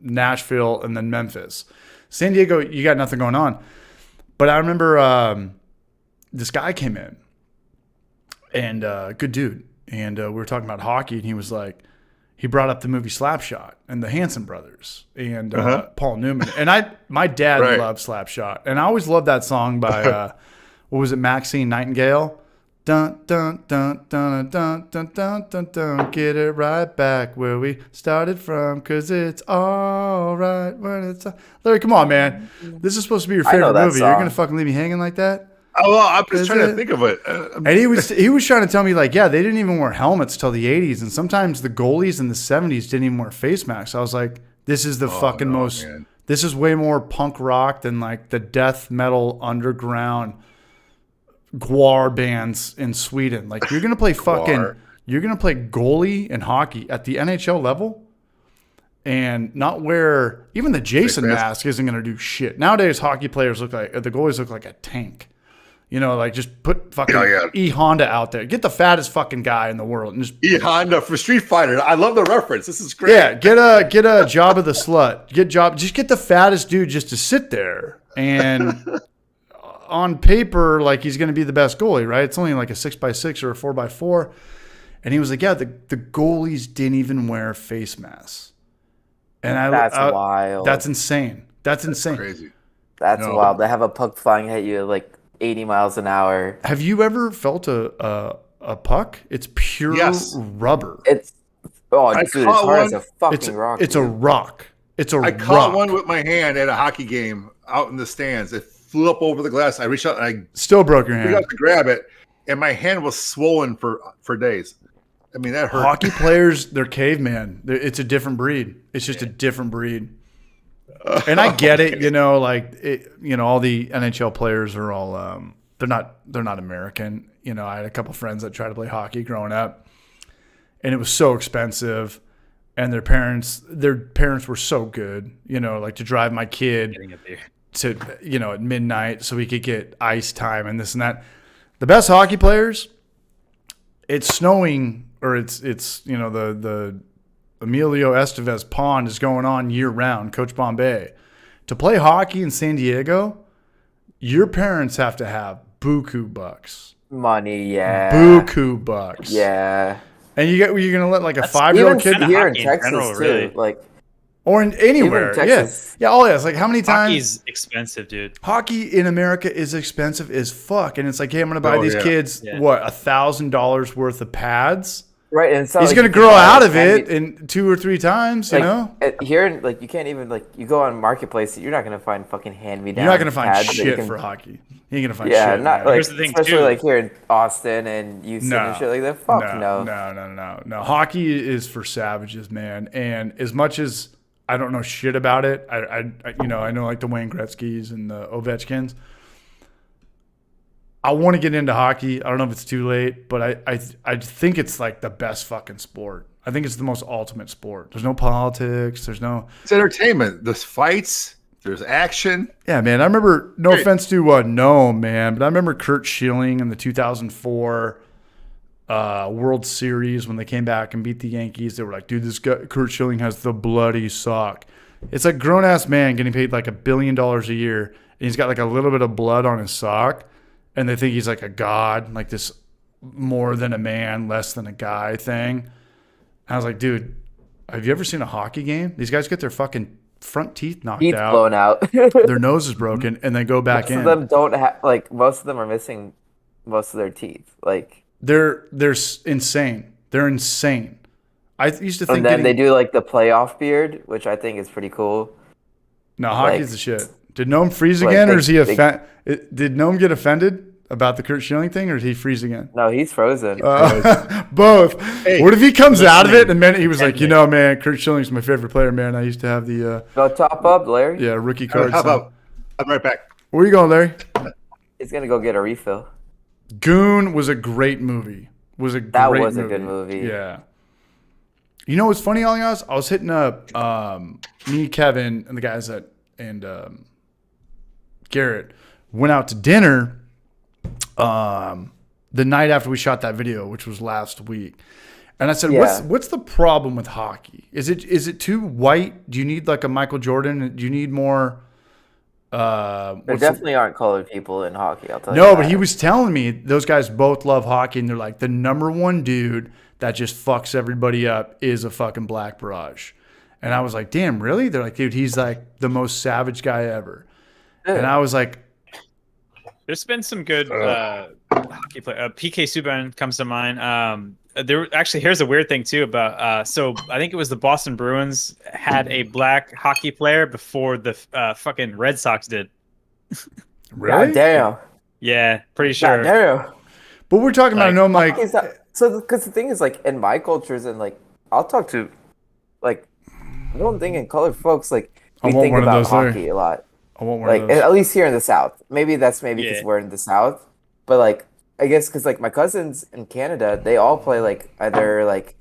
Nashville, and then Memphis. San Diego, you got nothing going on. But I remember this guy came in. And good dude. And we were talking about hockey, and he was like, he brought up the movie Slapshot and the Hanson brothers and Paul Newman. And my dad loved Slapshot. And I always loved that song by, what was it, Maxine Nightingale? Dun dun dun dun dun dun dun dun dun. Get it right back where we started from, 'cause it's all right when it's. Larry, come on, man. This is supposed to be your favorite movie. You're gonna fucking leave me hanging like that? Oh, well, I'm just trying to think of it. And he was trying to tell me, like, yeah, they didn't even wear helmets till the 80s, and sometimes the goalies in the 70s didn't even wear face masks. I was like, this is the most. Man. This is way more punk rock than like the death metal underground Gwar bands in Sweden. Like, you're gonna play you're gonna play goalie in hockey at the NHL level, and not wear even the Jason mask isn't gonna do shit. Nowadays, hockey players the goalies look like a tank. You know, like, just put fucking E Honda out there. Get the fattest fucking guy in the world. And just E Honda for Street Fighter. I love the reference. This is great. Yeah, get a Jabba the Slut. Just get the fattest dude just to sit there. And on paper, like, he's going to be the best goalie, right? It's only like a 6x6 or a 4x4. And he was like, yeah, the goalies didn't even wear face masks. And that's wild. That's insane. That's insane. Crazy. That's wild. They have a puck flying at you like 80 miles an hour. Have you ever felt a puck? It's pure rubber. It's it's hard as a fucking rock. It's a rock. I caught one with my hand at a hockey game out in the stands. It flew up over the glass. I reached out and I still broke your hand. I to grab it, and my hand was swollen for days. I mean, that hurt. Hockey players, they're caveman. It's a different breed. It's just a different breed. And I get it, you know, like all the NHL players are all they're not American. You know, I had a couple friends that tried to play hockey growing up, and it was so expensive, and their parents were so good, you know, like to drive my kid to, you know, at midnight so we could get ice time and this and that. The best hockey players, it's snowing or it's you know, the Emilio Estevez pond is going on year round, Coach Bombay. To play hockey in San Diego, your parents have to have buku bucks. Money, yeah. Buku bucks. Yeah. And you're going to let like a 5-year-old kid here in Texas general, too. Really. Like, or in anywhere. Yes. Yeah. Oh, yeah. It's like, how many times? Hockey's expensive, dude. Hockey in America is expensive as fuck. And it's like, hey, I'm going to buy these kids, $1,000 worth of pads. Right, and so he's going to grow out of it in 2 or 3 times, like, you know? Here, like, you can't even, like, you go on Marketplace, you're not going to find fucking hand-me-down. You're not going to find shit for hockey. You ain't going to find shit. Not, like, here's the thing, especially, like, here in Austin and Houston and shit like that. Fuck no. No. Hockey is for savages, man. And as much as I don't know shit about it, I know, like, the Wayne Gretzky's and the Ovechkins. I want to get into hockey. I don't know if it's too late, but I think it's like the best fucking sport. I think it's the most ultimate sport. There's no politics. It's entertainment. There's fights. There's action. Yeah, man. I remember, no offense to Noam, man, but I remember Kurt Schilling in the 2004 World Series when they came back and beat the Yankees. They were like, dude, this guy, Kurt Schilling has the bloody sock. It's like grown-ass man getting paid like $1 billion a year, and he's got like a little bit of blood on his sock. And they think he's like a god, like this more than a man, less than a guy thing. And I was like, dude, have you ever seen a hockey game? These guys get their fucking front teeth knocked out. Blown out. Their nose is broken, and they go back in. Most of them don't have, like, most of them are missing most of their teeth. Like, they're insane. They're insane. I used to think. And then they do, like, the playoff beard, which I think is pretty cool. No, hockey's the shit. Did Noam freeze again, or is he did Noam get offended about the Kurt Schilling thing, or did he freeze again? No, he's frozen. Both. Hey, what if he comes out of it and then he was like, you know, man, Kurt Schilling's my favorite player, man. I used to have the go top up, Larry. Yeah, rookie card. Top up. I'm right back. Where are you going, Larry? He's gonna go get a refill. Goon was a great movie. That was a good movie. Yeah. You know what's funny, Alias? I was hitting up me, Kevin, and the guys and Garrett went out to dinner the night after we shot that video, which was last week. And I said, what's the problem with hockey? Is it too white? Do you need like a Michael Jordan? Do you need more? There definitely aren't colored people in hockey, I'll tell you. No, but he was telling me those guys both love hockey, and they're like, the number one dude that just fucks everybody up is a fucking black barrage. And I was like, damn, really? They're like, dude, he's like the most savage guy ever. And I was like, there's been some good hockey player. PK Subban comes to mind. Here's a weird thing too about. So I think it was the Boston Bruins had a black hockey player before the fucking Red Sox did. Really? God damn. Yeah, pretty sure. God damn. But we're talking about so because the thing is, like, in my cultures, and like I'll talk to, like, I don't think in colored folks, like, we think about hockey a lot. I want one like of those. at least here in the South. Maybe because we're in the South, but like I guess because like my cousins in Canada, they all play like either like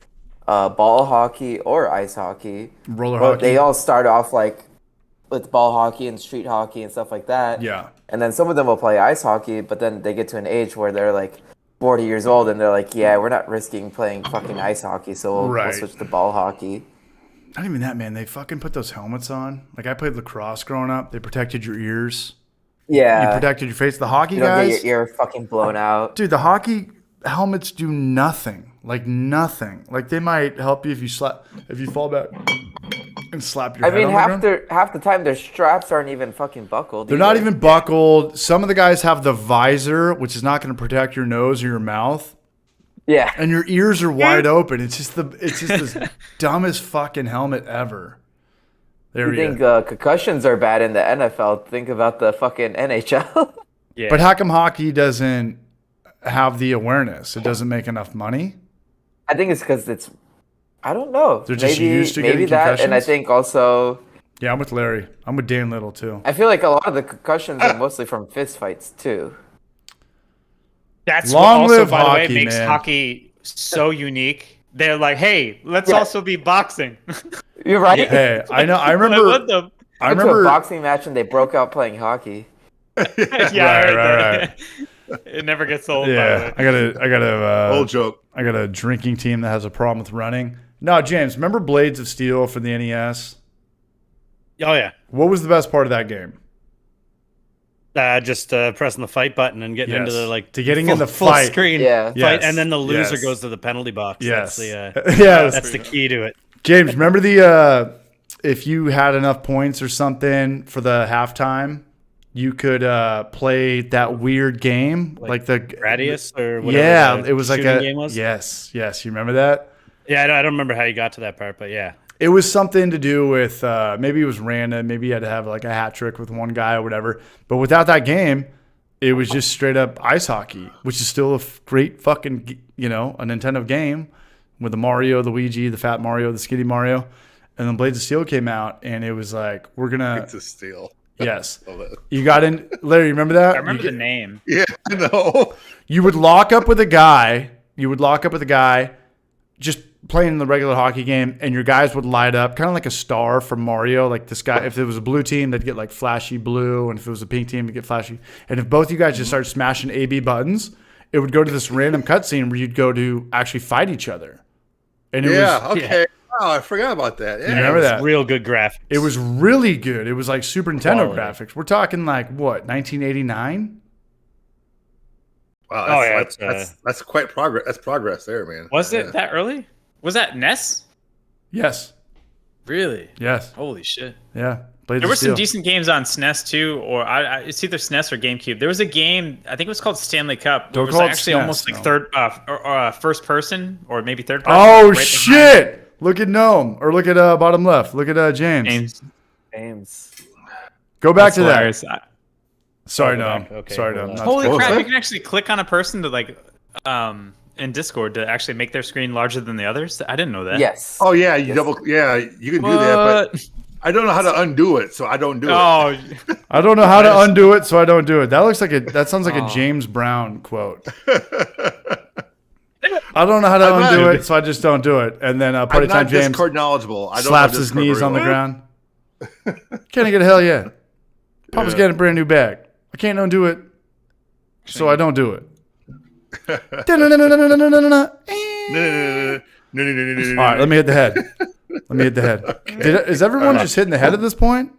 ball hockey or ice hockey. Roller hockey. They all start off like with ball hockey and street hockey and stuff like that. Yeah. And then some of them will play ice hockey, but then they get to an age where they're like 40 years old and they're like, yeah, we're not risking playing fucking ice hockey, so we'll switch to ball hockey. Not even that, man. They fucking put those helmets on. Like, I played lacrosse growing up. They protected your ears. Yeah. You protected your face. The hockey you don't guys. Get your ear fucking blown out. Dude, the hockey helmets do nothing. Like, nothing. Like, they might help you if you fall back and slap your head on the ground. Half the time their straps aren't even fucking buckled. They're not even buckled. Some of the guys have the visor, which is not going to protect your nose or your mouth. Yeah. And your ears are wide open. It's just the dumbest fucking helmet ever. There we go. Concussions are bad in the NFL. Think about the fucking NHL. Yeah. But how come hockey doesn't have the awareness? It doesn't make enough money? I think it's because I don't know. They're just used to getting concussions? And I think also... Yeah, I'm with Larry. I'm with Dan Little, too. I feel like a lot of the concussions are mostly from fist fights, too. That's what also, by the way, makes hockey so unique. They're like, hey, let's also be boxing. You're right. Yeah. Hey, I know. I remember. I remember a boxing match and they broke out playing hockey. Right. It never gets old. Yeah, I got a old joke. I got a drinking team that has a problem with running. No, James, remember Blades of Steel for the NES? Oh yeah. What was the best part of that game? Just pressing the fight button and getting into the in the full fight. Screen fight, and then the loser goes to the penalty box. Yes, that's the key to it. James, remember the if you had enough points or something for the halftime, you could play that weird game like the Gradius or whatever. Yeah, it was like a game was. Yes, you remember that? Yeah, I don't remember how you got to that part, but yeah. It was something to do with maybe it was random. Maybe you had to have like a hat trick with one guy or whatever. But without that game, it was just straight up ice hockey, which is still a great fucking, a Nintendo game with the Mario, the Luigi, the Fat Mario, the Skinny Mario. And then Blades of Steel came out, and it was like, we're going to... Blades of Steel. Yes. You got in... Larry, you remember that? I remember the name. Yeah, I know. You would lock up with a guy. Just playing the regular hockey game, and your guys would light up kind of like a star from Mario. Like this guy, if it was a blue team, they'd get like flashy blue, and if it was a pink team, they'd get flashy. And if both you guys just started smashing A/B buttons, it would go to this random cutscene where you'd go to actually fight each other. And okay. Oh, I forgot about that. Yeah, you remember that? Real good graphics. It was really good. It was like Super Nintendo graphics. We're talking like what, 1989? Wow, that's quite progress. That's progress there, man. Was it that early? Was that NES? Yes. Really? Yes. Holy shit. Yeah. There were some decent games on SNES too, or it's either SNES or GameCube. There was a game, I think it was called Stanley Cup. It was actually almost like first person, or maybe third person. Oh shit! Look at Gnome, or look at bottom left. Look at James. Go back to that. Sorry, Gnome. Okay, sorry, Gnome. Holy crap! You can actually click on a person to in Discord to actually make their screen larger than the others. I didn't know that. Yes. Oh yeah, you can do that, but I don't know how to undo it, so I don't do it. I don't know how to undo it, so I don't do it. That sounds like a James Brown quote. I don't know how to undo it, so I just don't do it. And then Party Time James Discord knowledgeable. I don't slaps his knees on the ground. Can I get a hell yeah? Papa's getting a brand new bag. I can't undo it, so I don't do it. All right, let me hit the head. Is everyone just hitting the head at this point?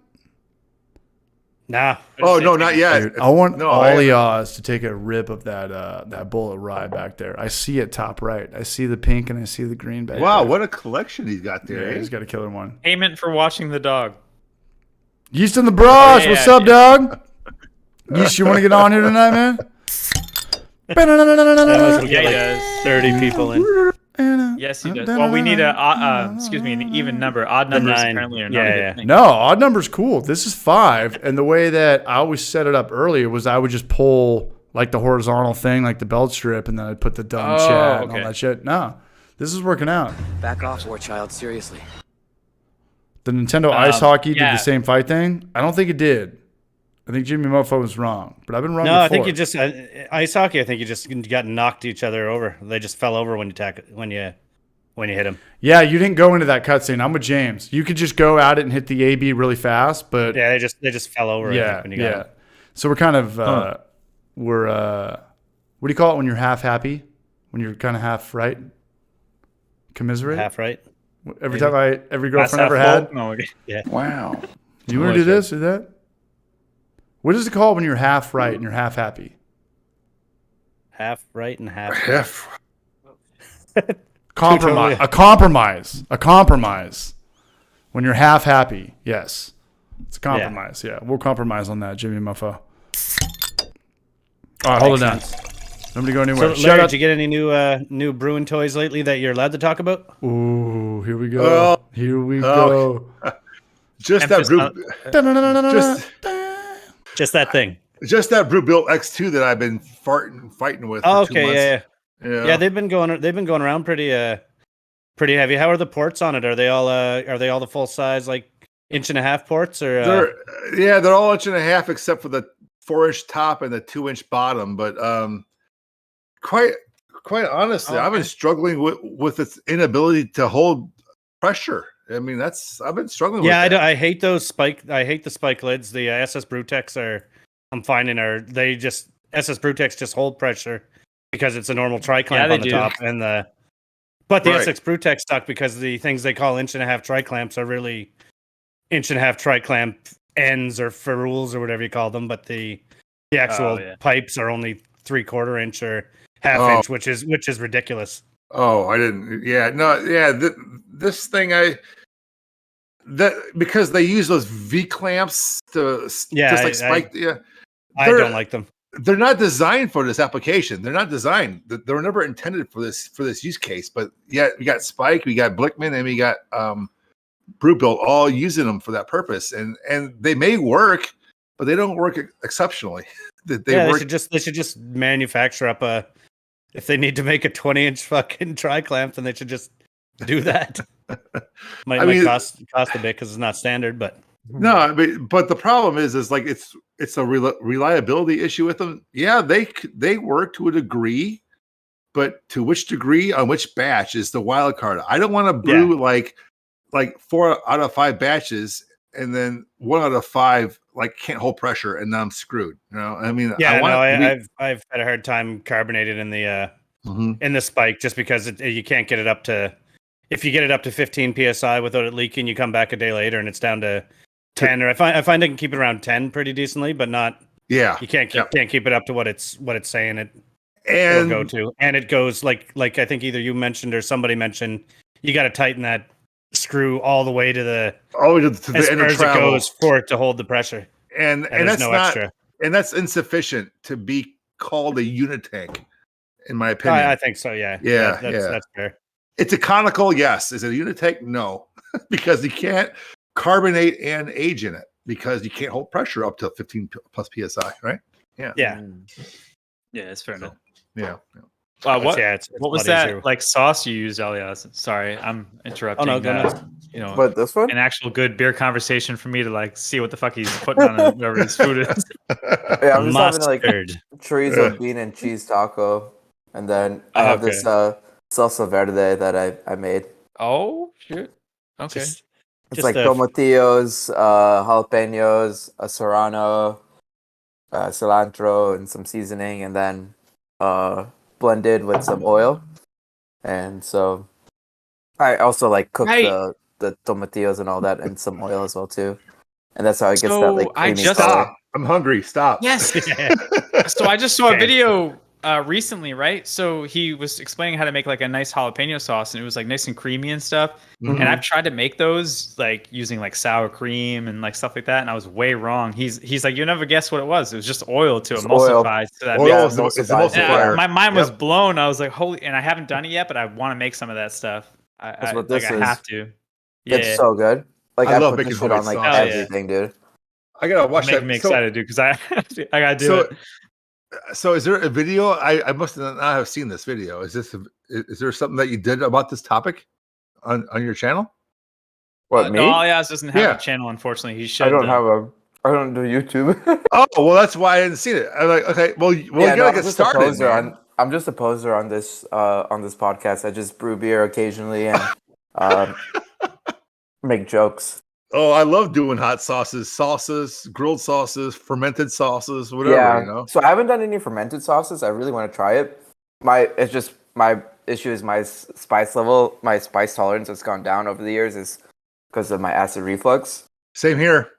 Nah. Oh no, not yet. Dude, I want all of y'all to take a rip of that bowl of rye back there. I see it top right. I see the pink and I see the green back there. Wow, what a collection he's got there. Yeah, he's got a killer one. Payment for watching the dog. Yeast in the brush. What's up, dog? Yeast, you want to get on here tonight, man? Yeah, he does. 30 people in. Yes, he does. Well, we need an even number. Odd numbers apparently are not a good thing. No, odd number's cool. This is 5, and the way that I always set it up earlier was I would just pull like the horizontal thing, like the belt strip, and then I'd put the dumb chat and all that shit. No, this is working out. Back off, war child. Seriously. The Nintendo Ice Hockey did the same fight thing? I don't think it did. I think Jimmy Mofo was wrong, but I've been wrong before. I think you just ice hockey. I think you just got knocked each other over. They just fell over when you hit them. Yeah, you didn't go into that cutscene. I'm with James. You could just go at it and hit the AB really fast, but they just fell over. Yeah, when you got them. So we're kind of we're what do you call it when you're half happy? When you're kind of half right? Commiserate? Half right. Every girlfriend ever had. No, yeah. Wow. You want to do this or that? What is it called when you're half right and you're half happy? Half right and half. Compromise. A compromise. A compromise. When you're half happy. Yes. It's a compromise. Yeah. We'll compromise on that, Jimmy Mofo. All right, hold it down. Nobody go anywhere. So, Larry, did you get any new brewing toys lately that you're allowed to talk about? Ooh, here we go. Here we go. Just that brew. Just that thing. Just that Brew Built X2 that I've been fighting with. Oh, for 2 months. Yeah. They've been going around pretty heavy. How are the ports on it? Are they all the full size like 1.5 ports or? They're all 1.5 except for the 4-inch top and the 2-inch bottom. But quite honestly, I've been struggling with its inability to hold pressure. I mean, I've been struggling with that. I hate those I hate the spike lids. The SS Brewtex I'm finding SS Brewtex just hold pressure because it's a normal tri-clamp on the top but the SS Brewtex stuck because the things they call 1.5 tri-clamps are really 1.5 tri-clamp ends or ferrules or whatever you call them, but the actual pipes are only 3/4 inch or half inch, which is ridiculous. Oh, I didn't. Yeah, no, yeah. This thing, because they use those V clamps to spike. I don't like them. They're not designed for this application. They're not designed. They were never intended for this use case. But yeah, we got Spike, we got Blickman, and we got Brew Built all using them for that purpose. And they may work, but they don't work exceptionally. They should just manufacture up if they need to make a 20-inch fucking tri-clamp, then they should just do that. might cost a bit because it's not standard, but no. But the problem is like it's a reliability issue with them. Yeah, they work to a degree, but to which degree on which batch is the wild card. I don't want to brew like 4 out of 5 batches and then 1 out of 5 like can't hold pressure and then I'm screwed. You know, I mean, I've had a hard time carbonated in the spike just because you can't get it up to. If you get it up to 15 psi without it leaking, you come back a day later and it's down to 10. Or I find I can keep it around 10 pretty decently, but not. Yeah, you can't keep it up to what it's saying it'll go to, and it goes like I think either you mentioned or somebody mentioned. You got to tighten that screw all the way to the end of travel. It goes for it to hold the pressure, and that's extra, and that's insufficient to be called a unit tank, in my opinion. I think so. Yeah. That's fair. It's a conical, yes. Is it a unit tank? No, because you can't carbonate and age in it because you can't hold pressure up to 15 plus psi, right? Yeah. Yeah, that's fair enough. Yeah. What was that easier. Like sauce you used, Elias? Sorry, I'm interrupting. Oh, no, What, this one? An actual good beer conversation for me to like see what the fuck he's putting on whatever his food is. Yeah, I'm just having like chorizo bean and cheese taco, and then I have this salsa verde that I made. Oh shit! Okay, it's like tomatillos, jalapenos, a serrano, cilantro, and some seasoning, and then blended with some oil. And so I also like cook the tomatillos and all that in some oil as well too. And that's how it gets that like creamy color. I'm hungry. Stop. Yes. So I just saw a video recently, right? So he was explaining how to make like a nice jalapeno sauce, and it was like nice and creamy and stuff. Mm-hmm. And I've tried to make those like using like sour cream and like stuff like that, and I was way wrong. He's like, you never guess what it was. It was just oil to emulsify. To that oil is emulsifier. My mind was blown. I was like, holy! And I haven't done it yet, but I want to make some of that stuff. That's what this is. I have to. Yeah. It's so good. Like I love making shit on like everything, dude. I gotta watch that. Make me excited, dude, because I gotta do it. So is there a video? I must not have seen this video. Is there something that you did about this topic on your channel? What, me? No, Alias doesn't have a channel, unfortunately. He should. I don't do YouTube. Oh, well, that's why I didn't see it. I'm like, okay, well you gotta get started. I'm just a poser on this podcast. I just brew beer occasionally and make jokes. Oh, I love doing hot sauces, grilled sauces, fermented sauces, whatever. Yeah. You know. So I haven't done any fermented sauces. I really want to try it. My issue is my spice level. My spice tolerance has gone down over the years is because of my acid reflux. Same here.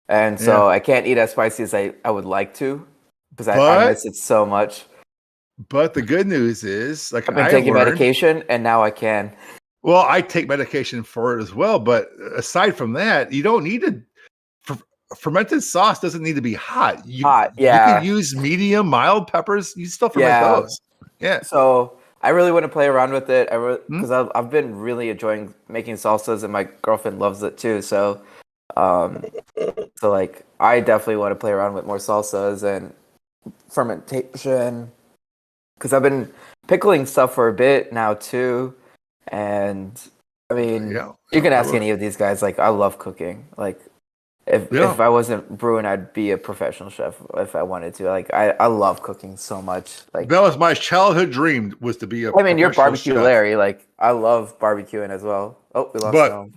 And so I can't eat as spicy as I would like to because I miss it so much. But the good news is, like, I've been taking medication and now I can. Well, I take medication for it as well, but aside from that, you don't need to. Fermented sauce doesn't need to be hot. You can use medium, mild peppers. You still ferment those. Yeah. So I really want to play around with it. Because I've been really enjoying making salsas, and my girlfriend loves it too. So, like, I definitely want to play around with more salsas and fermentation. Because I've been pickling stuff for a bit now too. And I mean, you can ask any of these guys. Like, I love cooking. Like, if I wasn't brewing, I'd be a professional chef if I wanted to. Like, I love cooking so much. Like, that was my childhood dream, was to be a. I mean, you're barbecue Larry. Like, I love barbecuing as well. Oh, we lost him.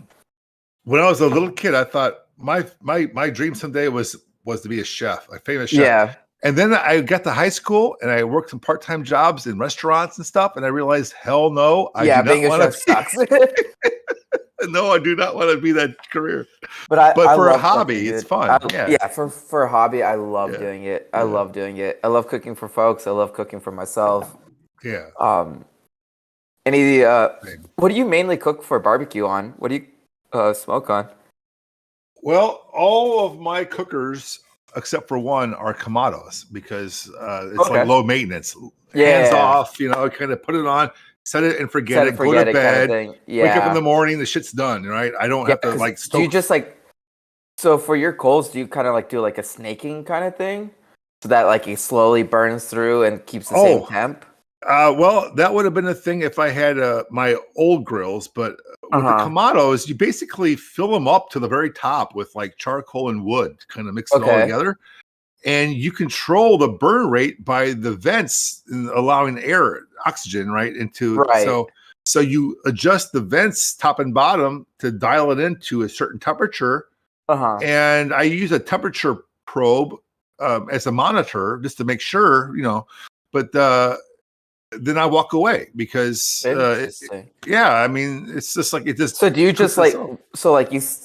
When I was a little kid, I thought my dream someday was to be a chef, a famous chef. Yeah. And then I got to high school and I worked some part-time jobs in restaurants and stuff. And I realized, hell no, being a chef sucks. No, I do not want to be that career. But for a hobby, it's fun. For a hobby, I love doing it. I love doing it. I love cooking for folks. I love cooking for myself. Yeah. What do you mainly cook for barbecue on? What do you smoke on? Well, all of my cookers, except for one, are Kamados because it's like low maintenance. Hands off, kind of put it on, set it and forget it, go to bed, kind of wake up in the morning, the shit's done, right? I don't have to like stoke. Do you just so for your coals, do you kind of like do like a snaking kind of thing so that like it slowly burns through and keeps the same temp? Well, that would have been a thing if I had my old grills, but with the Kamados, you basically fill them up to the very top with like charcoal and wood, kind of mix it all together. And you control the burn rate by the vents allowing air, oxygen, right? So you adjust the vents top and bottom to dial it into a certain temperature. And I use a temperature probe as a monitor just to make sure, but then I walk away because I mean, it's just like it just. So do you just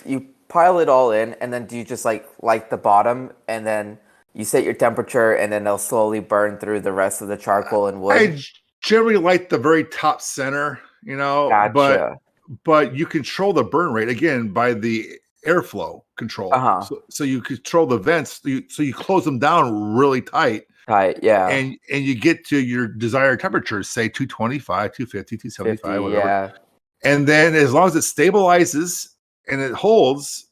you pile it all in, and then do you just light the bottom, and then you set your temperature, and then they'll slowly burn through the rest of the charcoal and wood? I generally light the very top center, Gotcha. but you control the burn rate again by the airflow control. So you control the vents, so you close them down really tight. And you get to your desired temperatures, say 225, 250, 275, whatever. And then as long as it stabilizes and it holds,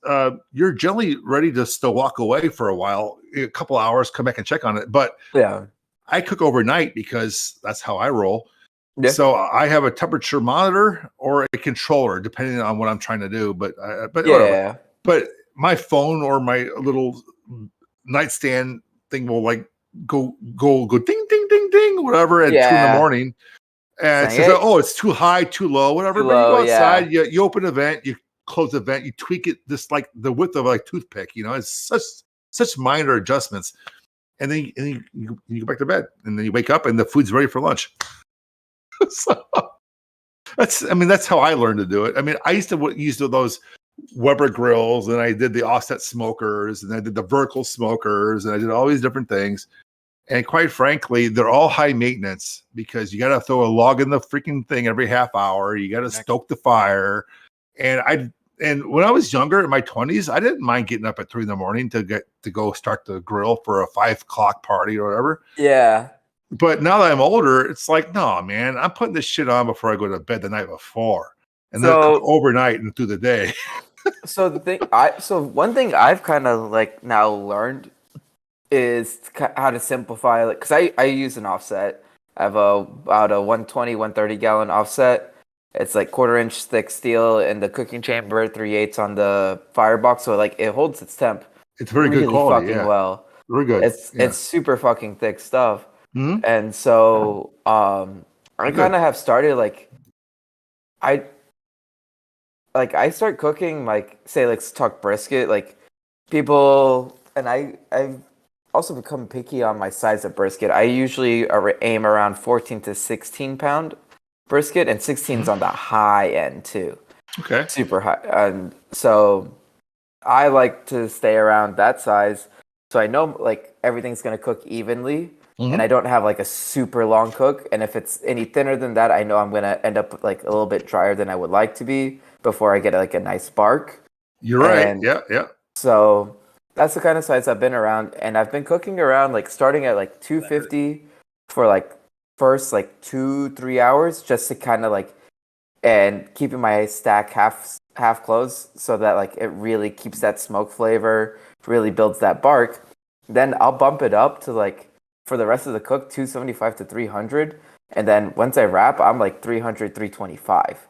you're generally ready to still walk away for a while, a couple hours, come back and check on it. But I cook overnight because that's how I roll. So I have a temperature monitor or a controller, depending on what I'm trying to do. But my phone or my little nightstand thing will go ding ding ding ding whatever at 2 a.m. and it says, it's too high, too low, whatever. But you go outside, you open the vent, you close the vent, you tweak it just like the width of a toothpick. It's such minor adjustments, and then you go back to bed, and then you wake up and the food's ready for lunch. So that's how I learned to do it. I mean, I used to use those Weber grills, and I did the offset smokers, and I did the vertical smokers, and I did all these different things. And quite frankly, they're all high maintenance because you got to throw a log in the freaking thing every half hour. You got to stoke the fire. And when I was younger, in my 20s, I didn't mind getting up at 3 a.m. to go start the grill for a 5 o'clock party or whatever. Yeah. But now that I'm older, it's like, no, man, I'm putting this shit on before I go to bed the night before, and then cook overnight and through the day. So one thing I've kind of like now learned is how to simplify, like, because I use an offset. I have about a 120, 130 gallon offset. It's like 1/4 inch thick steel in the cooking chamber, 3/8 on the firebox, so like it holds its temp. It's very good quality, fucking well. Very good. It's super fucking thick stuff, and so I kind of have started I start cooking, like, say, let's talk brisket, like people, and I've also become picky on my size of brisket. I usually aim around 14 to 16 pound brisket, and 16's on the high end too. Okay. Super high. And so I like to stay around that size. So I know like everything's going to cook evenly, and I don't have like a super long cook. And if it's any thinner than that, I know I'm going to end up like a little bit drier than I would like to be before I get like a nice bark. You're right. Yeah. So that's the kind of size I've been around, and I've been cooking around like starting at like 250 for like first like 2-3 hours, just to kind of like, and keeping my stack half closed so that like it really keeps that smoke flavor, really builds that bark. Then I'll bump it up to like, for the rest of the cook, 275 to 300, and then once I wrap, I'm like 300, 325.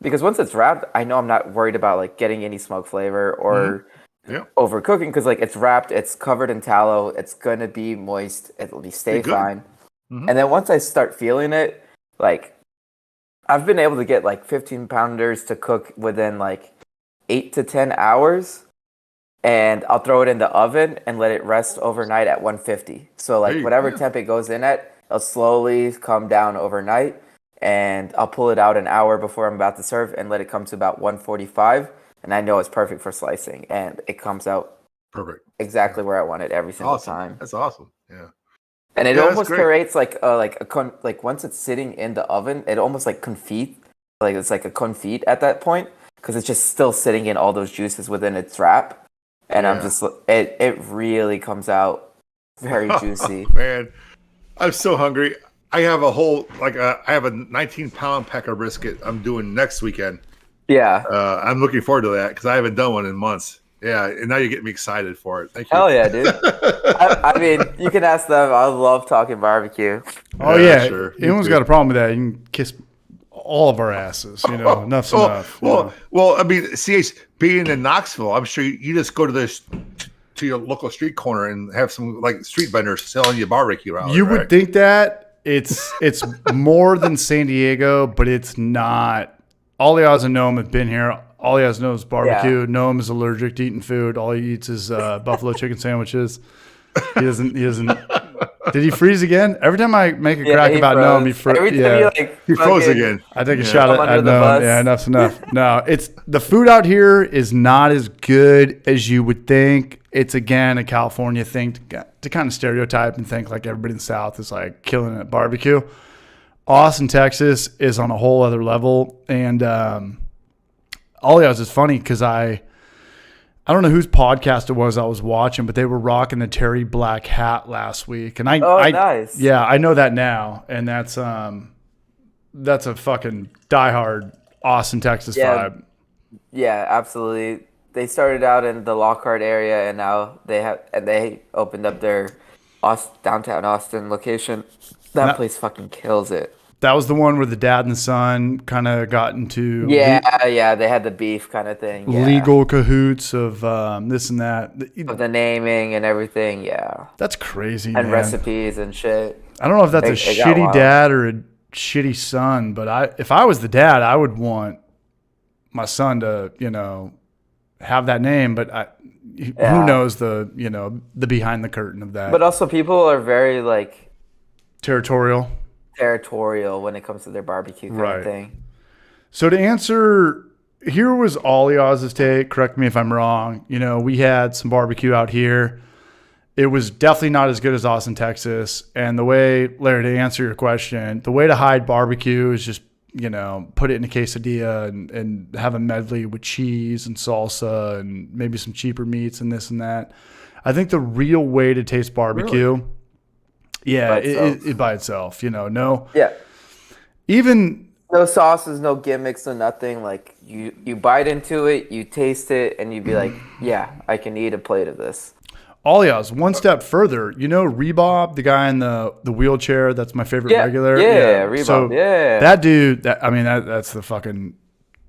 Because once it's wrapped, I know I'm not worried about like getting any smoke flavor or overcooking, because like it's wrapped, it's covered in tallow, it's gonna be moist, it'll stay fine. And then once I start feeling it, like I've been able to get like 15 pounders to cook within like 8 to 10 hours, and I'll throw it in the oven and let it rest overnight at 150. So like whatever temp it goes in at, it'll slowly come down overnight, and I'll pull it out an hour before I'm about to serve and let it come to about 145. And I know it's perfect for slicing, and it comes out perfect, exactly where I want it every single time. That's awesome. Yeah. And it almost creates like once it's sitting in the oven, it almost like confit, like it's like a confit at that point, because it's just still sitting in all those juices within its wrap. And I'm just, it really comes out very juicy. Man, I'm so hungry. I have a whole, I have a 19-pound pecker brisket I'm doing next weekend. Yeah. I'm looking forward to that because I haven't done one in months. Yeah, and now you're getting me excited for it. Thank you. Hell yeah, dude. I mean, you can ask them. I love talking barbecue. Oh, yeah. Sure. Anyone's got a problem with that, you can kiss all of our asses. You know, enough's enough. Well, I mean, CH, being in Knoxville, I'm sure you just go to your local street corner and have some like street vendors selling you barbecue out. You would think that it's more than San Diego, but it's not. All the odds of Noam have been here. All he has to know is barbecue. Yeah. Noam is allergic to eating food. All he eats is buffalo chicken sandwiches. He doesn't. Did he freeze again? Every time I make a crack about Noam, he froze. Yeah, he froze again. I take a shot at Noam. Yeah, enough's enough. No, it's the food out here is not as good as you would think. It's again a California thing to kind of stereotype and think like everybody in the South is like killing it at barbecue. Austin, Texas is on a whole other level, and Alias is funny because I don't know whose podcast it was I was watching, but they were rocking the Terry Black hat last week, and nice. Yeah, I know that now, and that's a fucking diehard Austin, Texas vibe. Yeah, absolutely. They started out in the Lockhart area, and now they opened up their downtown Austin location. That place fucking kills it. That was the one where the dad and the son kind of got into they had the beef kind of thing. Yeah. Legal cahoots of this and that. Of the naming and everything, yeah. That's crazy, and man. Recipes and shit. I don't know if that's a shitty dad or a shitty son, but if I was the dad, I would want my son to, have that name, but who knows the behind the curtain of that. But also people are very like territorial when it comes to their barbecue kind of thing. So to answer, here was Alias's take. Correct me if I'm wrong. We had some barbecue out here. It was definitely not as good as Austin, Texas. And the way, Larry, to answer your question, the way to hide barbecue is just, put it in a quesadilla and have a medley with cheese and salsa and maybe some cheaper meats and this and that. I think the real way to taste barbecue, it by itself, no. Yeah. Even no sauces, no gimmicks, no nothing. Like you bite into it, you taste it, and you'd be like, yeah, I can eat a plate of this. Alias, one step further, Rebob, the guy in the wheelchair, that's my favorite regular. Yeah, Rebob, so that dude, that's the fucking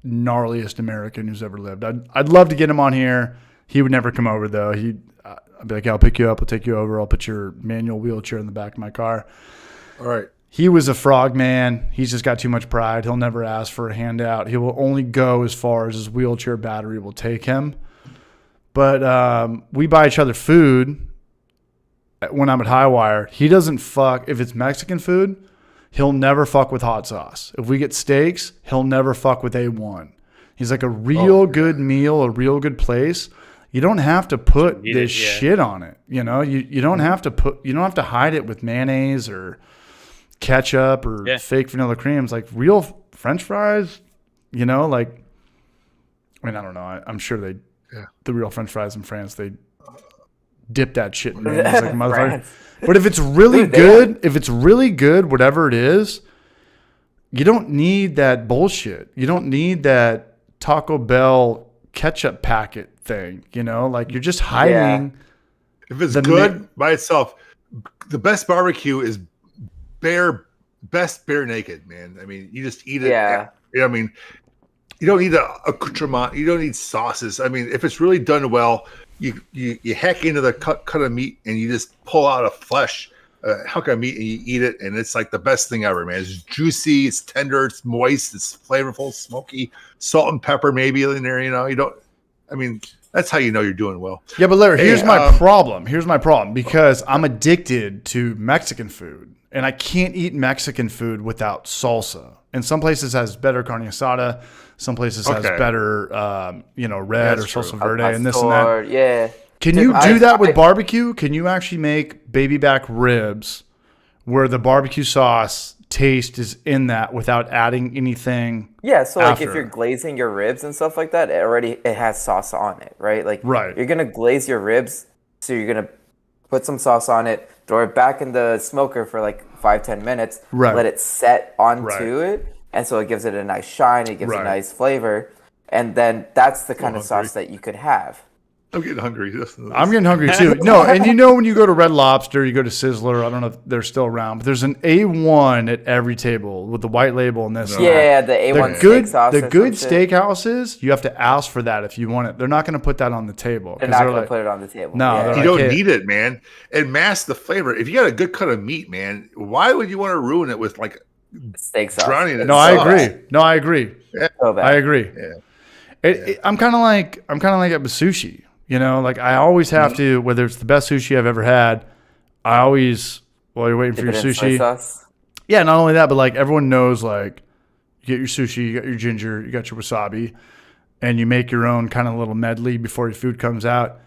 gnarliest American who's ever lived. I'd love to get him on here. He would never come over, though. I'd be like, I'll pick you up, I'll take you over, I'll put your manual wheelchair in the back of my car. All right. He was a frog man. He's just got too much pride. He'll never ask for a handout. He will only go as far as his wheelchair battery will take him. But we buy each other food when I'm at Highwire. He doesn't fuck. If it's Mexican food, he'll never fuck with hot sauce. If we get steaks, he'll never fuck with A1. He's like a real good meal, a real good place. You don't have to put this shit on it. You don't have to hide it with mayonnaise or ketchup or fake vanilla creams. Like real French fries, I don't know. I'm sure the real French fries in France, they dip that shit in mayonnaise like a motherfucker. But if it's really good, whatever it is, you don't need that bullshit. You don't need that Taco Bell ketchup packet thing, like you're just hiding. If it's good by itself, the best barbecue is best bare naked, man. I mean, you just eat it. Yeah. I mean, you don't need a accoutrement. You don't need sauces. I mean, if it's really done well, you hack into the cut of meat and you just pull out a hunk of meat and you eat it, and it's like the best thing ever, man. It's juicy, it's tender, it's moist, it's flavorful, smoky, salt and pepper maybe in there. That's how you know you're doing well. Yeah, but Larry, here's my problem. Here's my problem because I'm addicted to Mexican food. And I can't eat Mexican food without salsa. And some places has better carne asada. Some places has better, red or salsa verde and this and that. Yeah. Can you do that with barbecue? Can you actually make baby back ribs where the barbecue sauce taste is in that without adding anything? Yeah. So like if you're glazing your ribs and stuff like that, it has sauce on it, right? Like you're going to glaze your ribs. So you're going to put some sauce on it, throw it back in the smoker for like 5-10 minutes, let it set onto it, and so it gives it a nice shine, it gives it a nice flavor, and then that's the kind of sauce that you could have. I'm getting hungry. I'm getting hungry too. No, and when you go to Red Lobster, you go to Sizzler, I don't know if they're still around, but there's an A1 at every table with the white label and this. Yeah, the A1 steak sauce. The good steakhouses, you have to ask for that if you want it. They're not going to put that on the table. They're not going to put it on the table. No, you don't need it, man. And mask the flavor. If you got a good cut of meat, man, why would you want to ruin it with like steak sauce? I agree. Yeah. I agree. Yeah. I'm kind of like it with sushi. Like I always have to, whether it's the best sushi I've ever had, I always, while you're waiting for your sushi. Yeah, not only that, but like everyone knows, like you get your sushi, you got your ginger, you got your wasabi, and you make your own kind of little medley before your food comes out.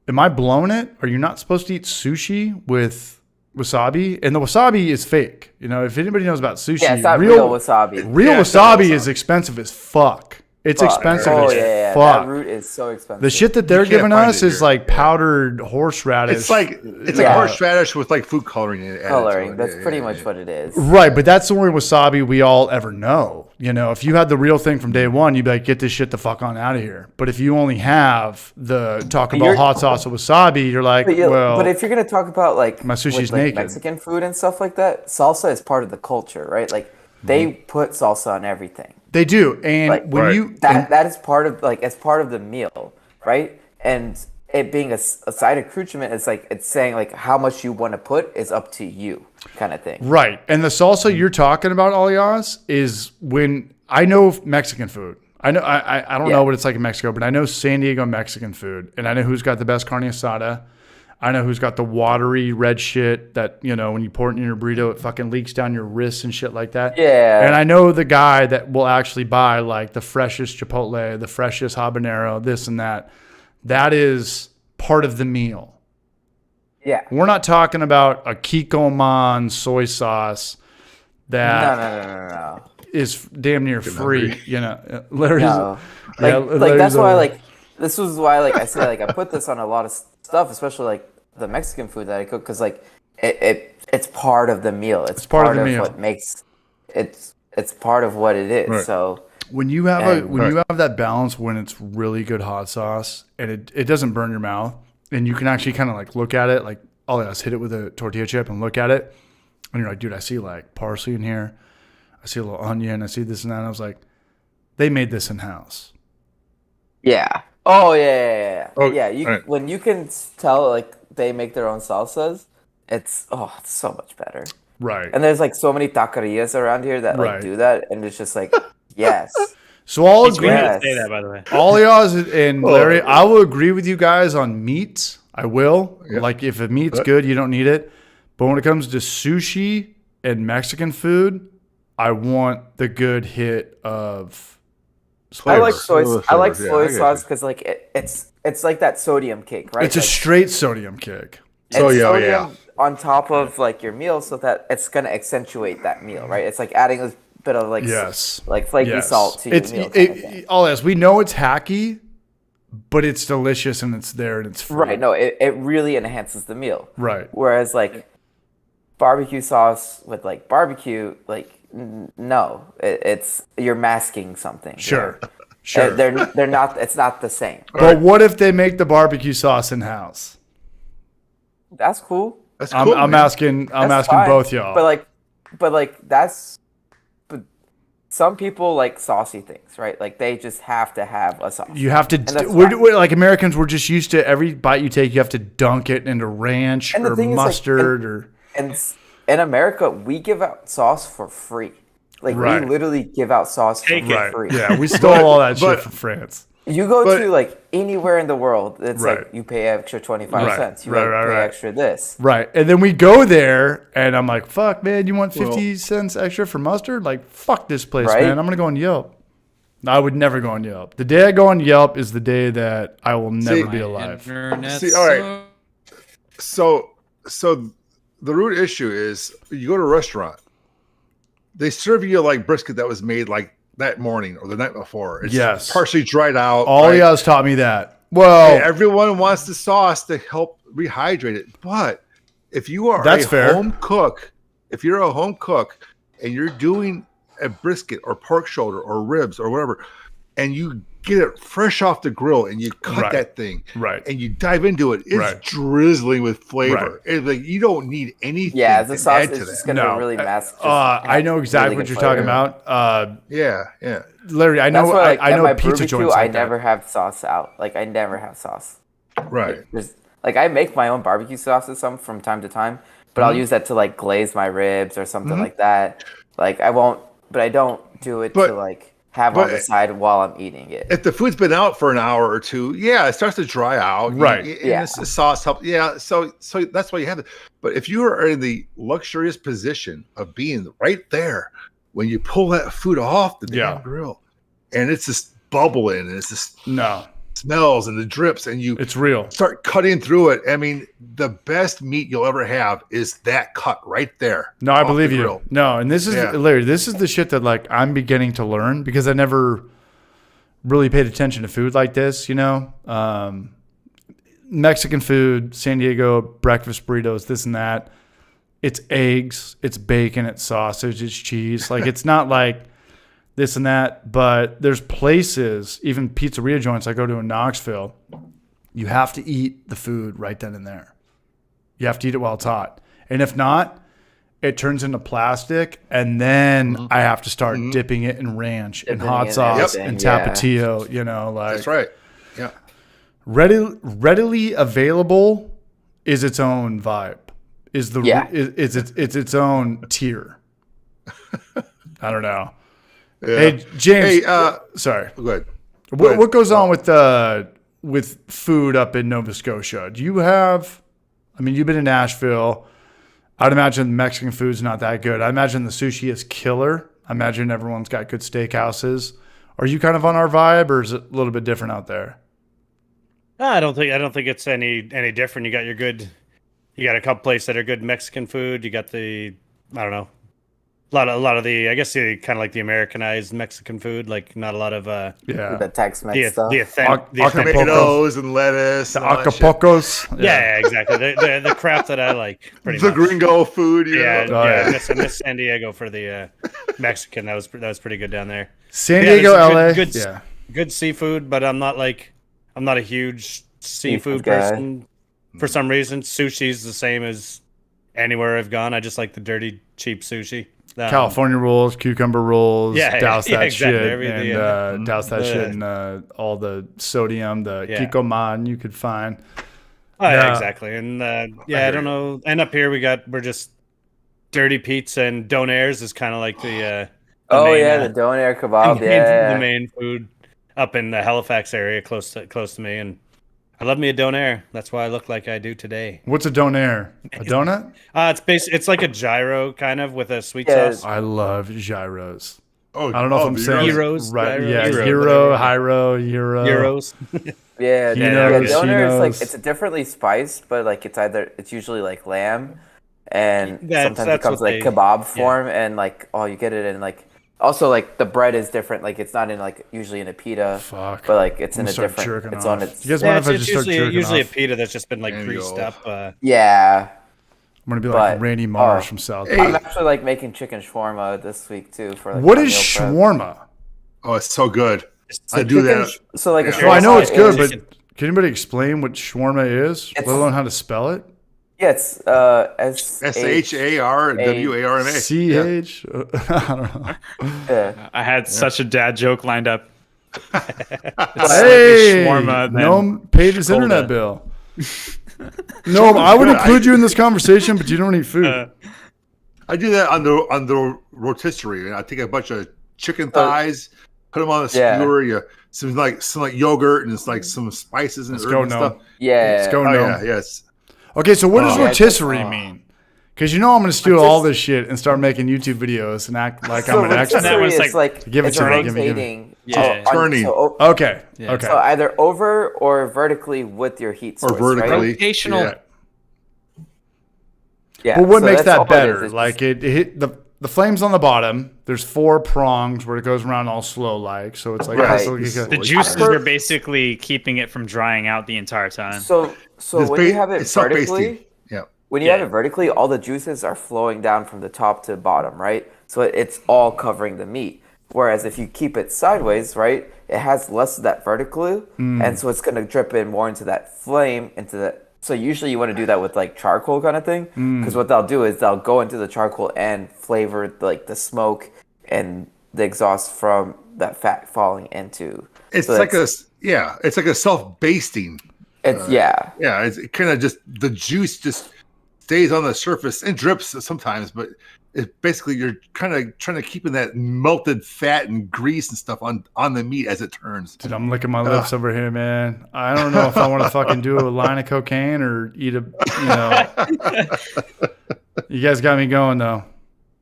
Am I blowing it? Are you not supposed to eat sushi with wasabi? And the wasabi is fake. If anybody knows about sushi, it's not real wasabi. Real wasabi is expensive as fuck. It's expensive as fuck. That root is so expensive. The shit that they're giving us is like powdered horseradish. It's like horseradish with like food coloring in it. Coloring. That's pretty much what it is. Right, but that's the only wasabi we all ever know. If you had the real thing from day one, you'd be like, get this shit the fuck on out of here. But if you only have the talk about hot sauce of wasabi, you're like, but if you're gonna talk about like my sushi's naked. naked. Mexican food and stuff like that, salsa is part of the culture, right? Like they put salsa on everything. They do, and like, that is part of it's part of the meal, right? And it being a side accoutrement, it's saying like how much you want to put is up to you, kind of thing. Right, and the salsa you're talking about, Alias, is when I know Mexican food. I know I don't know what it's like in Mexico, but I know San Diego Mexican food, and I know who's got the best carne asada. I know who's got the watery red shit that, when you pour it in your burrito, it fucking leaks down your wrists and shit like that. Yeah. And I know the guy that will actually buy like the freshest chipotle, the freshest habanero, this and that. That is part of the meal. Yeah. We're not talking about a Kikkoman soy sauce that no. is damn near free. Larry's, no. Like that's why this was why I say I put this on a lot of stuff, especially the Mexican food that I cook, because it's part of the meal. It's part of the meal. What makes it's part of what it is. Right. So when you have you have that balance, when it's really good hot sauce and it doesn't burn your mouth, and you can actually kind of look at it, all else hit it with a tortilla chip and look at it, and you're like, dude, I see parsley in here, I see a little onion, I see this and that. And I was like, they made this in house. Yeah. Oh yeah. Oh yeah. When you can tell they make their own salsas, it's so much better. Right. And there's so many taquerias around here that do that, and it's just yes. So I'll agree. Yes. Say that, by the way. All y'all and Larry, I will agree with you guys on meats. I will. Yep. If the meat's good, you don't need it. But when it comes to sushi and Mexican food, I want the good hit of flavor. I like soy sauce because it's like that sodium kick, right? It's a straight sodium kick. Sodium on top of your meal, so that it's gonna accentuate that meal, right? It's adding a bit of flaky salt to your meal. All this, we know it's hacky, but it's delicious and it's there and it's free. Right. No, it really enhances the meal. Right. Whereas barbecue sauce with barbecue, no, it's you're masking something. Sure. Sure. They're not. It's not the same. But what if they make the barbecue sauce in house? That's cool. That's cool. I'm asking fine. both y'all. But that's. But some people like saucy things, right? They just have to have a sauce. You have to. We're Americans. We're just used to every bite you take, you have to dunk it into ranch or mustard And in America, we give out sauce for free. We literally give out sauce for free. Yeah, we stole all that shit from France. You go to anywhere in the world, it's you pay extra 25 cents. You pay extra this. Right. And then we go there and I'm like, fuck, man, you want 50 cents extra for mustard? Fuck this place, man. I'm going to go on Yelp. I would never go on Yelp. The day I go on Yelp is the day that I will never be alive. All right. So the root issue is you go to a restaurant, they serve you brisket that was made that morning or the night before. It's partially dried out. All you guys taught me that. Well, everyone wants the sauce to help rehydrate it. But if you are home cook, if you're a home cook and you're doing a brisket or pork shoulder or ribs or whatever, and you get it fresh off the grill and you cut that thing and you dive into it, it's drizzling with flavor. It's you don't need anything. Yeah, the sauce is just going to really mask. I know exactly what you're talking about. Yeah. Larry, I know. I know pizza joints. I never have sauce out. I never have sauce. Right. I make my own barbecue sauces from time to time, but I'll use that to glaze my ribs or something like that. I won't, but I don't do it to have on the side while I'm eating it. If the food's been out for an hour or two, it starts to dry out. Right. And the sauce helps. Yeah. So that's why you have it. But if you are in the luxurious position of being right there when you pull that food off the damn grill, and it's just bubbling, and it's just smells and the drips, and it's real. Start cutting through it. I mean, the best meat you'll ever have is that cut right there. No, I believe you. Grill. No, and this is Larry. This is the shit that I'm beginning to learn because I never really paid attention to food like this. Mexican food, San Diego breakfast burritos, this and that. It's eggs, it's bacon, it's sausage, it's cheese. It's not this and that, but there's places, even pizzeria joints I go to in Knoxville, you have to eat the food right then and there. You have to eat it while it's hot. And if not, it turns into plastic, and then I have to start dipping it in ranch and hot sauce and Tapatio, That's right. Yeah. Readily available is its own vibe. It's its own tier. I don't know. Yeah. Hey James, sorry. Go ahead. What goes on with food up in Nova Scotia? Do you have? I mean, you've been in Nashville. I'd imagine Mexican food's not that good. I imagine the sushi is killer. I imagine everyone's got good steakhouses. Are you kind of on our vibe, or is it a little bit different out there? I don't think it's any different. You You got a couple places that are good Mexican food. You got the, I don't know, a lot of the, I guess the kind of like the Americanized Mexican food, like not a lot of the Tex-Mex stuff, the tomatoes and lettuce, the Acapulcos. Yeah, exactly. The crap that I like. Pretty the much. gringo food. I miss San Diego for the Mexican. That was pretty good down there. San Diego, LA. Good seafood, but I'm not a huge seafood person for some reason. Sushi's the same as anywhere I've gone. I just like the dirty, cheap sushi. California rolls, cucumber rolls, douse that exactly. shit, and douse that shit in all the sodium, the Kikkoman you could find. Oh, yeah, exactly. And I don't know. And up here we're just dirty pizza, and donaires is kind of like the the donair kebab, the main food up in the Halifax area, close to me, and I love me a donair. That's why I look like I do today. What's a donair? A donut? It's like a gyro kind of with a sweet sauce. I love gyros. Oh, I don't know if I'm saying gyros, right. gyros, Yeah, gyros, gyros. Yeah, donair is like it's differently spiced, but like it's usually like lamb, and sometimes it comes like kebab form, and like you get it in like. Also, like the bread is different. Like it's not in like usually in a pita, but like it's in a different. It's on its. You guys mind if I just start jerking usually off? a pita that's just been like greased up. Yeah. I'm gonna be like Randy Marsh from South. I'm actually like making chicken shawarma this week too. For like what is shawarma? Oh, it's so good. I do that. So like, I know it's good, but can anybody explain what shawarma is? Let alone how to spell it? Yeah, it's SHARWARMA. CH. I don't know. I had such a dad joke lined up. Hey, Noam paid his internet bill. No, I would include you in this conversation, but you don't eat food. I do that on the rotisserie. I take a bunch of chicken thighs, put them on a skewer. Some yogurt and it's like some spices and stuff. Yeah, let's go. Yes. Okay, so what does rotisserie mean? Because I'm going to steal all this shit and start making YouTube videos and act like I'm an expert. It's like give it to me. Rotating. Turning. Okay. So either over or vertically with your heat source. Or vertically. Right? Rotational. Yeah. But what makes that better? Like it hit the flames on the bottom. There's 4 prongs where it goes around all slow like. So it's like the juices are basically keeping it from drying out the entire time. So when you have it vertically, when you have it vertically, all the juices are flowing down from the top to the bottom, right? So it's all covering the meat. Whereas if you keep it sideways, right, it has less of that vertical, and so it's going to drip in more into that flame, So usually you want to do that with like charcoal kind of thing, because what they'll do is they'll go into the charcoal and flavor like the smoke and the exhaust from that fat falling into. It's like a self-basting. It's it's kind of just the juice just stays on the surface and drips sometimes, but it basically you're kind of trying to keep in that melted fat and grease and stuff on the meat as it turns. Dude, I'm licking my lips over here, man. I don't know if I want to fucking do a line of cocaine or eat You guys got me going though.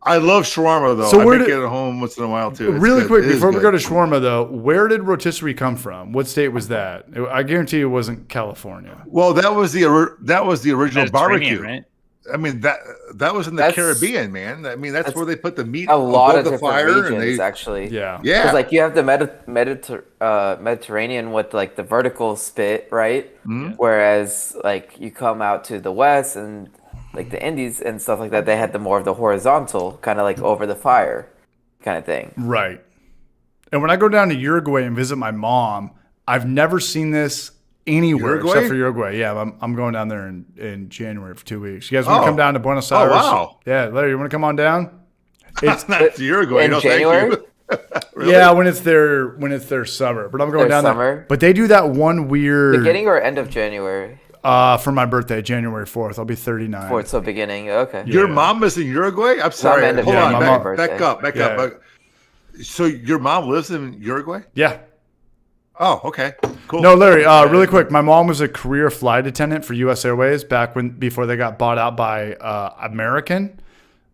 I love shawarma though. So I make it at home once in a while too. It's really good. Quick before we go to shawarma though, where did rotisserie come from? What state was that? I guarantee it wasn't California. Well, that was the original barbecue. Right? I mean that was in the Caribbean, man. I mean that's where they put the meat a lot of the different fire regions, actually. Yeah. Because like you have the Mediterranean with like the vertical spit, right? Mm-hmm. Whereas like you come out to the West and like the Indies and stuff like that, they had the more of the horizontal, kind of like over the fire kind of thing. Right. And when I go down to Uruguay and visit my mom, I've never seen this anywhere except for Uruguay. Yeah, I'm going down there in January for 2 weeks. You guys want to come down to Buenos Aires? Oh, wow. Yeah, Larry, you want to come on down? It's not Uruguay. In January? Thank you. Really? Yeah, when it's their summer. But I'm going down there. But they do that one weird beginning or end of January? For my birthday, January 4th. I'll be 39. 4th, so beginning. Okay. Your mom is in Uruguay? I'm sorry. Hold on. Back up. So your mom lives in Uruguay? Yeah. Oh, okay. Cool. No, Larry, really quick. My mom was a career flight attendant for U.S. Airways before they got bought out by American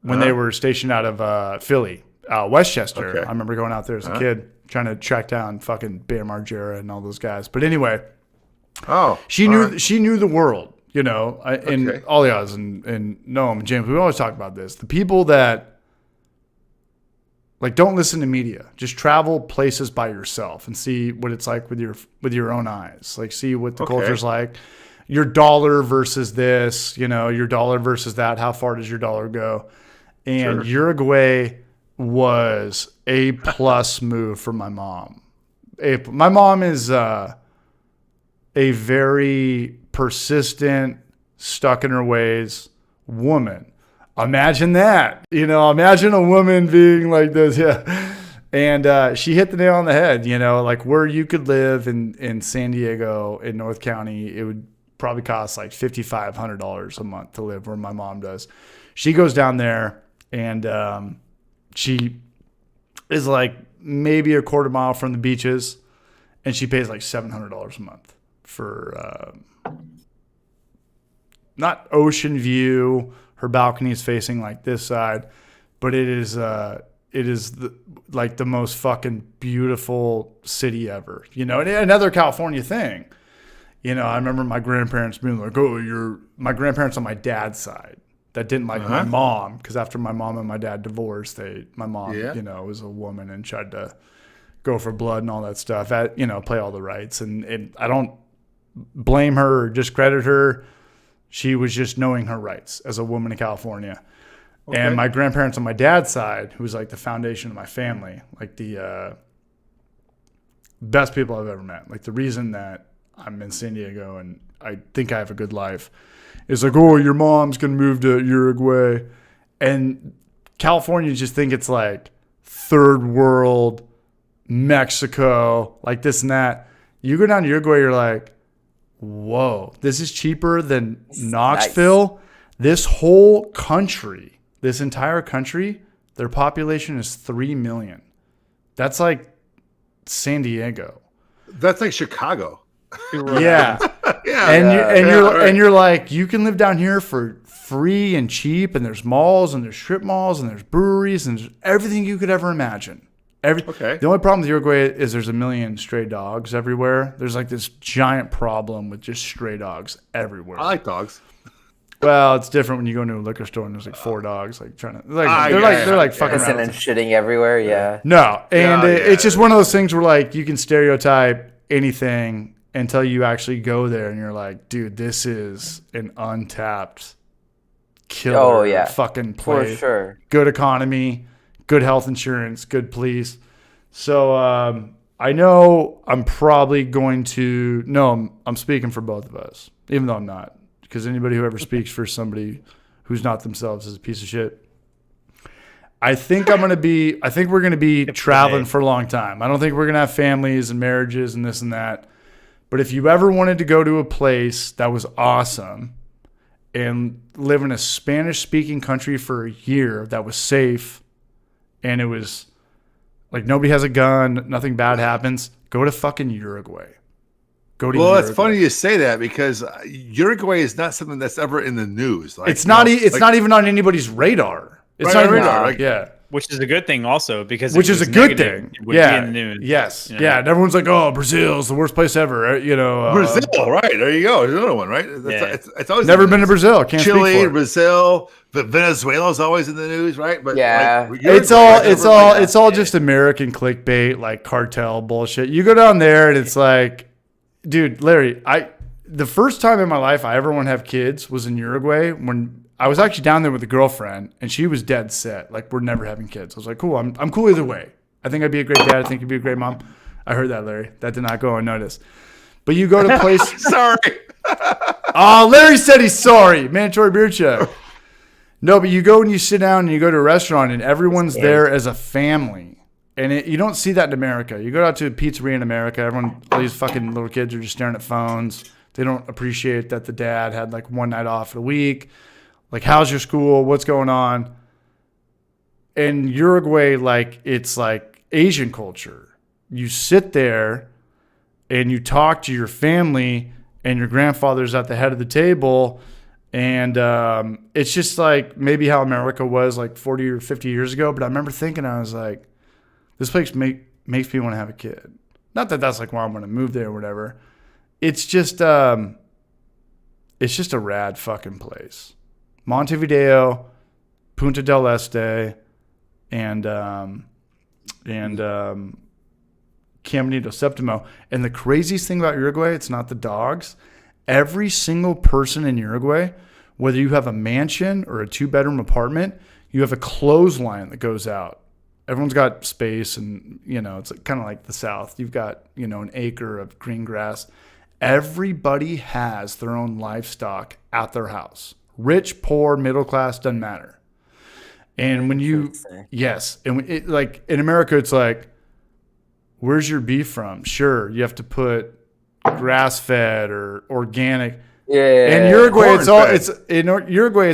when they were stationed out of Philly, Westchester. Okay. I remember going out there as a kid trying to track down fucking Bam Margera and all those guys. But anyway, she knew the world. You know, and Alias and Noam and James, we always talk about this. The people that like don't listen to media, just travel places by yourself and see what it's like with your own eyes. Like see what the culture's like. Your dollar versus this, you know, your dollar versus that. How far does your dollar go? And Uruguay was a plus move for my mom. My mom is a very persistent, stuck in her ways woman. Imagine that. You know, imagine a woman being like this. Yeah. And she hit the nail on the head, you know, like where you could live in San Diego in North County, it would probably cost like $5,500 a month to live where my mom does. She goes down there and she is like maybe a quarter mile from the beaches and she pays like $700 a month for not ocean view. Her balcony is facing like this side, but it is like the most fucking beautiful city ever, you know. And another California thing, you know. I remember my grandparents being like, "Oh, my grandparents on my dad's side that didn't like my mom because after my mom and my dad divorced, my mom, you know, was a woman and tried to go for blood and all that stuff. You know, play all the rights, and I don't blame her or discredit her. She was just knowing her rights as a woman in California. Okay. And my grandparents on my dad's side, who was like the foundation of my family, like the best people I've ever met. Like the reason that I'm in San Diego and I think I have a good life is like, oh, your mom's going to move to Uruguay. And California just think it's like third world, Mexico, like this and that. You go down to Uruguay, you're like, whoa, this is cheaper than Knoxville. Nice. This whole country, this entire country, their population is 3 million. That's like San Diego. That's like Chicago. Yeah. And you're like, you can live down here for free and cheap, and there's malls and there's strip malls and there's breweries and there's everything you could ever imagine. The only problem with Uruguay is there's a million stray dogs everywhere. There's like this giant problem with just stray dogs everywhere. I like dogs. Well, it's different when you go into a liquor store and there's like 4 dogs like trying to they're like fucking around and shitting everywhere. Yeah. No, and it's just one of those things where like you can stereotype anything until you actually go there and you're like, dude, this is an untapped killer fucking place. For sure. Good economy. Good health insurance, good police. So I know I'm probably going to... No, I'm speaking for both of us, even though I'm not. Because anybody who ever speaks for somebody who's not themselves is a piece of shit. I think we're going to be traveling for a long time. I don't think we're going to have families and marriages and this and that. But if you ever wanted to go to a place that was awesome and live in a Spanish-speaking country for a year that was safe... and it was like nobody has a gun, nothing bad happens, go to fucking Uruguay. Uruguay. It's funny you say that because Uruguay is not something that's ever in the news. Like, it's not even on anybody's radar. It's not even radar. Like, which is a good thing also because which is a good thing. It would be in the news. Yes. You know? Yeah. And everyone's like, oh, Brazil's the worst place ever. You know, Brazil, right? There you go. There's another one, right? It's always never been to Brazil. Can't Chile, speak for it. Brazil, but Venezuela's always in the news, right? But like, it's all just American clickbait, like cartel bullshit. You go down there and it's like, dude, Larry, the first time in my life I ever want to have kids was in Uruguay when I was actually down there with a girlfriend and she was dead set. Like, we're never having kids. I was like, cool. I'm cool either way. I think I'd be a great dad. I think you'd be a great mom. I heard that, Larry. That did not go unnoticed. But you go to a place. Sorry. Oh, Larry said he's sorry. Mandatory beer check. No, but you go and you sit down and you go to a restaurant and everyone's there as a family. And you don't see that in America. You go out to a pizzeria in America, all these fucking little kids are just staring at phones. They don't appreciate that the dad had like one night off a week. Like, how's your school? What's going on? In Uruguay, like, it's like Asian culture. You sit there and you talk to your family and your grandfather's at the head of the table. And it's just like maybe how America was like 40 or 50 years ago. But I remember thinking, I was like, this place makes me want to have a kid. Not that that's like why I'm going to move there or whatever. It's just it's just a rad fucking place. Montevideo, Punta del Este, and Caminito Septimo. And the craziest thing about Uruguay, it's not the dogs. Every single person in Uruguay, whether you have a mansion or a 2-bedroom apartment, you have a clothesline that goes out. Everyone's got space, and it's kind of like the South. You've got an acre of green grass. Everybody has their own livestock at their house. Rich, poor, middle class, doesn't matter. And when you, yes, and it, like in America, it's like, where's your beef from? Sure, you have to put grass fed or organic. Yeah. In Uruguay, it's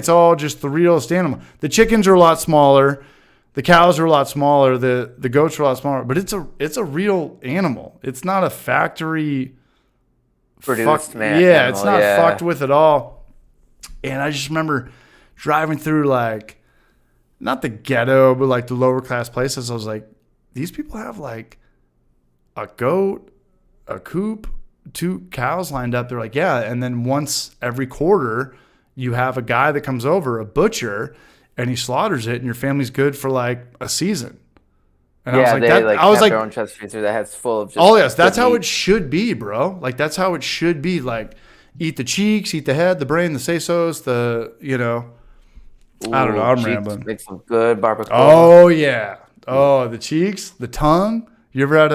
all just the realest animal. The chickens are a lot smaller. The cows are a lot smaller. The goats are a lot smaller. But it's a real animal. It's not a factory produced animal. It's not fucked with at all. And I just remember driving through like, not the ghetto, but like the lower class places. I was like, these people have like a goat, a coop, 2 cows lined up. They're like, yeah. And then once every quarter, you have a guy that comes over, a butcher, and he slaughters it, and your family's good for like a season. And I was like, their own chest freezer that has full of just yes, that's how it should be, bro. Like that's how it should be. Like eat the cheeks, eat the head, the brain, the sesos, I don't know. I'm rambling. Make some good barbacoa. Oh yeah. Oh, the cheeks, the tongue. You ever had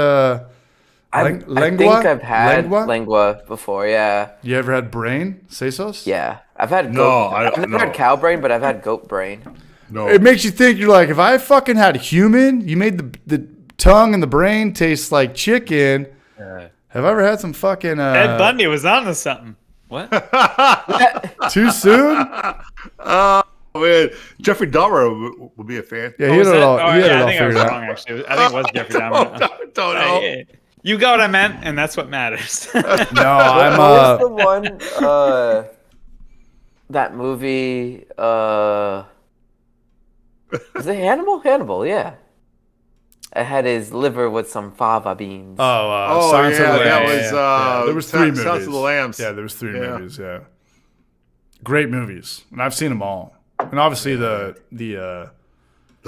lengua? I think I've had lengua before. Yeah. You ever had brain, sesos? Yeah, I've had. I've never had cow brain, but I've had goat brain. No. It makes you think. You're like, if I fucking had human, you made the tongue and the brain taste like chicken. Have I ever had some fucking? Ed Bundy was on to something. What? Too soon? Man, Jeffrey Dahmer would be a fan. Yeah, he had it all. I think I was wrong. Actually, I think it was Jeffrey Dahmer. Don't know. You got what I meant, and that's what matters. No, I'm. What was the one? That movie. Is it Hannibal? Hannibal, yeah. I had his liver with some fava beans. Silence of the Lambs. That was there was 3 movies. Silence of the Lambs. Yeah, there was 3 movies. Yeah, great movies, and I've seen them all. And obviously the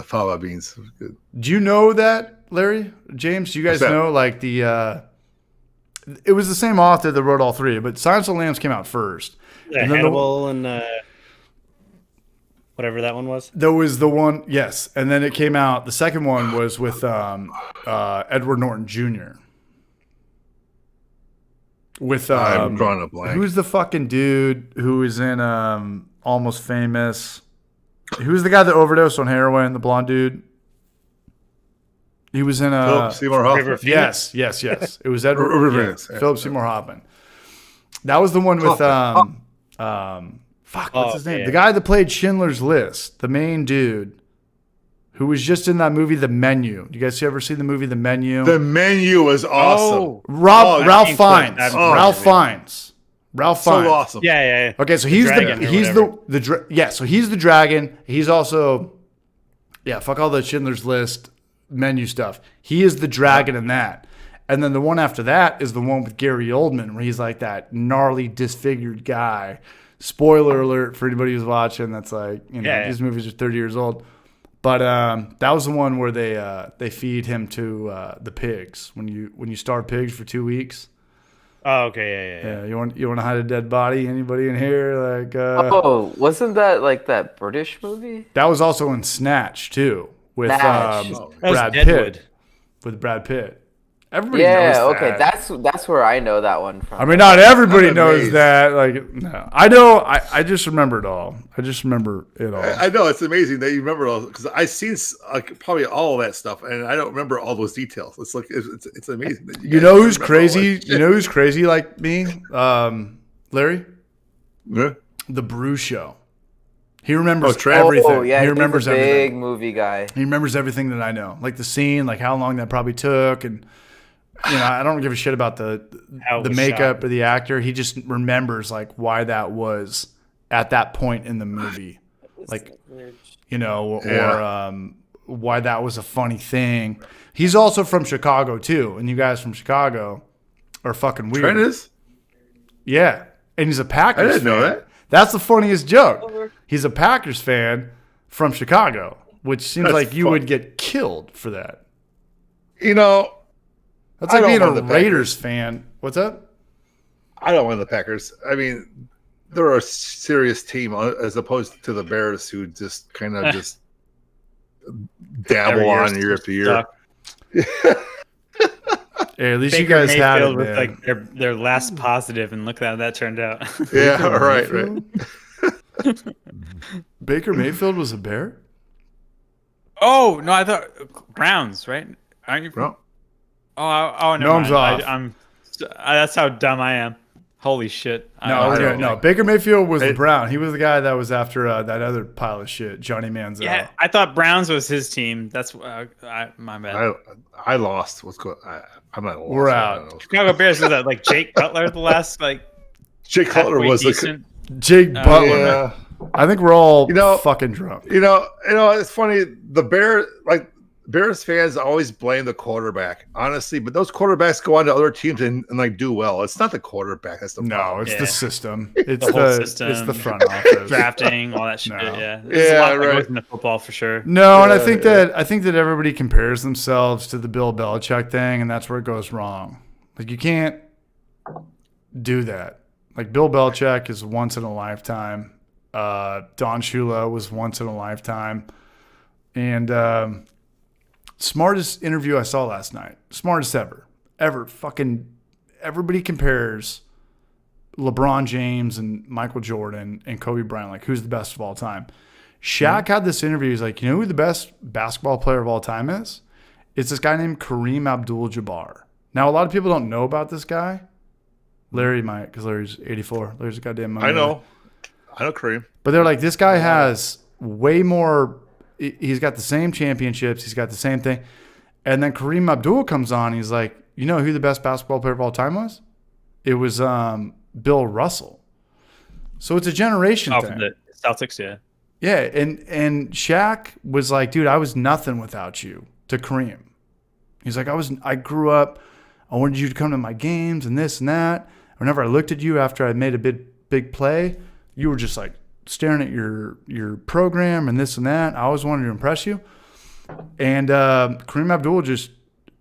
fava beans was good. Do you know that, Larry, James? Do you guys know like the? It was the same author that wrote all 3, but Silence of the Lambs came out first. Yeah, and Hannibal and whatever that one was. There was the one, yes, and then it came out. The second one was with Edward Norton Jr. With I'm drawing a blank. Who's the fucking dude who was in Almost Famous? Who's the guy that overdosed on heroin? The blonde dude. He was in Philip Seymour Hoffman. Yes. It was Philip Seymour Hoffman. That was the one with what's his name? Yeah. The guy that played Schindler's List, the main dude, who was just in that movie, The Menu. You guys ever see the movie The Menu? The Menu was awesome. Ralph Fiennes. Ralph Fiennes. So awesome. Yeah. Okay, so he's so he's the dragon. He's also fuck all the Schindler's List menu stuff. He is the dragon in that. And then the one after that is the one with Gary Oldman, where he's like that gnarly, disfigured guy. Spoiler alert for anybody who's watching. That's like, these movies are 30 years old. But that was the one where they feed him to the pigs when you starve pigs for 2 weeks. Oh, okay, yeah. You want to hide a dead body? Anybody in here? Like, wasn't that like that British movie? That was also in Snatch too, with Brad Pitt. With Brad Pitt. Everybody knows that. Okay, that's where I know that one from. I mean, not everybody knows that. Like, no, I know. I just remember it all. I know it's amazing that you remember it all, because I've seen probably all of that stuff, and I don't remember all those details. It's like it's amazing. That you know who's crazy? You know who's crazy like me, Larry? Yeah. The Brew Show. He remembers everything. Oh, yeah, he remembers he's a everything. big movie guy. He remembers everything that I know, like the scene, like how long that probably took, and I don't give a shit about the makeup or the actor. He just remembers like why that was at that point in the movie, like or why that was a funny thing. He's also from Chicago too, and you guys from Chicago are fucking weird. Trent is? Yeah. and he's a Packers fan. I didn't know that. That's the funniest joke. He's a Packers fan from Chicago, which seems like you would get killed for that. You know, that's like being a Raiders fan. What's up? I don't want the Packers. I mean, they're a serious team as opposed to the Bears, who just kind of just dabble on year after year. Hey, at least Baker you guys had it, with like their last positive, and look how that turned out. Yeah, right. Baker Mayfield was a Bear? Oh no, I thought Browns, right? Aren't you? No. Oh no, Gnome's off. That's how dumb I am. Holy shit! No. Baker Mayfield was the Brown. He was the guy that was after that other pile of shit, Johnny Manziel. Yeah, I thought Browns was his team. That's my bad. I lost. What's going? I'm not. Lost. We're out. Chicago Bears was that like Jake Cutler the last like. Jake Cutler was Jake Butler. Yeah. I think we're all fucking drunk. You know. It's funny. The Bears fans always blame the quarterback, honestly, but those quarterbacks go on to other teams and like do well. It's not the quarterback. That's the problem. It's the system. It's the whole system. It's the front office. Drafting, all that shit. Yeah. There's a lot that goes into football for sure. No, and I think that everybody compares themselves to the Bill Belichick thing, and that's where it goes wrong. Like, you can't do that. Like, Bill Belichick is once in a lifetime. Don Shula was once in a lifetime. And smartest interview I saw last night. Smartest ever. Fucking everybody compares LeBron James and Michael Jordan and Kobe Bryant, like, who's the best of all time. Shaq had this interview. He's like, you know who the best basketball player of all time is? It's this guy named Kareem Abdul-Jabbar. Now, a lot of people don't know about this guy. Larry might, because Larry's 84. Larry's a goddamn money. I know Kareem. But they're like, this guy has way more. He's got the same championships. He's got the same thing. And then Kareem Abdul comes on. He's like, you know who the best basketball player of all time was? It was Bill Russell. So it's a generation thing. From the Celtics, yeah. Yeah, and Shaq was like, dude, I was nothing without you, to Kareem. He's like, I grew up, I wanted you to come to my games and this and that. Whenever I looked at you after I made a big play, you were just like staring at your program and this and that. I always wanted to impress you. And Kareem Abdul just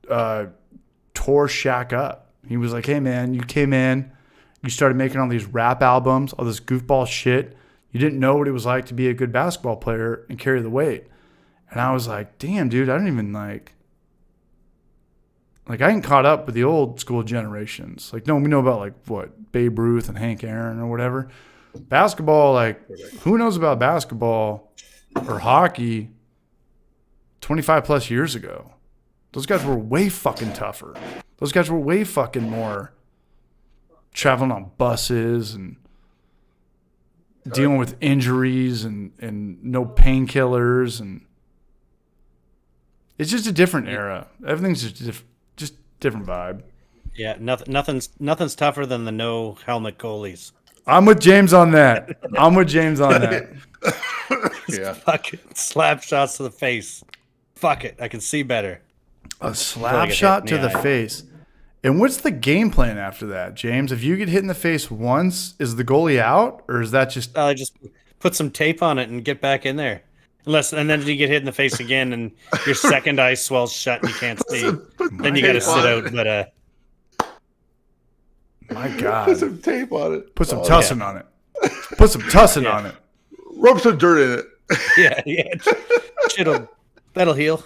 tore Shaq up. He was like, hey, man, you came in, you started making all these rap albums, all this goofball shit. You didn't know what it was like to be a good basketball player and carry the weight. And I was like, damn, dude, I don't even like I ain't caught up with the old school generations. Like, no, we know about, like, what, Babe Ruth and Hank Aaron or whatever. Basketball, like, who knows about basketball or hockey 25 plus years ago? Those guys were way fucking tougher. Those guys were way fucking more traveling on buses and dealing with injuries and no painkillers. And it's just a different era. Everything's just different vibe. Yeah, nothing's tougher than the no helmet goalies. I'm with James on that. Yeah. Fucking slap shots to the face. Fuck it. I can see better. A slap shot to the face. And what's the game plan after that, James? If you get hit in the face once, is the goalie out? Or is that just... just put some tape on it and get back in there. And then you get hit in the face again and your second eye swells shut and you can't see. Then you got to sit out. But my God. Put some tape on it. Put some tussin on it. Put some tussin on it. Rub some dirt in Yeah. it. That'll heal.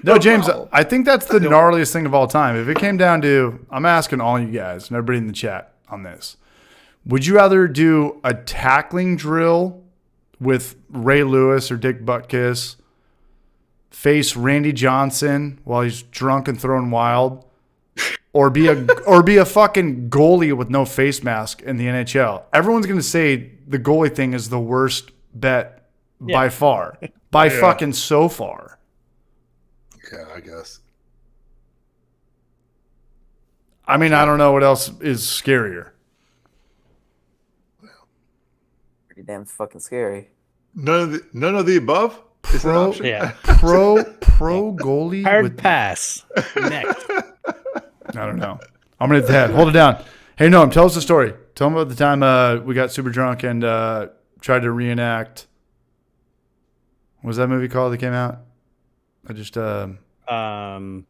No, James, problem. I think that's the gnarliest thing of all time. If it came down to, I'm asking all you guys and everybody in the chat on this, would you rather do a tackling drill with Ray Lewis or Dick Butkus, face Randy Johnson while he's drunk and throwing wild, or be a fucking goalie with no face mask in the NHL? Everyone's going to say the goalie thing is the worst bet by far, fucking so far. Yeah, I guess. I mean, I don't know what else is scarier. Pretty damn fucking scary. None of the above? Is an option? Yeah. Pro goalie. Hard with pass. Next. I don't know. I'm going to hit that. Hold it down. Hey, Noam, tell us the story. Tell them about the time we got super drunk and tried to reenact. What was that movie called that came out? I just remember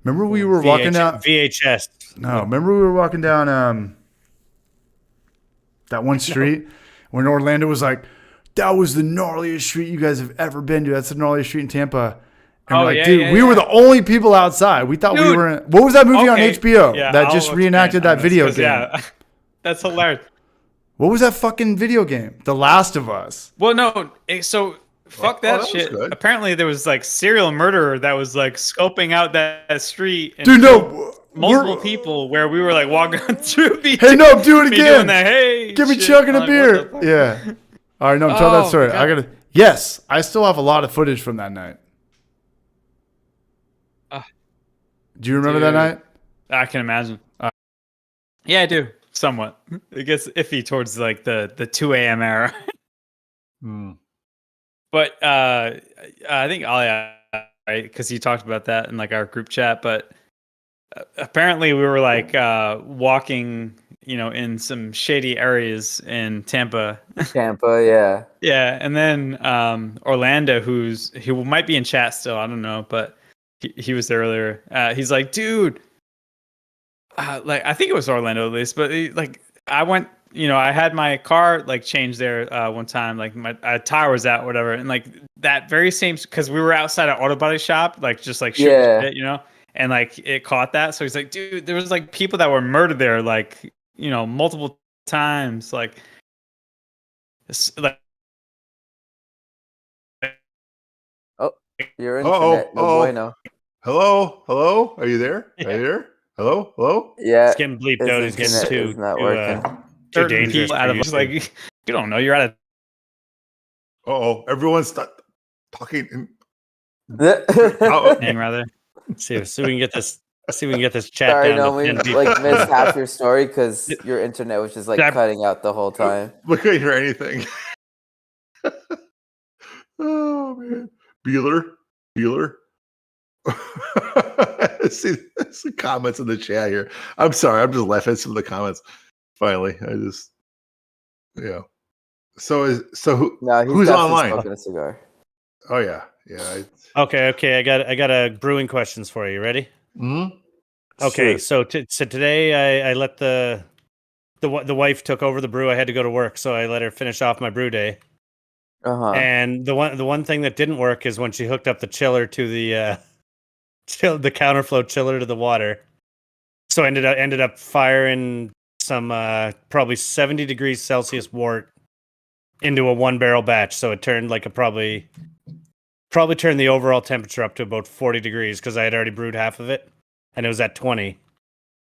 we were walking down VHS. No, remember we were walking down that one street when Orlando was like, "That was the gnarliest street you guys have ever been to. That's the gnarliest street in Tampa." And we're like, dude, we were the only people outside. We thought we were in. What was that movie on HBO that just reenacted that video game? Yeah, that's hilarious. What was that fucking video game? The Last of Us. Well, no. So fuck that shit. Apparently, there was like serial murderer that was like scoping out that street. And dude, no. Multiple people where we were like walking through. Hey, no, do it again. Doing that, hey, give me chugging a beer. Yeah. All right, no, tell that story. God. Yes, I still have a lot of footage from that night. Do you remember that night? I can imagine. Yeah, I do. Somewhat. It gets iffy towards like the 2 a.m. era. But I think right, because you talked about that in like our group chat. But apparently we were like walking, in some shady areas in Tampa. Yeah. Yeah, and then Orlando, who might be in chat still, I don't know, but he was there earlier. He's like, dude, like I think it was Orlando at least, but I went, I had my car like changed there one time, like my tire was out, whatever, and like that very same, because we were outside an auto body shop, like just like shit, and like it caught that. So he's like, dude, there was like people that were murdered there, like multiple times, like. Oh, your internet. No bueno. Hello? Are you there? Are you there? Hello? Yeah. It's getting bleeped out. It's getting too dangerous. Out of like, you don't know. You're out of. Everyone's talking. Hang rather. See if we can get this. See if we can get this chat Sorry, down. no, we like missed half your story because your internet was just like cutting out the whole time. We couldn't hear anything. Oh man, Beeler. See the comments in the chat here. I'm sorry, I'm just laughing at some of the comments. Finally, So who's online? Smoking a cigar. Oh yeah. Okay. I got a brewing questions for you. Ready? Mm-hmm. Okay, sure. so today I let the wife took over the brew. I had to go to work, so I let her finish off my brew day. And the one thing that didn't work is when she hooked up the chiller to the counterflow chiller to the water. So I ended up firing some probably 70 degrees Celsius wort into a 1-barrel batch. So it turned like probably turned the overall temperature up to about 40 degrees because I had already brewed half of it, and it was at 20.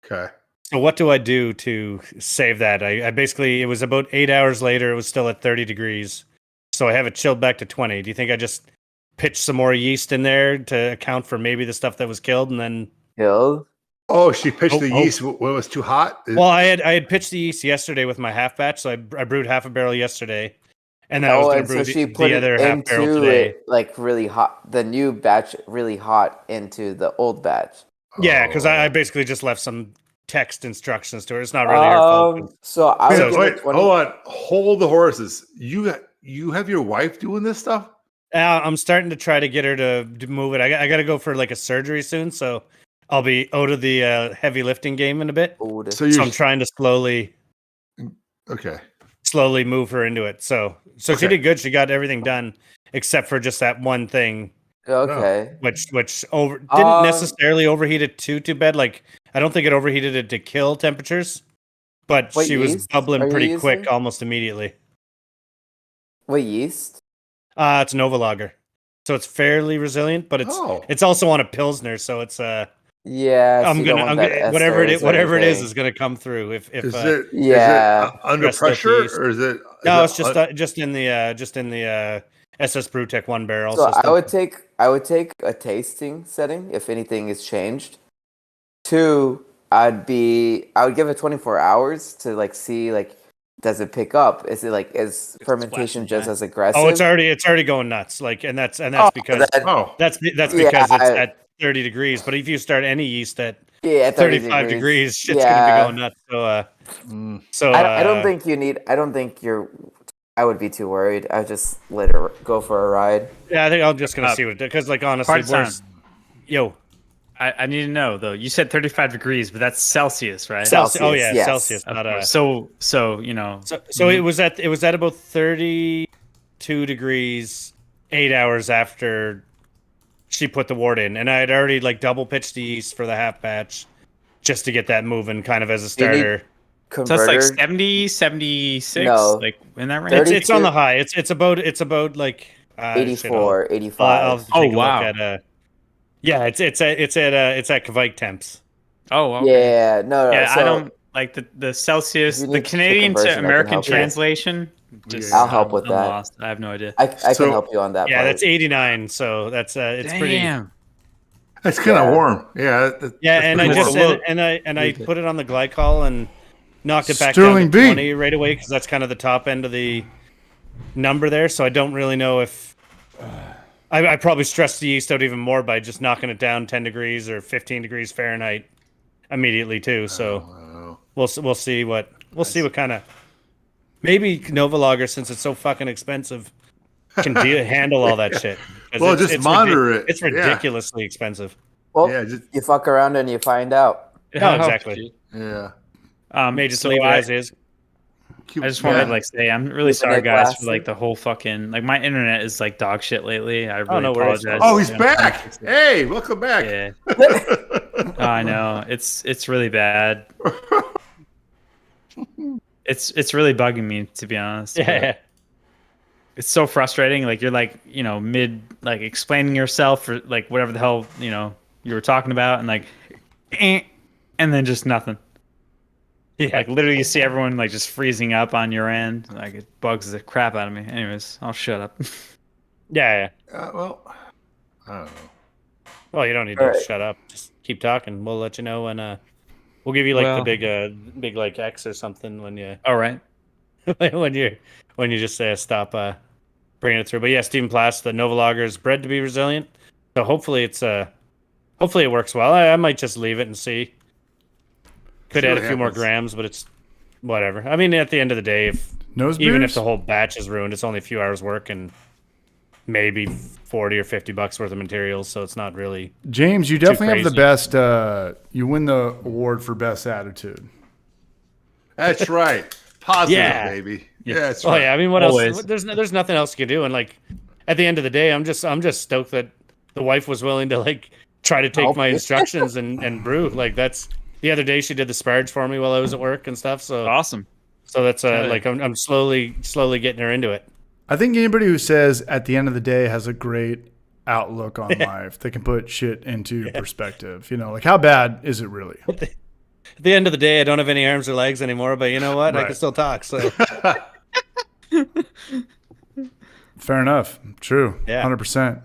Okay. So what do I do to save that? I basically, it was about 8 hours later. It was still at 30 degrees. So I have it chilled back to 20. Do you think I just pitch some more yeast in there to account for maybe the stuff that was killed and then killed? Oh, she pitched the yeast when it was too hot? Well, I had pitched the yeast yesterday with my half batch. So I brewed half a barrel yesterday. And then I was going to brew the other half barrel today. It, like really hot, the new batch really hot into the old batch. Yeah, because I basically just left some text instructions to her. It's not really her fault. So I wait, hold on. Hold the horses. You have your wife doing this stuff? I'm starting to try to get her to move it. I got to go for like a surgery soon, so I'll be out of the heavy lifting game in a bit. So I'm trying to slowly move her into it. So she did good. She got everything done except for just that one thing. Okay. Which didn't necessarily overheat it too bad. Like I don't think it overheated it to kill temperatures, but she was bubbling pretty quick almost immediately. What yeast? It's Nova Lager, so it's fairly resilient, but it's also on a Pilsner, so it's yeah. I'm gonna whatever it is gonna come through. If is it under pressure or is it? No, it's just in the SS Brewtech 1-barrel. So I would take a tasting setting if anything is changed. 2, I would give it 24 hours to like see like. Does it pick up? Is it like fermentation just as aggressive? Oh, it's already going nuts. Like, and that's because that's because it's at 30 degrees. But if you start any yeast at Yeah, 35 degrees. Shit's gonna be going nuts. So I don't think you need. I don't think you're. I would be too worried. I just let her go for a ride. Yeah, I think I'm just gonna see what it does. Because like honestly, I need to know though. You said 35 degrees, but that's Celsius, right? Celsius. Oh yeah, yes. Celsius. Not So you know. So it was at about 32 degrees 8 hours after she put the wort in, and I had already like double pitched the yeast for the half batch just to get that moving, kind of as a starter. So it's like 70, 76, no, like in that range. It's on the high. It's about like 84, 85. I'll take a look at yeah, it's at Kvike temps. Oh, okay. Yeah, no. Yeah, so I don't like the Celsius, the Canadian to American translation. I'll help with that. Lost. I have no idea. I can help you on that. Yeah, part. That's 89. So that's it's pretty. That's kind of warm. Yeah. And I just I put it on the glycol and knocked it back down to 20 right away because that's kind of the top end of the number there. So I don't really know if I probably stressed the yeast out even more by just knocking it down 10 degrees or 15 degrees Fahrenheit immediately too. So we'll see what kind of maybe Nova Lager, since it's so fucking expensive, can handle all that shit. Well, just monitor it. It's ridiculously expensive. Well, you fuck around and you find out. No, exactly. Yeah. May just leave it as is. I just wanted to say I'm really sorry, guys, for like the whole fucking my internet is like dog shit lately. I really apologize. Oh, he's back! Hey, welcome back. Yeah. I know it's really bad. It's really bugging me, to be honest. Yeah. It's so frustrating. Like you're mid explaining yourself or like whatever the hell you were talking about, and and then just nothing. Yeah, like literally you see everyone like just freezing up on your end. Like it bugs the crap out of me. Anyways, I'll shut up. Yeah. Well, I don't know. Well, you don't need to shut up. Just keep talking. We'll let you know when we'll give you like the big like X or something when you. All right. when you just say stop bringing it through. But yeah, Stephen Plass, the Nova Lager is bred to be resilient. So hopefully it works well. I might just leave it and see. Could add a few more grams, but it's whatever. I mean, at the end of the day, even if the whole batch is ruined, it's only a few hours work and maybe $40 or $50 worth of materials, so it's not really. James, you definitely have the best. You win the award for best attitude. That's right. Positive, baby. Yeah, that's right. Oh yeah, I mean, what else? There's nothing else you can do, and like at the end of the day, I'm just stoked that the wife was willing to like try to take my instructions and brew. Like that's. The other day, she did the sparge for me while I was at work and stuff. So awesome. So that's like I'm slowly getting her into it. I think anybody who says at the end of the day has a great outlook on life. They can put shit into perspective. Like how bad is it really? At the end of the day, I don't have any arms or legs anymore. But you know what? Right. I can still talk. So fair enough. True. Yeah. 100%.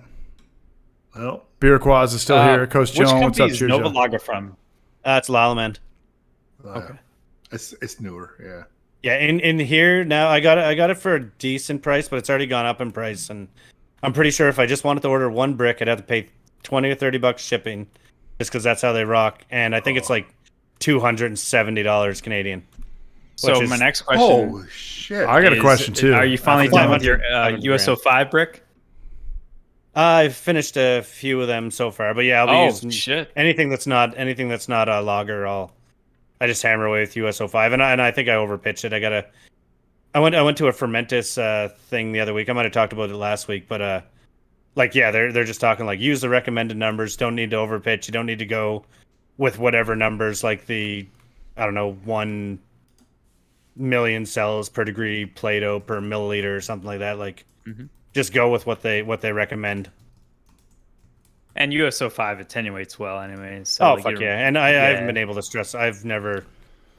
Well, Beer Quaz is still here. Coach Joan, what's up? Which company is Nova Lager from? It's Lallemand. Okay. It's newer, yeah. Yeah, in here now I got it for a decent price, but it's already gone up in price, and I'm pretty sure if I just wanted to order one brick, I'd have to pay $20 or $30 shipping, just because that's how they rock. And I think it's like $270 Canadian. So my next question. Oh shit! I got a question too. Are you finally done with your USO5 brick? I've finished a few of them so far, but yeah, I'll be using anything that's not a lager. I just hammer away with USO5, and I think I overpitched it. I went to a Fermentus thing the other week. I might have talked about it last week, but they're just talking like use the recommended numbers. Don't need to overpitch. You don't need to go with whatever numbers like the 1 million cells per degree Plato per milliliter or something like that. Like. Mm-hmm. Just go with what they recommend. And USO5 attenuates well anyway. So fuck yeah. And I haven't been able to stress. I've never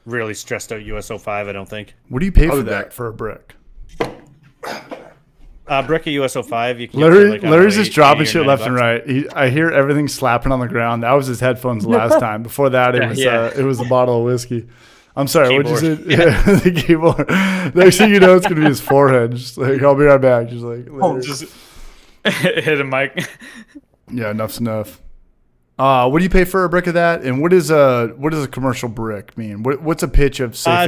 really stressed out USO5, I don't think. What do you pay for that for a brick? Brick of USO5. You can Larry's just dropping shit left and right. I hear everything slapping on the ground. That was his headphones last time. Before that, it was a bottle of whiskey. I'm sorry, what'd you say? Yeah, the keyboard. Next thing you know, it's gonna be his forehead. Just like, I'll be right back. Just like, just hit a mic. Yeah, enough's enough. What do you pay for a brick of that? And what does a commercial brick mean? What's a pitch of say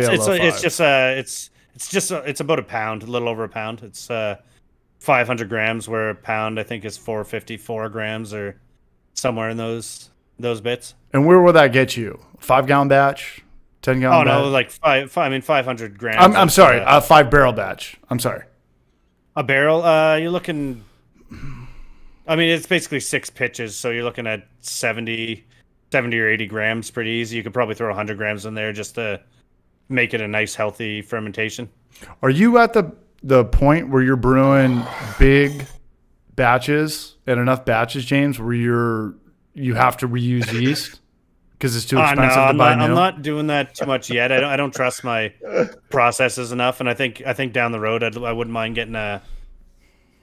it's about a pound, a little over a pound. It's 500 grams, where a pound I think is 454 grams or somewhere in those bits. And where will that get you? 5 gallon batch, 10 gallon? Oh no, like 500 grams. I'm sorry, 5 barrel batch. I'm sorry. A barrel? You're looking. I mean, it's basically 6 pitches, so you're looking at 70 or 80 grams, pretty easy. You could probably throw 100 grams in there just to make it a nice, healthy fermentation. Are you at the point where you're brewing big batches and enough batches, James, where you have to reuse yeast because it's too expensive to buy new? I'm not doing that too much yet. I don't trust my processes enough, and I think down the road I wouldn't mind getting a.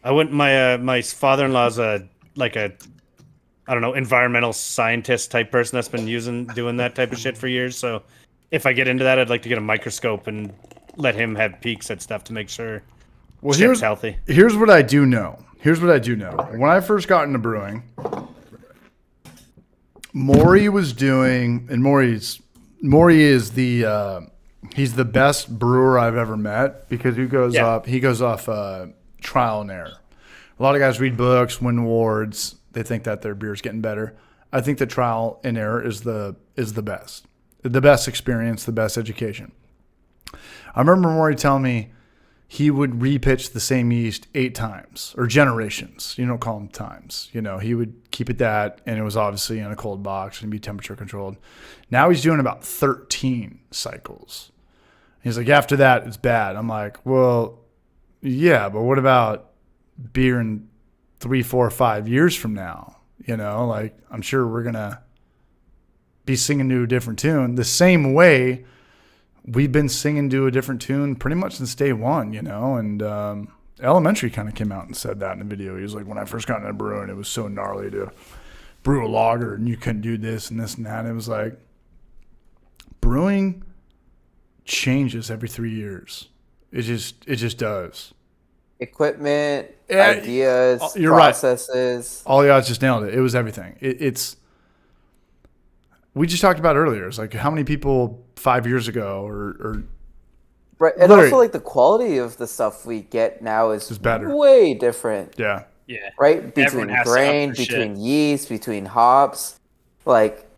I wouldn't. My father-in-law's a I don't know, environmental scientist type person that's been doing that type of shit for years. So if I get into that, I'd like to get a microscope and let him have peeks at stuff to make sure it's healthy. Here's what I do know. When I first got into brewing, Maury was doing, and Maury is he's the best brewer I've ever met because he goes off trial and error. A lot of guys read books, win awards. They think that their beer's getting better. I think the trial and error is the best experience, the best education. I remember Maury telling me he would repitch the same yeast 8 times, or generations. You don't call them times. He would keep it that, and it was obviously in a cold box and be temperature controlled. Now he's doing about 13 cycles. He's like, after that, it's bad. I'm like, well, yeah, but what about beer in 3, 4, 5 years from now? I'm sure we're going to be singing to a different tune the same way we've been singing to a different tune pretty much since day one, and Elementary kind of came out and said that in the video. He was like, when I first got into brewing, it was so gnarly to brew a lager and you couldn't do this and this and that. And it was like, brewing changes every 3 years. It just does. Equipment, ideas, you're processes. Right. All you guys just nailed it. It was everything. We just talked about earlier. It's like how many people 5 years ago or right, and also like the quality of the stuff we get now is better, way different. Yeah. Right, between grain, between yeast, between hops, like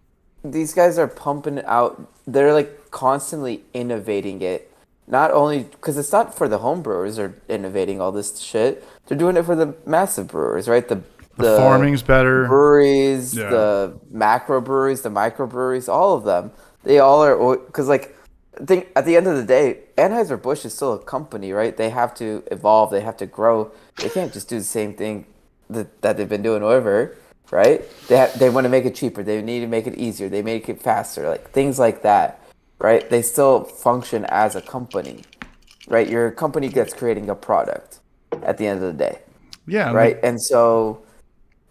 these guys are pumping out. They're like constantly innovating it. Not only because it's not for the home brewers are innovating all this shit. They're doing it for the massive brewers, right? The farming's better. Breweries, the macro breweries, the microbreweries, all of them. They all are, because like, I think at the end of the day, Anheuser-Busch is still a company, right? They have to evolve. They have to grow. They can't just do the same thing that they've been doing over, right? They want to make it cheaper. They need to make it easier. They make it faster, like things like that, right? They still function as a company, right? You're a company that's creating a product at the end of the day. Yeah. Right. And so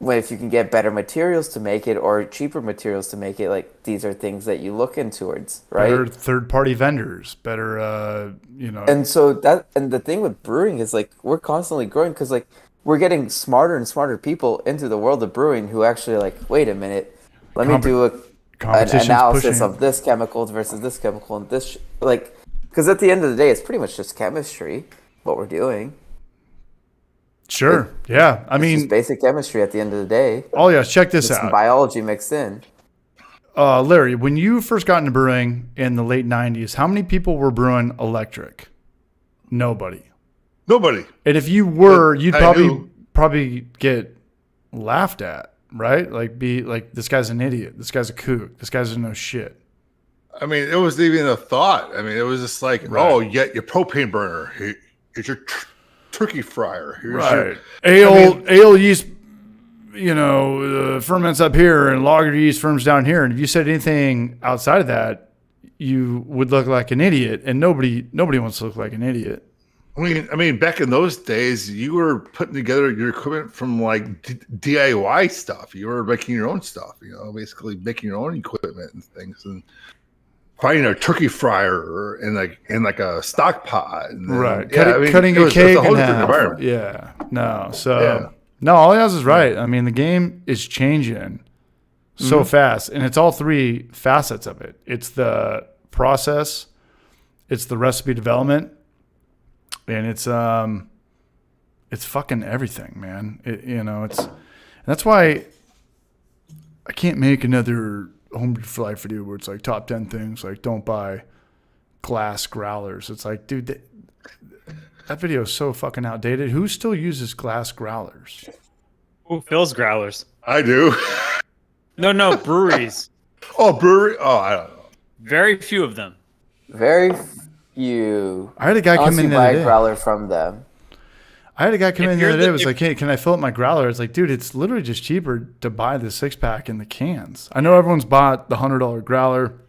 if you can get better materials to make it or cheaper materials to make it, like these are things that you look in towards, right? Better third-party vendors, better, And so and the thing with brewing is like we're constantly growing because like we're getting smarter and smarter people into the world of brewing who actually like, wait a minute, let me do an analysis of this chemical versus this chemical and this like, because at the end of the day, it's pretty much just chemistry what we're doing. Sure. Yeah. I mean, just basic chemistry at the end of the day. Oh yeah. Check this out. Some biology mixed in. Larry, when you first got into brewing in the late 90s, how many people were brewing electric? Nobody. And if you were, you'd probably get laughed at, right? Like be like, this guy's an idiot. This guy's a kook. This guy doesn't know shit. I mean, it wasn't even a thought. I mean, it was just like, oh, you get your propane burner. Here's your turkey fryer. Here's your ale yeast, ferments up here and lager yeast ferments down here. And if you said anything outside of that, you would look like an idiot. And nobody wants to look like an idiot. I mean, back in those days, you were putting together your equipment from like DIY stuff. You were making your own stuff, basically making your own equipment and things, and finding a turkey fryer and like a stock pot, and right? Cutting a cake in half. Yeah, no. So no, all he has is right. I mean, the game is changing so fast. And it's all three facets of it. It's the process, it's the recipe development, and it's fucking everything, man. That's why I can't make another home for life video where it's like top 10 things, like don't buy glass growlers. It's like, dude, that video is so fucking outdated. Who still uses glass growlers? Who fills growlers? I do. No, breweries. Oh, brewery. Oh, I don't know. Very few of them. Very few. I had a guy come in the buy other day. a growler from them. I had a guy come in the other day. It was like, hey, can I fill up my growler? It's like, dude, it's literally just cheaper to buy the 6-pack in the cans. I know everyone's bought the $100 growler.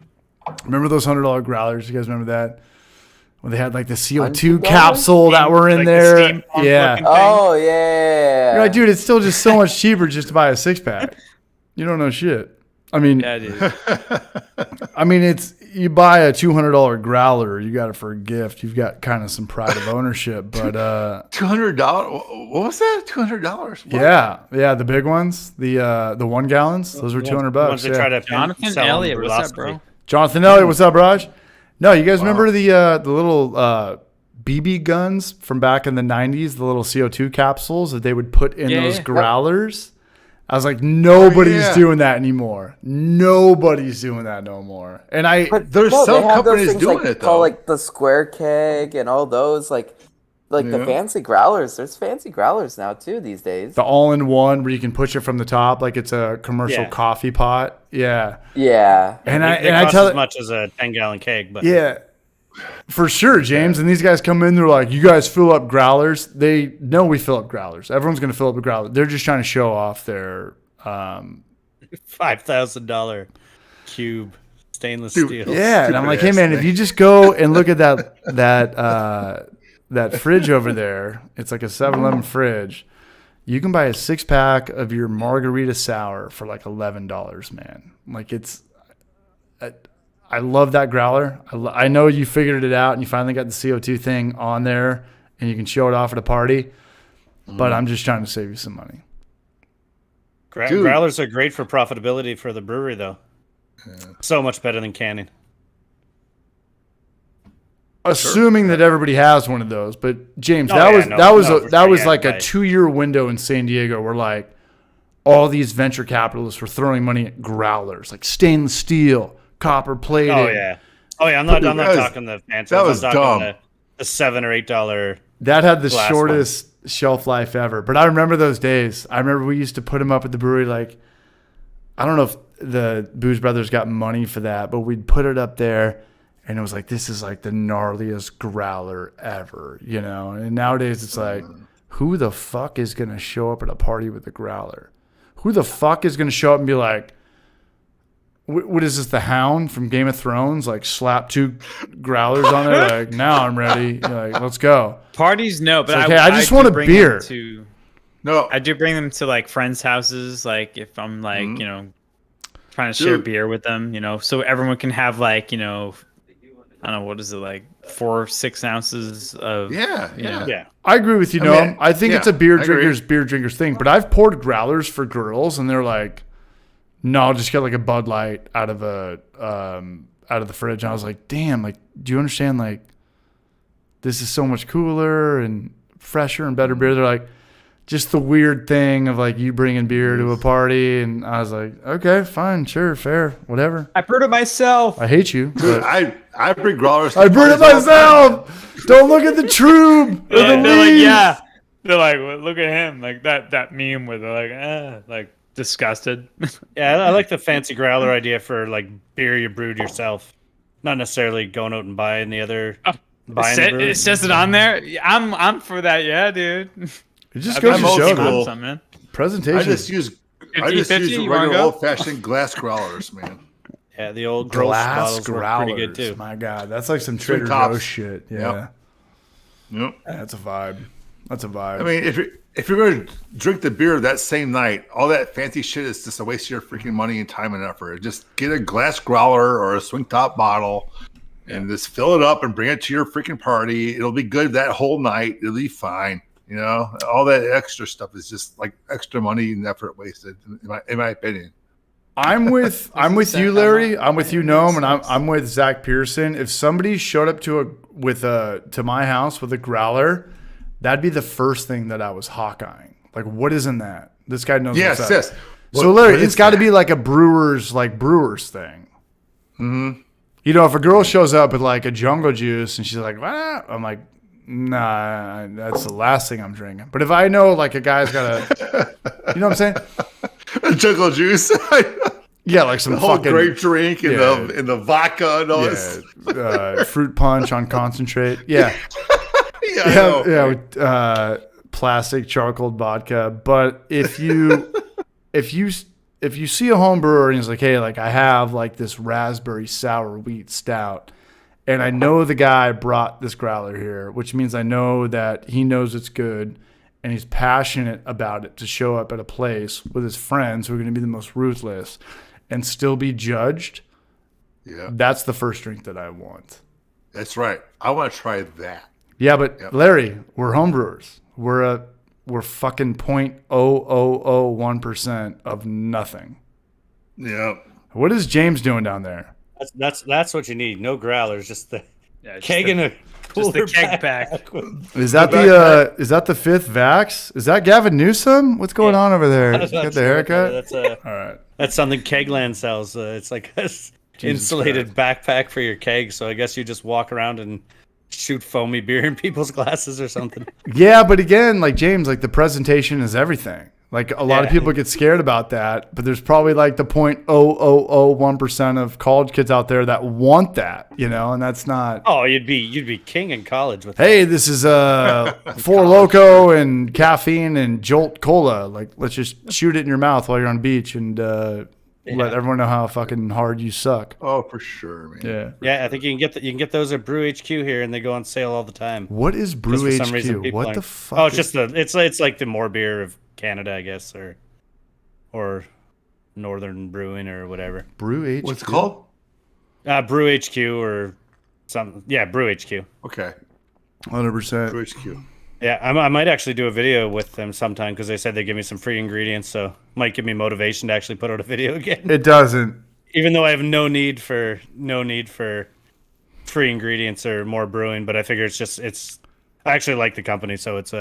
Remember those $100 growlers? You guys remember that? When they had like the CO2 capsule that were in like there. Yeah. Oh, yeah. You're like, dude, it's still just so much cheaper just to buy a 6-pack. You don't know shit. I mean, Yeah, dude. I mean, it's you buy a $200 growler, you got it for a gift. You've got kind of some pride of ownership, but $200. What was that? $200. Yeah, the big ones, the 1 gallons. Those were $200. Ones they try to Jonathan sell Elliott, on what's up, velocity. bro? Jonathan Elliott, what's up, Raj? No, you guys remember the little BB guns from back in the 90s, the little CO2 capsules that they would put in those growlers? I was like, nobody's doing that anymore. Nobody's doing that no more. And there's some companies doing it though. Called like the square keg and all those the fancy growlers. There's fancy growlers now too these days. The all-in-one where you can push it from the top like it's a commercial coffee pot. Yeah. Yeah. And They I cost tell as much as a 10-gallon keg, but yeah. For sure, James. And these guys come in, they're like, you guys fill up growlers. They know we fill up growlers. Everyone's going to fill up a growler. They're just trying to show off their $5,000 cube stainless steel. Yeah. And I'm like, hey, man, if you just go and look at that fridge over there, it's like a 7-Eleven fridge. You can buy a 6-pack of your margarita sour for like $11, man. Like I love that growler. I know you figured it out and you finally got the CO2 thing on there and you can show it off at a party, but I'm just trying to save you some money. Growlers are great for profitability for the brewery, though. Yeah. So much better than canning. Assuming that everybody has one of those, but James, that was like a 2-year window in San Diego where like all these venture capitalists were throwing money at growlers, like stainless steel, copper plated. Oh yeah. I'm not talking the fancy. That was dumb. The $7 or $8. That had the shortest shelf life ever. But I remember those days. I remember we used to put them up at the brewery. Like, I don't know if the Booze Brothers got money for that, but we'd put it up there, and it was like, this is like the gnarliest growler ever, you know? And nowadays it's like, who the fuck is going to show up at a party with a growler? Who the fuck is going to show up and be like, what is this, the Hound from Game of Thrones? Like, slap 2 growlers on there? Like, now I'm ready. You're like, let's go. Parties, no, but like, I just want a beer. I do bring them to like friends' houses. Like, if I'm like, trying to share beer with them, so everyone can have like, I don't know, what is it, like 4 or 6 ounces of Yeah. I agree with you, Noam. I think it's a beer drinkers thing. But I've poured growlers for girls, and they're like, no, I'll just get like a Bud Light out of the fridge. And I was like, damn, like, do you understand? Like, this is so much cooler and fresher and better beer. They're like, just the weird thing of like you bringing beer to a party. And I was like, okay, fine, sure, fair, whatever. I brewed it myself. I hate you. Dude, I bring growlers. I brewed it myself. Don't look at the tube or the leaves. They're like, well, look at him. Like that meme where they're like, disgusted. Yeah, I like the fancy growler idea for like beer you brewed yourself, not necessarily going out and buying the other. It says it on there. I'm for that. Yeah, dude. It just goes to show them, man. Presentation. I just use regular old-fashioned glass growlers, man. Yeah, the old glass bottles were pretty good too. My God, that's like some Trader Joe's shit. Yeah. Yep. That's a vibe. I mean, if you're going to drink the beer that same night, all that fancy shit is just a waste of your freaking money and time and effort. Just get a glass growler or a swing top bottle and just fill it up and bring it to your freaking party. It'll be good that whole night. It'll be fine. All that extra stuff is just like extra money and effort wasted, in my opinion. I'm with you, Larry. I'm with you, Noam, and I'm with Zach Pearson. If somebody showed up to my house with a growler, that'd be the first thing that I was hawkeyeing. Like, what is in that? This guy knows. Yes, what's yes. up. So Larry, it's got to be like a brewers thing. Mm-hmm. You know, if a girl shows up with like a jungle juice and she's like, "What?" I'm like, nah, that's the last thing I'm drinking. But if I know like a guy's got a, you know what I'm saying? Jungle juice. Yeah, like some the whole fucking grape drink and the vodka and all this. Fruit punch on concentrate. Yeah. Plastic charcoal vodka. But if you see a home brewer and he's like, hey, like I have like this raspberry sour wheat stout, and I know the guy brought this growler here, which means I know that he knows it's good and he's passionate about it to show up at a place with his friends who are going to be the most ruthless and still be judged. Yeah. That's the first drink that I want. That's right. I want to try that. Yeah, but Larry, we're homebrewers. We're fucking 0.0001% of nothing. Yeah. What is James doing down there? That's what you need. No growlers, just the keg and a cooler, just the keg pack. Is that the fifth Vax? Is that Gavin Newsom? What's going on over there? You got the haircut? All right. That's something Kegland sells. It's like a insulated backpack for your keg. So I guess you just walk around and shoot foamy beer in people's glasses or something. Yeah, but again, like James, like the presentation is everything. Like a lot of people get scared about that, but there's probably like the 0.0001% of college kids out there that want that, you know, and that's not. Oh, you'd be king in college with. Hey, this is Four Loko and caffeine and Jolt Cola. Like, let's just shoot it in your mouth while you're on the beach and let everyone know how fucking hard you suck. Oh, for sure, man. Yeah. I think you can get those at Brew HQ here, and they go on sale all the time. What is Brew HQ? What the fuck? Oh, it's like the more beer of Canada, I guess, or Northern Brewing or whatever. Brew HQ. What's it called? Brew HQ or something. Yeah, Brew HQ. Okay. 100%. Brew HQ. Yeah, I might actually do a video with them sometime because they said they give me some free ingredients, so might give me motivation to actually put out a video again. It doesn't. Even though I have no need for free ingredients or more brewing, but I figure I actually like the company, so it's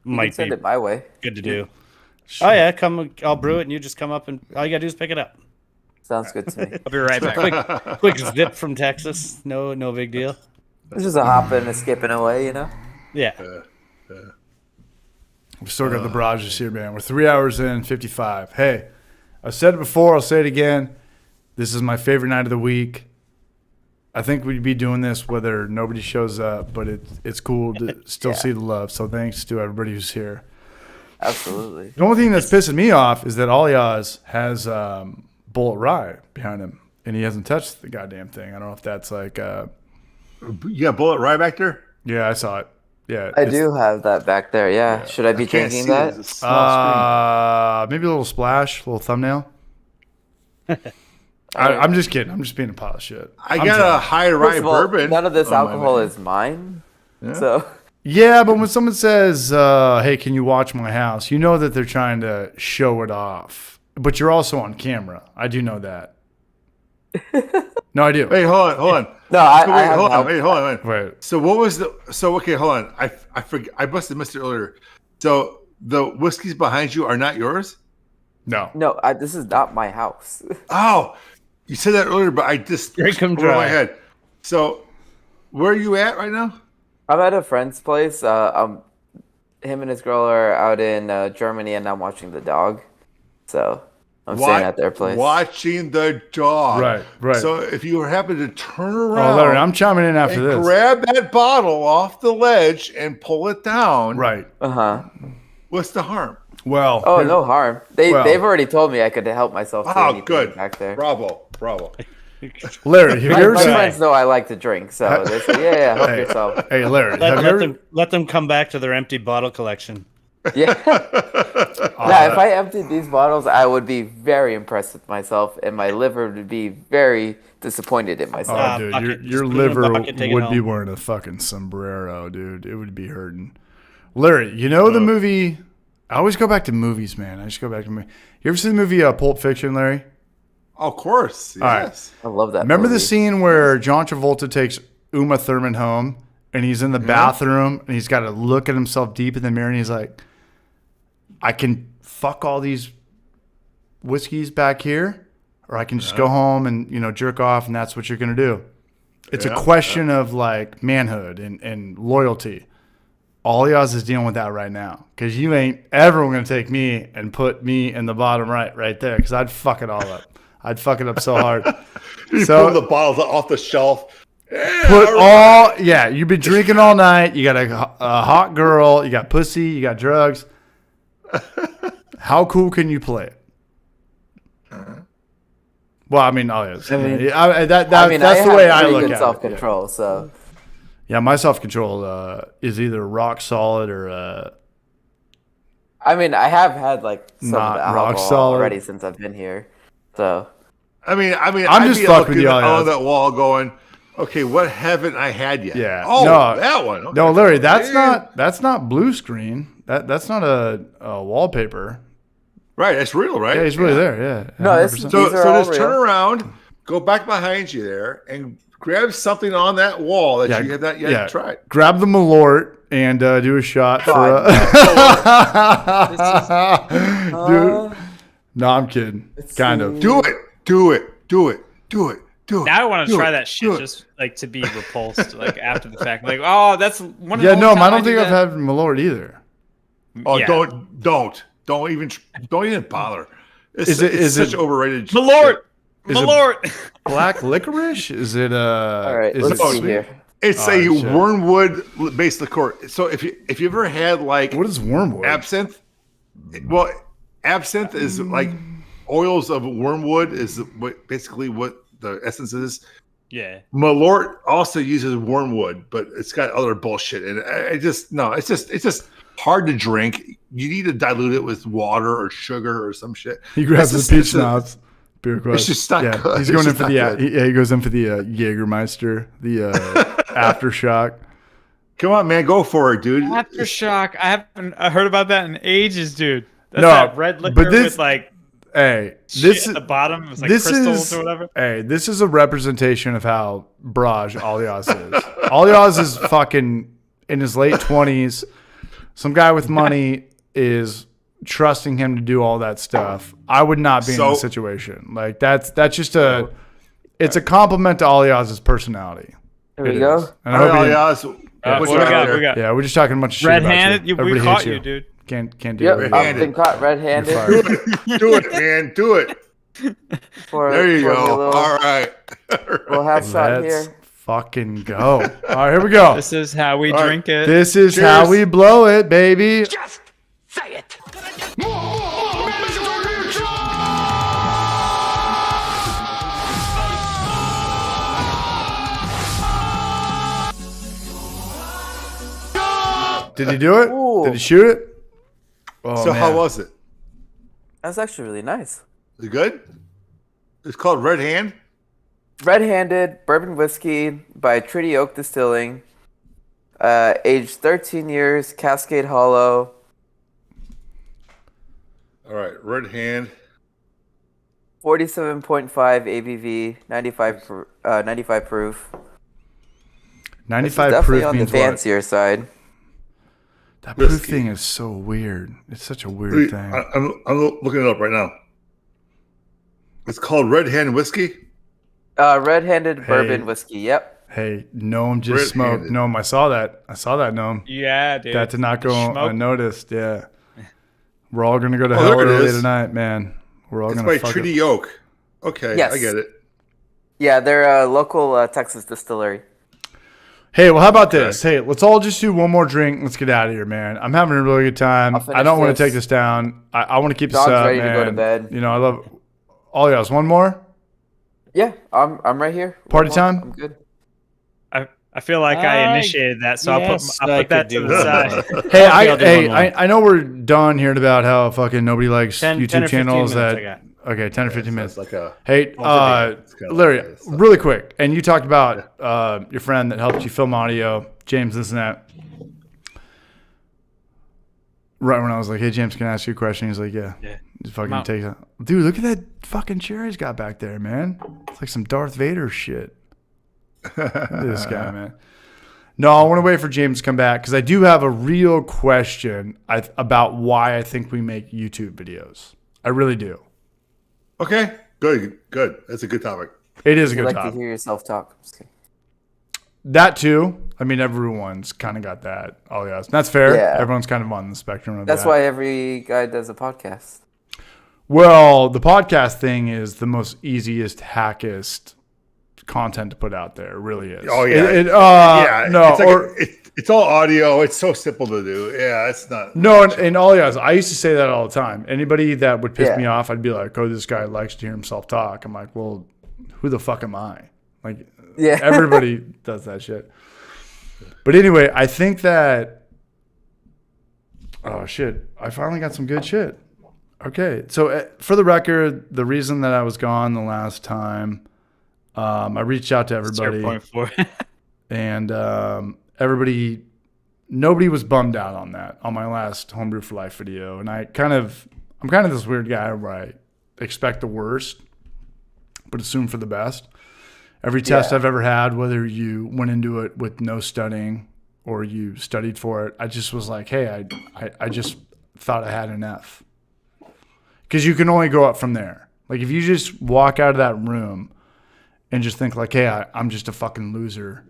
might send be it my way. Good to do. Sure. Oh yeah, I'll brew it and you just come up and all you gotta do is pick it up. Sounds good to me. I'll be right back. quick zip from Texas. No big deal. It's just a hopping and skipping away, you know? Yeah. We've still got the barrages here, man. We're 3 hours in, 55. Hey, I said it before, I'll say it again. This is my favorite night of the week. I think we'd be doing this whether nobody shows up, but it's cool to still see the love. So thanks to everybody who's here. Absolutely. The only thing that's pissing me off is that Aliaz has Bullet Rye behind him, and he hasn't touched the goddamn thing. I don't know if that's like... You got Bullet Rye back there? Yeah, I saw it. Yeah, I do have that back there. Yeah. Should I be drinking that? Maybe a little splash, a little thumbnail. I'm just kidding. I'm just being a pile of shit. I got a high rye bourbon. None of this alcohol is mine. Yeah. So. Yeah, but when someone says, hey, can you watch my house? You know that they're trying to show it off. But you're also on camera. I do know that. No, I do. Wait, hold on. No, hold on. Wait. So what was okay, hold on. I forget. I must have missed it earlier. So the whiskeys behind you are not yours? No. No, this is not my house. Oh, you said that earlier, but I just drink them over dry. my head. So where are you at right now? I'm at a friend's place. Him and his girl are out in Germany, and I'm watching the dog. So I'm staying at their place. Watching the dog. Right. So if you happen to turn around, Larry, I'm chiming in after this. Grab that bottle off the ledge and pull it down. Right. What's the harm? Well. Oh, no harm. They've already told me I could help myself. Oh, good. Back there. Bravo. Larry, my friends know I like to drink, so they say, help yourself. Hey, Larry, let them come back to their empty bottle collection. Yeah. If I emptied these bottles, I would be very impressed with myself, and my liver would be very disappointed in myself. Oh, dude, your liver would be wearing a fucking sombrero, dude. It would be hurting. Larry, you know the movie... I always go back to movies, man. You ever see the movie Pulp Fiction, Larry? Of course. Yes. I love that. Remember movie. the scene where John Travolta takes Uma Thurman home and he's in the bathroom and he's got to look at himself deep in the mirror and he's like, I can fuck all these whiskeys back here, or I can just go home and, jerk off, and that's what you're going to do. It's a question of like manhood and loyalty. All y'all is dealing with that right now because you ain't ever going to take me and put me in the bottom right there because I'd fuck it all up. I'd fuck it up so hard. You pull the bottles off the shelf. You've been drinking all night. You got a hot girl. You got pussy. You got drugs. How cool can you play it? Well, I mean, that's the way I look at it. Self-control, so. Yeah, my self-control is either rock solid or. I mean, I have had like some not of the rock alcohol solid already since I've been here, so. I'm just fucking with you on that wall, going, okay, what haven't I had yet? Yeah. Oh, no, that one. Okay. No, Larry, that's not blue screen. That's not a wallpaper. Right, that's real, right? Yeah, he's really there. Yeah. No, so just turn around, go back behind you there, and grab something on that wall that you have not yet tried. Grab the Malort and do a shot for. No, I'm kidding. Kind of. Do it. Now I want to try that shit just like to be repulsed like after the fact. Like, oh, that's one of the I don't think I've had Malort either. Oh, yeah. Don't even bother. Is it such overrated? Malort. Is it black licorice? Is it all right, let's see here. It's a wormwood based liqueur. So if you ever had like what is wormwood? Absinthe. Well, absinthe is like oils of wormwood is basically what the essence is. Yeah. Malort also uses wormwood, but it's got other bullshit in it. It's just hard to drink. You need to dilute it with water or sugar or some shit. He grabs the peach schnapps. Beer quest. It's just not good. He's going in for he goes in for the Jägermeister, the aftershock. Come on, man, go for it, dude. Aftershock. I haven't heard about that in ages, dude. That's that red liquor with like this at the bottom. It was like crystals or whatever. Hey, this is a representation of how Braj Alias is. Alias is fucking in his late 20s. Some guy with money is trusting him to do all that stuff. I would not be in this situation. Like that's just it's a compliment to Alias's personality. There we go. And I hope Alias, what we got? Yeah, we're just talking a bunch of shit red-handed. about you. We caught you, dude. Can't do it. I've been caught red-handed. Do it, man. Do it. There you go. All right. We'll have shot here. Fucking go. All right, here we go. This is how we drink it. This is how we blow it, baby. Just say it. Did he do it? Ooh. Did he shoot it? Oh, so man. how was it? That's actually really nice. Is it good? It's called Red Hand. Red-handed bourbon whiskey by Treaty Oak Distilling, aged 13 years, Cascade Hollow. All right, Red Hand. 47.5 ABV, 95 proof. 95 definitely proof on means the fancier side. That proof thing is so weird. It's such a weird thing. I'm looking it up right now. It's called Red Hand Whiskey. Red-handed bourbon whiskey. Yep. Hey, Gnome just smoked. Gnome, I saw that. Gnome. Yeah, dude. That did not go unnoticed. Yeah. We're all gonna go to hell early tonight, man. We're all gonna. It's by Treaty Oak. Okay, yes. I get it. Yeah, they're a local Texas distillery. Hey, well, how about this? Hey, let's all just do one more drink. Let's get out of here, man. I'm having a really good time. I don't want to take this down. I want to keep this up, ready man. to go to bed. You know, I love all y'all. One more? Yeah, I'm right here. Party time? I'm good. I feel like I initiated that, so I'll put that to the side. Hey, I know we're done hearing about how fucking nobody likes YouTube channels that. Okay, 10 or 15 minutes. Like a, hey, Larry, really quick. And you talked about your friend that helped you film audio, James, this and that. Right when I was like, hey, James, can I ask you a question? He's like, yeah. Just fucking take it. Dude, look at that fucking chair he's got back there, man. It's like some Darth Vader shit. Look at this guy, man. No, I want to wait for James to come back because I do have a real question about why I think we make YouTube videos. I really do. Okay, good. That's a good topic. It is a good topic. topic. To hear yourself talk. That too. I mean, everyone's kind of got that. Oh, yes. That's fair. Yeah. Everyone's kind of on the spectrum of that. That's why every guy does a podcast. Well, the podcast thing is the most easiest, hackest content to put out there. It really is. Oh, yeah. No. It's all audio. It's so simple to do. Yeah, it's not. No, and all yes, I used to say that all the time. Anybody that would piss me off, I'd be like, oh, this guy likes to hear himself talk. I'm like, well, who the fuck am I? Like, everybody does that shit. But anyway, I think that, oh, shit, I finally got some good shit. Okay, so for the record, the reason that I was gone the last time, I reached out to everybody. And nobody was bummed out on that, on my last Homebrew for Life video. And I'm kind of this weird guy where I expect the worst, but assume for the best. Every test I've ever had, whether you went into it with no studying or you studied for it, I just was like, hey, I just thought I had an F. Because you can only go up from there. Like, if you just walk out of that room and just think like, hey, I'm just a fucking loser,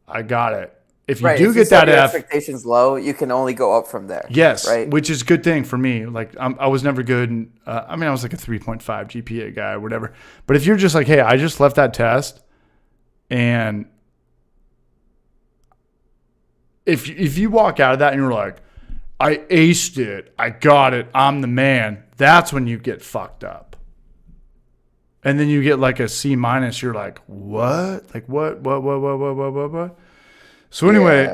I got it. If you do get that F, expectations low, you can only go up from there. Yes, right? Which is a good thing for me. Like, I was never good. And, I was like a 3.5 GPA guy or whatever. But if you're just like, hey, I just left that test, and if you walk out of that and you're like, I aced it, I got it, I'm the man, that's when you get fucked up. And then you get like a C-, you're like, what? Like, what? So anyway,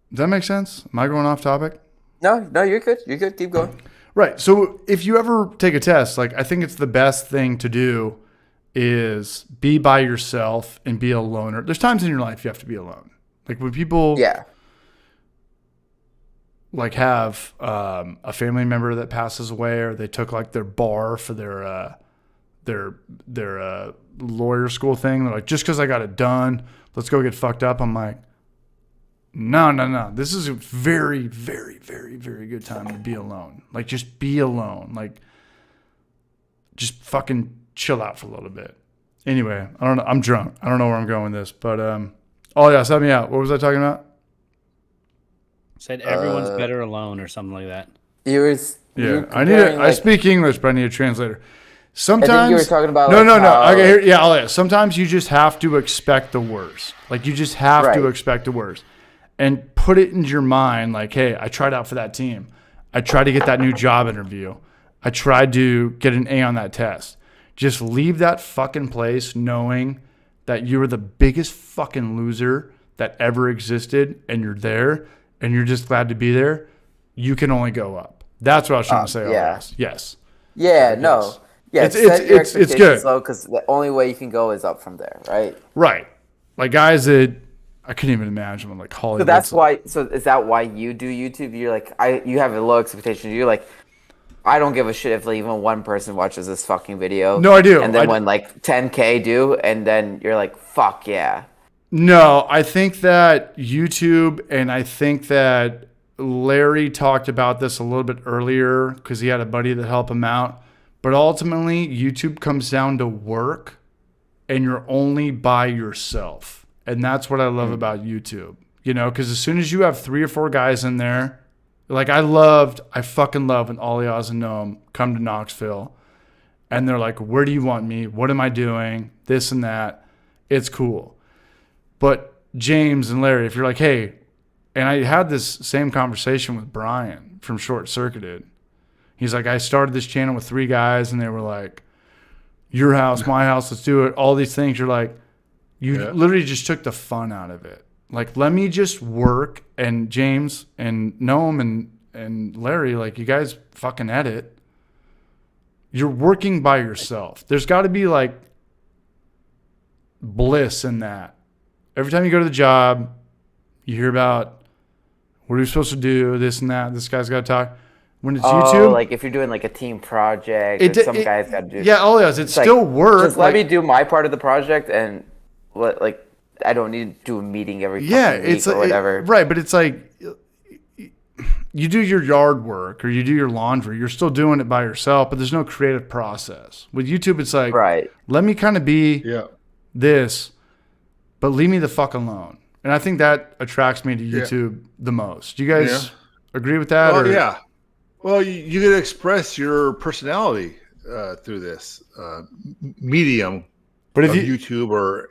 does that make sense? Am I going off topic? No, you're good. You're good. Keep going. Right. So if you ever take a test, like, I think it's the best thing to do is be by yourself and be a loner. There's times in your life you have to be alone. Like when people like have a family member that passes away, or they took like their bar for their lawyer school thing. They're like, just because I got it done, let's go get fucked up. I'm like, no. This is a very, very, very, very good time to be alone. Like, just be alone. Like, just fucking chill out for a little bit. Anyway, I don't know. I'm drunk. I don't know where I'm going with this, but help me out. What was I talking about? Said everyone's better alone or something like that. I speak English, but I need a translator. Sometimes I think you were talking about no. Sometimes you just have to expect the worst. Like, you just have to expect the worst, and put it into your mind. Like, hey, I tried out for that team. I tried to get that new job interview. I tried to get an A on that test. Just leave that fucking place knowing that you were the biggest fucking loser that ever existed, and you're there, and you're just glad to be there. You can only go up. That's what I was trying to say. Yes. Yeah. No. Yes. Yeah, it's good because the only way you can go is up from there, right? Right. Like, guys that I couldn't even imagine when, like, Hollywood. So that's why. So is that why you do YouTube? You're like, you have a low expectation. You're like, I don't give a shit if like, even one person watches this fucking video. No, I do. And then when like 10K do, and then you're like, fuck yeah. No, I think that YouTube, and I think that Larry talked about this a little bit earlier because he had a buddy that helped him out. But ultimately, YouTube comes down to work, and you're only by yourself. And that's what I love about YouTube. You know, because as soon as you have 3 or 4 guys in there, like, I fucking love when Ollie Oz and Noam come to Knoxville, and they're like, where do you want me? What am I doing? This and that. It's cool. But James and Larry, if you're like, hey, and I had this same conversation with Brian from Short Circuited. He's like, I started this channel with 3 guys, and they were like, your house, my house, let's do it. All these things. You're like, literally just took the fun out of it. Like, let me just work. And James and Noam and Larry, like, you guys fucking edit. You're working by yourself. There's got to be, like, bliss in that. Every time you go to the job, you hear about what are you supposed to do, this and that. This guy's got to talk. When it's YouTube, like if you're doing like a team project, some guys got to do. Yeah, it still works. Just let me do my part of the project, and I don't need to do a meeting every week or whatever. Right, but it's like you do your yard work or you do your laundry. You're still doing it by yourself, but there's no creative process. With YouTube, it's like, let me kind of be this, but leave me the fuck alone. And I think that attracts me to YouTube the most. Do you guys agree with that? Well, yeah. Well, you get to express your personality through this medium. But if YouTube or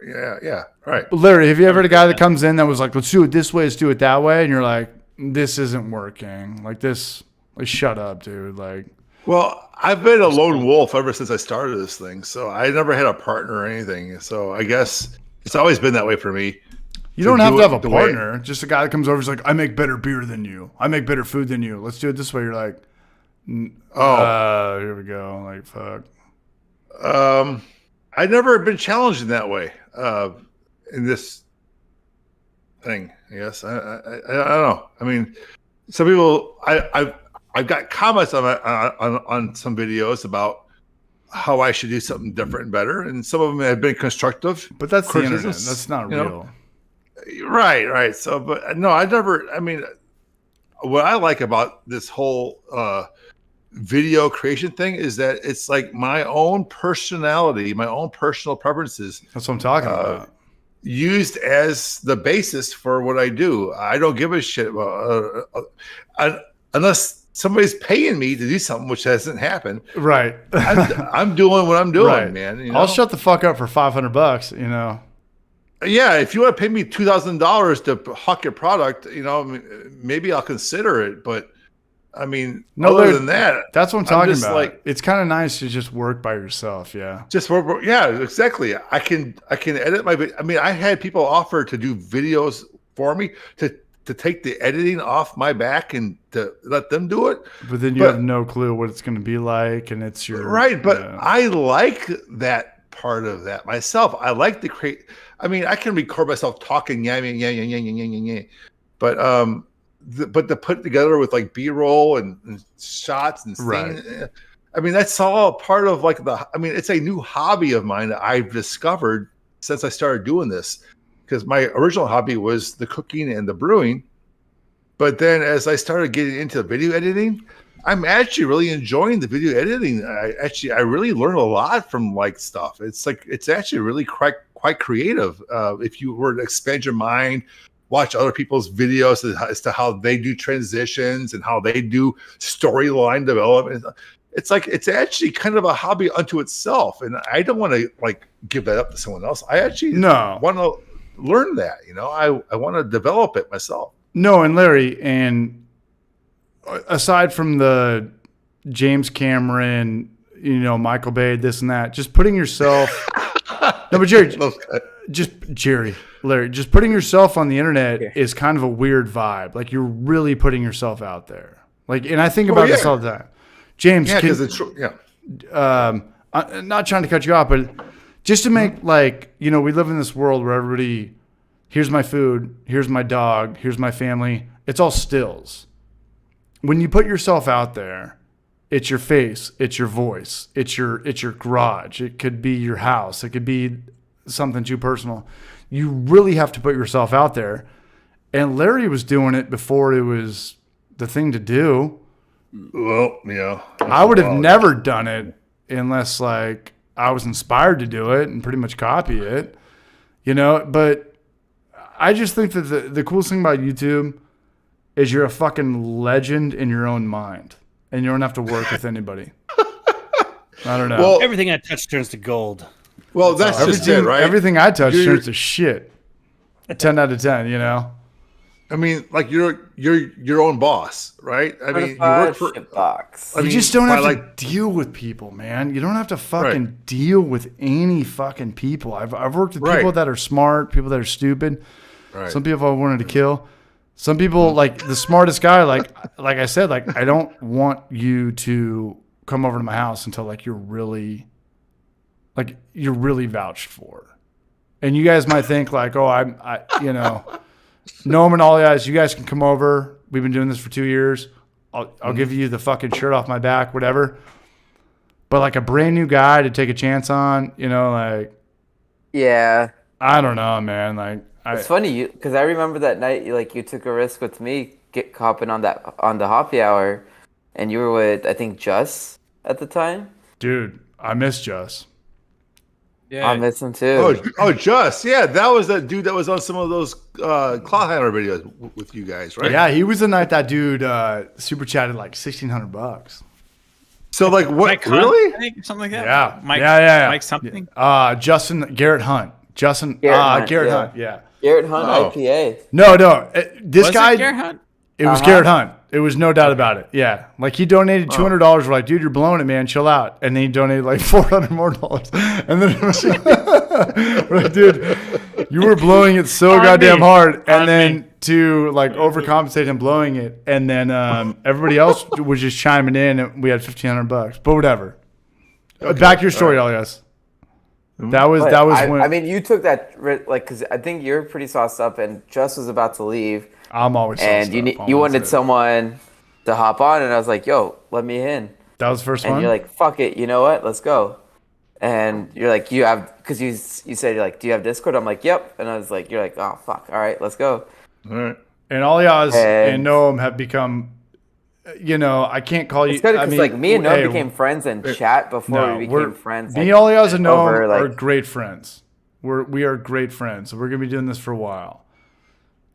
right. Larry, have you ever had a guy that comes in that was like, let's do it this way, let's do it that way, and you're like, this isn't working. Like this, like shut up, dude. Like, well, I've been a lone wolf ever since I started this thing, so I never had a partner or anything. So I guess it's always been that way for me. You don't have to have a partner. Just a guy that comes over is like, I make better beer than you. I make better food than you. Let's do it this way. You're like, here we go. Like, fuck. I've never been challenged in that way in this thing. I guess I don't know. I mean, some people I've got comments on some videos about how I should do something different and better, and some of them have been constructive. But that's the internet. That's not real. Right. So, but no, I mean, what I like about this whole video creation thing is that it's like my own personality, my own personal preferences. That's what I'm talking about. Used as the basis for what I do. I don't give a shit about unless somebody's paying me to do something, which hasn't happened. Right. I'm doing what I'm doing, man. You know? I'll shut the fuck up for $500, you know. Yeah, if you want to pay me $2,000 to hawk your product, maybe I'll consider it. But I mean, other than that, that's what I'm talking about. Like, it's kind of nice to just work by yourself. Yeah, just work. Yeah, exactly. I can edit my. I mean, I had people offer to do videos for me to take the editing off my back and to let them do it. But then you have no clue what it's going to be like, and it's your right. But I like that part of that myself. I like to create. I mean, I can record myself talking, yeah, but to put together with like B-roll and shots and things, I mean, that's all part of like it's a new hobby of mine that I've discovered since I started doing this, because my original hobby was the cooking and the brewing. But then as I started getting into video editing, I'm actually really enjoying the video editing. I really learned a lot from like stuff. It's actually really quite creative. If you were to expand your mind, watch other people's videos as to how they do transitions and how they do storyline development. It's actually kind of a hobby unto itself. And I don't want to like give that up to someone else. I actually want to learn that, I want to develop it myself. No. And Larry, and aside from the James Cameron, Michael Bay, this and that, just putting yourself, no, but Larry, just putting yourself on the internet is kind of a weird vibe. Like you're really putting yourself out there. Like, and I think about this all the time. James, I'm not trying to cut you off, but just to make we live in this world where everybody, here's my food, here's my dog, here's my family. It's all stills. When you put yourself out there, it's your face, it's your voice, it's your garage. It could be your house. It could be something too personal. You really have to put yourself out there. And Larry was doing it before it was the thing to do. Well, yeah. I would have never done it unless I was inspired to do it and pretty much copy it, but I just think that the coolest thing about YouTube is you're a fucking legend in your own mind and you don't have to work with anybody. I don't know. Well, everything I touch turns to gold. Well, that's just it, right? Everything I touch turns to shit. 10 out of 10, I mean, like you're your own boss, right? I mean, you work for box. You just don't have to deal with people, man. You don't have to fucking deal with any fucking people. I've worked with people that are smart, people that are stupid. Right. Some people I wanted to kill. Some people, like the smartest guy, like I said, I don't want you to come over to my house until you're really vouched for. And you guys might think Noam and all guys, you guys can come over. We've been doing this for 2 years. I'll give you the fucking shirt off my back, whatever. But like a brand new guy to take a chance on, like. Yeah. I don't know, man. Like, it's funny because I remember that night, you took a risk with me hopping on the happy hour, and you were with I think Just at the time. Dude, I miss Just. Yeah, I miss him too. Oh, Just, yeah, that was that dude that was on some of those claw handler videos with you guys, right? Yeah, he was the night that dude super chatted like $1,600. So like what? Mike really? Hunt, I think something like that. Yeah, Mike. Yeah. Mike something. Garrett Hunt. Garrett Hunt. Yeah. Garrett Hunt IPA. No. This guy. It Garrett Hunt? It was Garrett Hunt. It was no doubt about it. Yeah. Like he donated $200. We're like, dude, you're blowing it, man. Chill out. And then he donated like $400 more. And then we're like, dude, you were blowing it so goddamn hard. And then to like overcompensate him blowing it. And then everybody else was just chiming in and we had $1,500. But whatever. Okay. Back to your story, Elias. That was when. I mean, you took that because I think you're pretty sauced up, and Just was about to leave. I'm always sauced and you wanted someone to hop on, and I was like, "Yo, let me in." That was the first one. And you're like, "Fuck it, you know what? Let's go." And you're like, "You have," because you said you're like, "Do you have Discord?" I'm like, "Yep." And I was like, "You're like, oh fuck, all right, let's go." All right. And Alias and Noam have become. I can't call you. It's good because me and Noam became friends in chat before we became friends. Me, Alias, and Noam are great friends. We are great friends. So we're gonna be doing this for a while.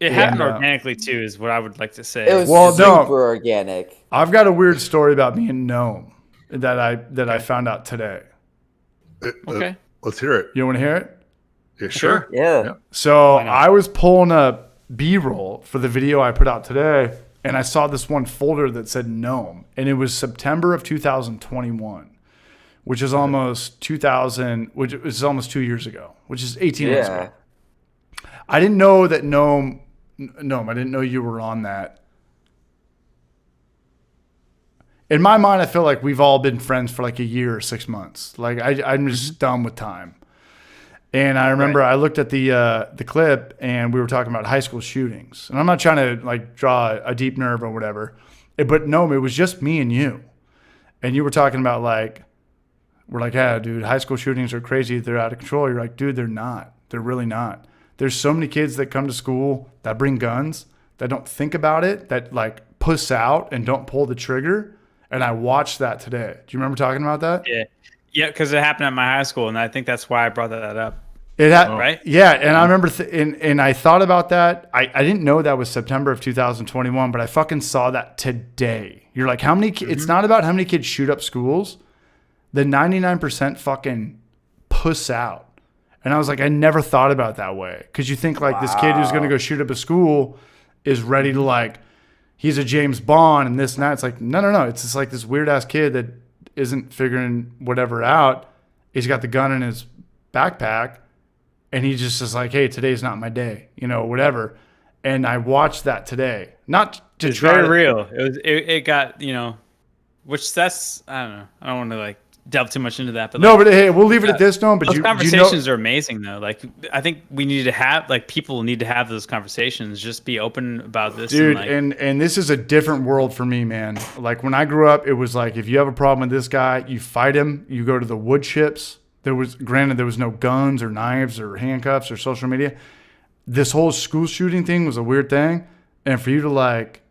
It happened organically too, is what I would like to say. It was super organic. I've got a weird story about me and Noam that I found out today. Okay, let's hear it. You want to hear it? Yeah, sure. Yeah. So I was pulling up B-roll for the video I put out today. And I saw this one folder that said Gnome, and it was September of 2021, which is almost 2 years ago, which is 18 months ago. I didn't know that Gnome, I didn't know you were on that. In my mind, I feel like we've all been friends for like a year or 6 months. Like I'm just done with time. And I remember I looked at the clip and we were talking about high school shootings. And I'm not trying to like draw a deep nerve or whatever. But no, it was just me and you. And you were talking about like, we're like, yeah, dude, high school shootings are crazy. They're out of control. You're like, dude, they're not. They're really not. There's so many kids that come to school that bring guns, that don't think about it, that like puss out and don't pull the trigger. And I watched that today. Do you remember talking about that? Yeah. Yeah, because it happened at my high school, and I think that's why I brought that up. Right? Yeah, and I remember, and I thought about that. I didn't know that was September of 2021, but I fucking saw that today. You're like, how many? It's not about how many kids shoot up schools. The 99% fucking puss out. And I was like, I never thought about it that way. Because you think like this kid who's going to go shoot up a school is ready to like, he's a James Bond and this and that. It's like, no. It's just like this weird ass kid that isn't figuring whatever out. He's got the gun in his backpack and he just is like, hey, today's not my day, whatever. And I watched that today. Not to it's try very to, real. It got, which that's, I don't know. I don't want to like delve too much into that, but no, but hey, we'll leave it at this. No, but those conversations are amazing though. Like I think we need to have, like, people need to have those conversations. Just be open about this, dude. And this is a different world for me, man. Like when I grew up, it was like if you have a problem with this guy, you fight him. You go to the wood chips. There was no guns or knives or handcuffs or social media. This whole school shooting thing was a weird thing, and for you to like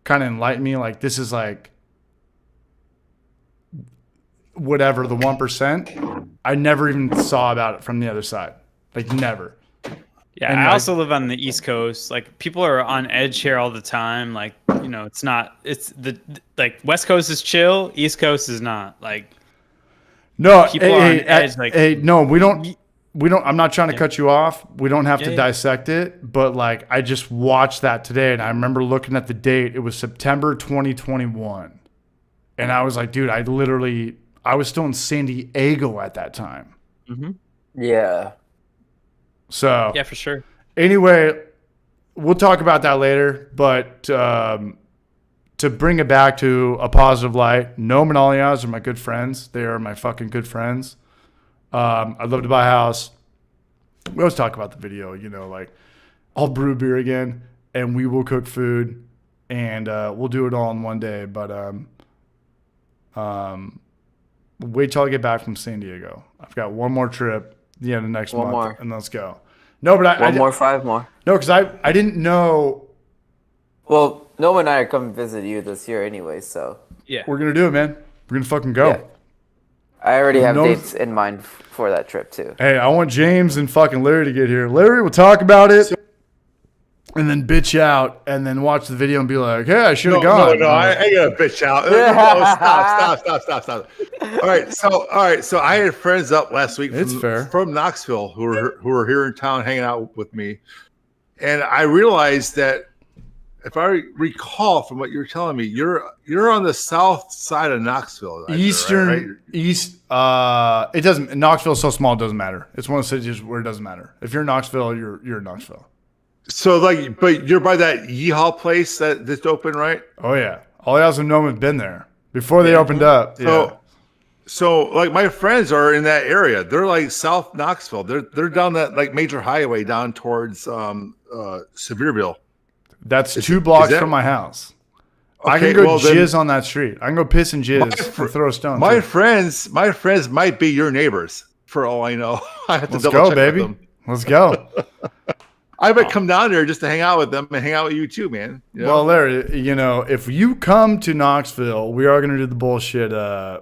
kind of enlighten me, like this is like whatever, the 1%, I never even saw about it from the other side. Like never. Yeah, and I also live on the East Coast. Like people are on edge here all the time. Like, it's like West Coast is chill, East Coast is not. Like no, people are on edge. Like no, we don't I'm not trying to cut you off. We don't have to dissect it, but like I just watched that today and I remember looking at the date. It was September 2021. And I was like, dude, I was still in San Diego at that time. Mm-hmm. Yeah. So yeah, for sure. Anyway, we'll talk about that later. But to bring it back to a positive light, Noam and Alias are my good friends. They are my fucking good friends. I'd love to buy a house. We always talk about the video, like I'll brew beer again and we will cook food and we'll do it all in one day. But wait till I get back from San Diego. I've got one more trip the end of next month, and let's go. No, but five more. No, because I didn't know. Well, Noah and I are coming to visit you this year anyway, so yeah, we're gonna do it, man. We're gonna fucking go. Yeah. I already have dates in mind for that trip too. Hey, I want James and fucking Larry to get here. Larry will talk about it. And then bitch out, and then watch the video and be like, "Hey, I should have gone." No, I gotta bitch out. Stop. All right. So I had friends up last week from Knoxville who were here in town hanging out with me, and I realized that if I recall from what you're telling me, you're on the south side of Knoxville, Eastern, right? East. It doesn't. Knoxville's so small, it doesn't matter. It's one of the cities where it doesn't matter. If you're in Knoxville, you're in Knoxville. So, but you're by that Yeehaw place that's open, right? Oh, yeah. All the guys have known have been there before they opened up. So, my friends are in that area. They're like South Knoxville. They're down that major highway down towards Sevierville. That's 2 blocks from my house. Okay, I can go jizz on that street. I can go piss and jizz and throw a stone. My friends might be your neighbors for all I know. I have to Let's go, baby. Let's go. I might come down there just to hang out with them and hang out with you too, man. Well, Larry, if you come to Knoxville, we are going to do the bullshit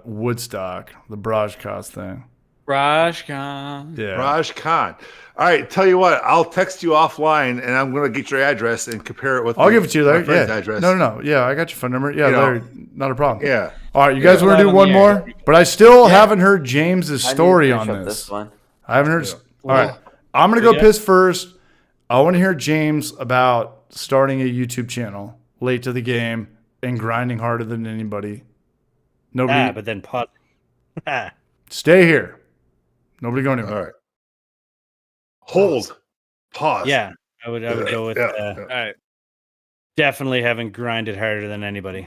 Woodstock, the BrajCon thing. BrajCon. Yeah. BrajCon. All right, tell you what, I'll text you offline, and I'm going to get your address and compare it with I'll give it to you, Larry. Address. No. Yeah, I got your phone number. Yeah, Larry, not a problem. Yeah. All right, you guys want to do one more? But I still haven't heard James's story on this. One. I haven't heard. All right, I'm going to go piss first. I want to hear James about starting a YouTube channel late to the game and grinding harder than anybody. Nobody. But then pause. Stay here. Nobody going anywhere. All right. Hold. Pause. Yeah, I would go with. All right. Definitely haven't grinded harder than anybody.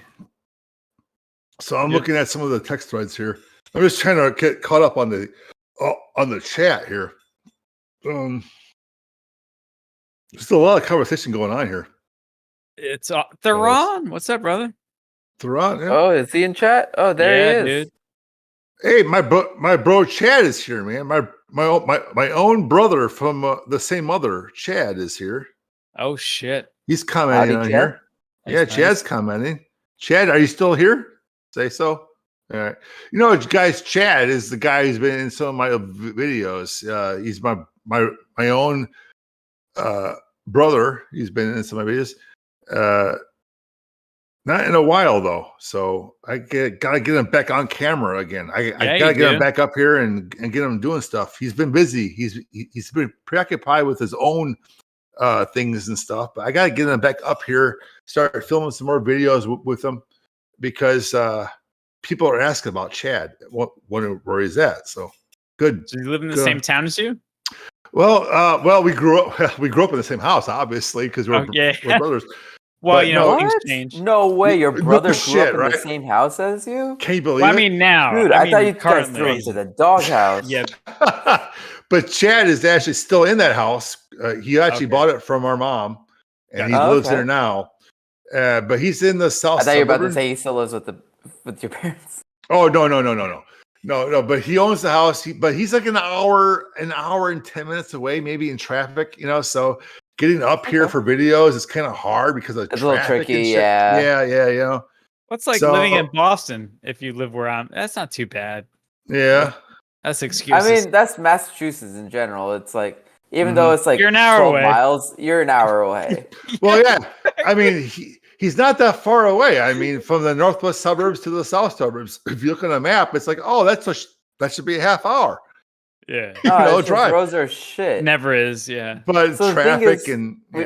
So I'm looking at some of the text threads here. I'm just trying to get caught up on the chat here. There's a lot of conversation going on here. It's Theron. What's up, brother? Theron. Yeah. Oh, is he in chat? Oh, there he is. Dude. Hey, my bro Chad is here, man. My own brother from the same mother, Chad, is here. Oh shit. He's commenting on here. Yeah, Chad's commenting. Chad, are you still here? Say so. All right. Guys, Chad is the guy who's been in some of my videos. He's my own brother. He's been in some of my videos. Not in a while though, so I gotta get him back on camera again. I gotta get him back up here and get him doing stuff. He's been busy. He's been preoccupied with his own things and stuff. But I gotta get him back up here, start filming some more videos with him because people are asking about Chad, where he's at. So good. Does he live in the same town as you? Well, we grew up in the same house, obviously, because we're brothers. Well, things change. No way, your brother grew up in the same house as you? Can you believe it? I mean, now. Dude, I thought you guys threw him to the doghouse. Yeah. But Chad is actually still in that house. He actually bought it from our mom, and he lives there now. But he's in the south. I thought you were about to say he still lives with your parents. Oh, no. But he owns the house. But he's like an hour and 10 minutes away, maybe in traffic. So getting up here for videos is kind of hard because of it's traffic. A little tricky, yeah. What's living in Boston if you live where I'm? That's not too bad. Yeah, that's excuses. I mean, that's Massachusetts in general. It's like even though it's like you're an hour away. miles, you're an hour away. Well, yeah. I mean, he's not that far away. I mean, from the northwest suburbs to the south suburbs. If you look on a map, it's like, oh, that should be a half hour. Yeah, drive. Roads are shit. Never is, yeah. But so traffic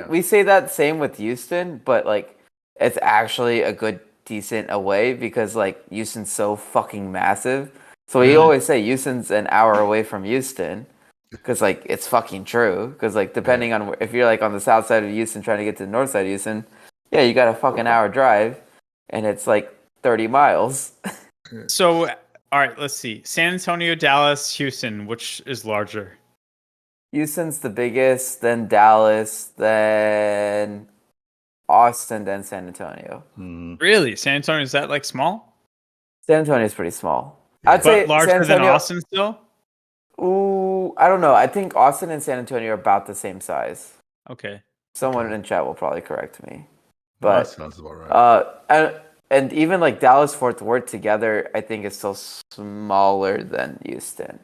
we say that same with Houston, but like it's actually a good decent away because like Houston's so fucking massive. So we always say Houston's an hour away from Houston because like it's fucking true. Because like depending on if you're like on the south side of Houston trying to get to the north side of Houston, yeah, you got a fucking hour drive, and it's like 30 miles. So. All right, let's see. San Antonio, Dallas, Houston. Which is larger? Houston's the biggest, then Dallas, then Austin than San Antonio. Really? San Antonio, is that like small? San Antonio is pretty small. I'd say larger San Antonio, than Austin still? Ooh, I don't know. I think Austin and San Antonio are about the same size. Okay. Someone in chat will probably correct me. But that sounds about right. And even like Dallas Fort Worth together, I think is still smaller than Houston.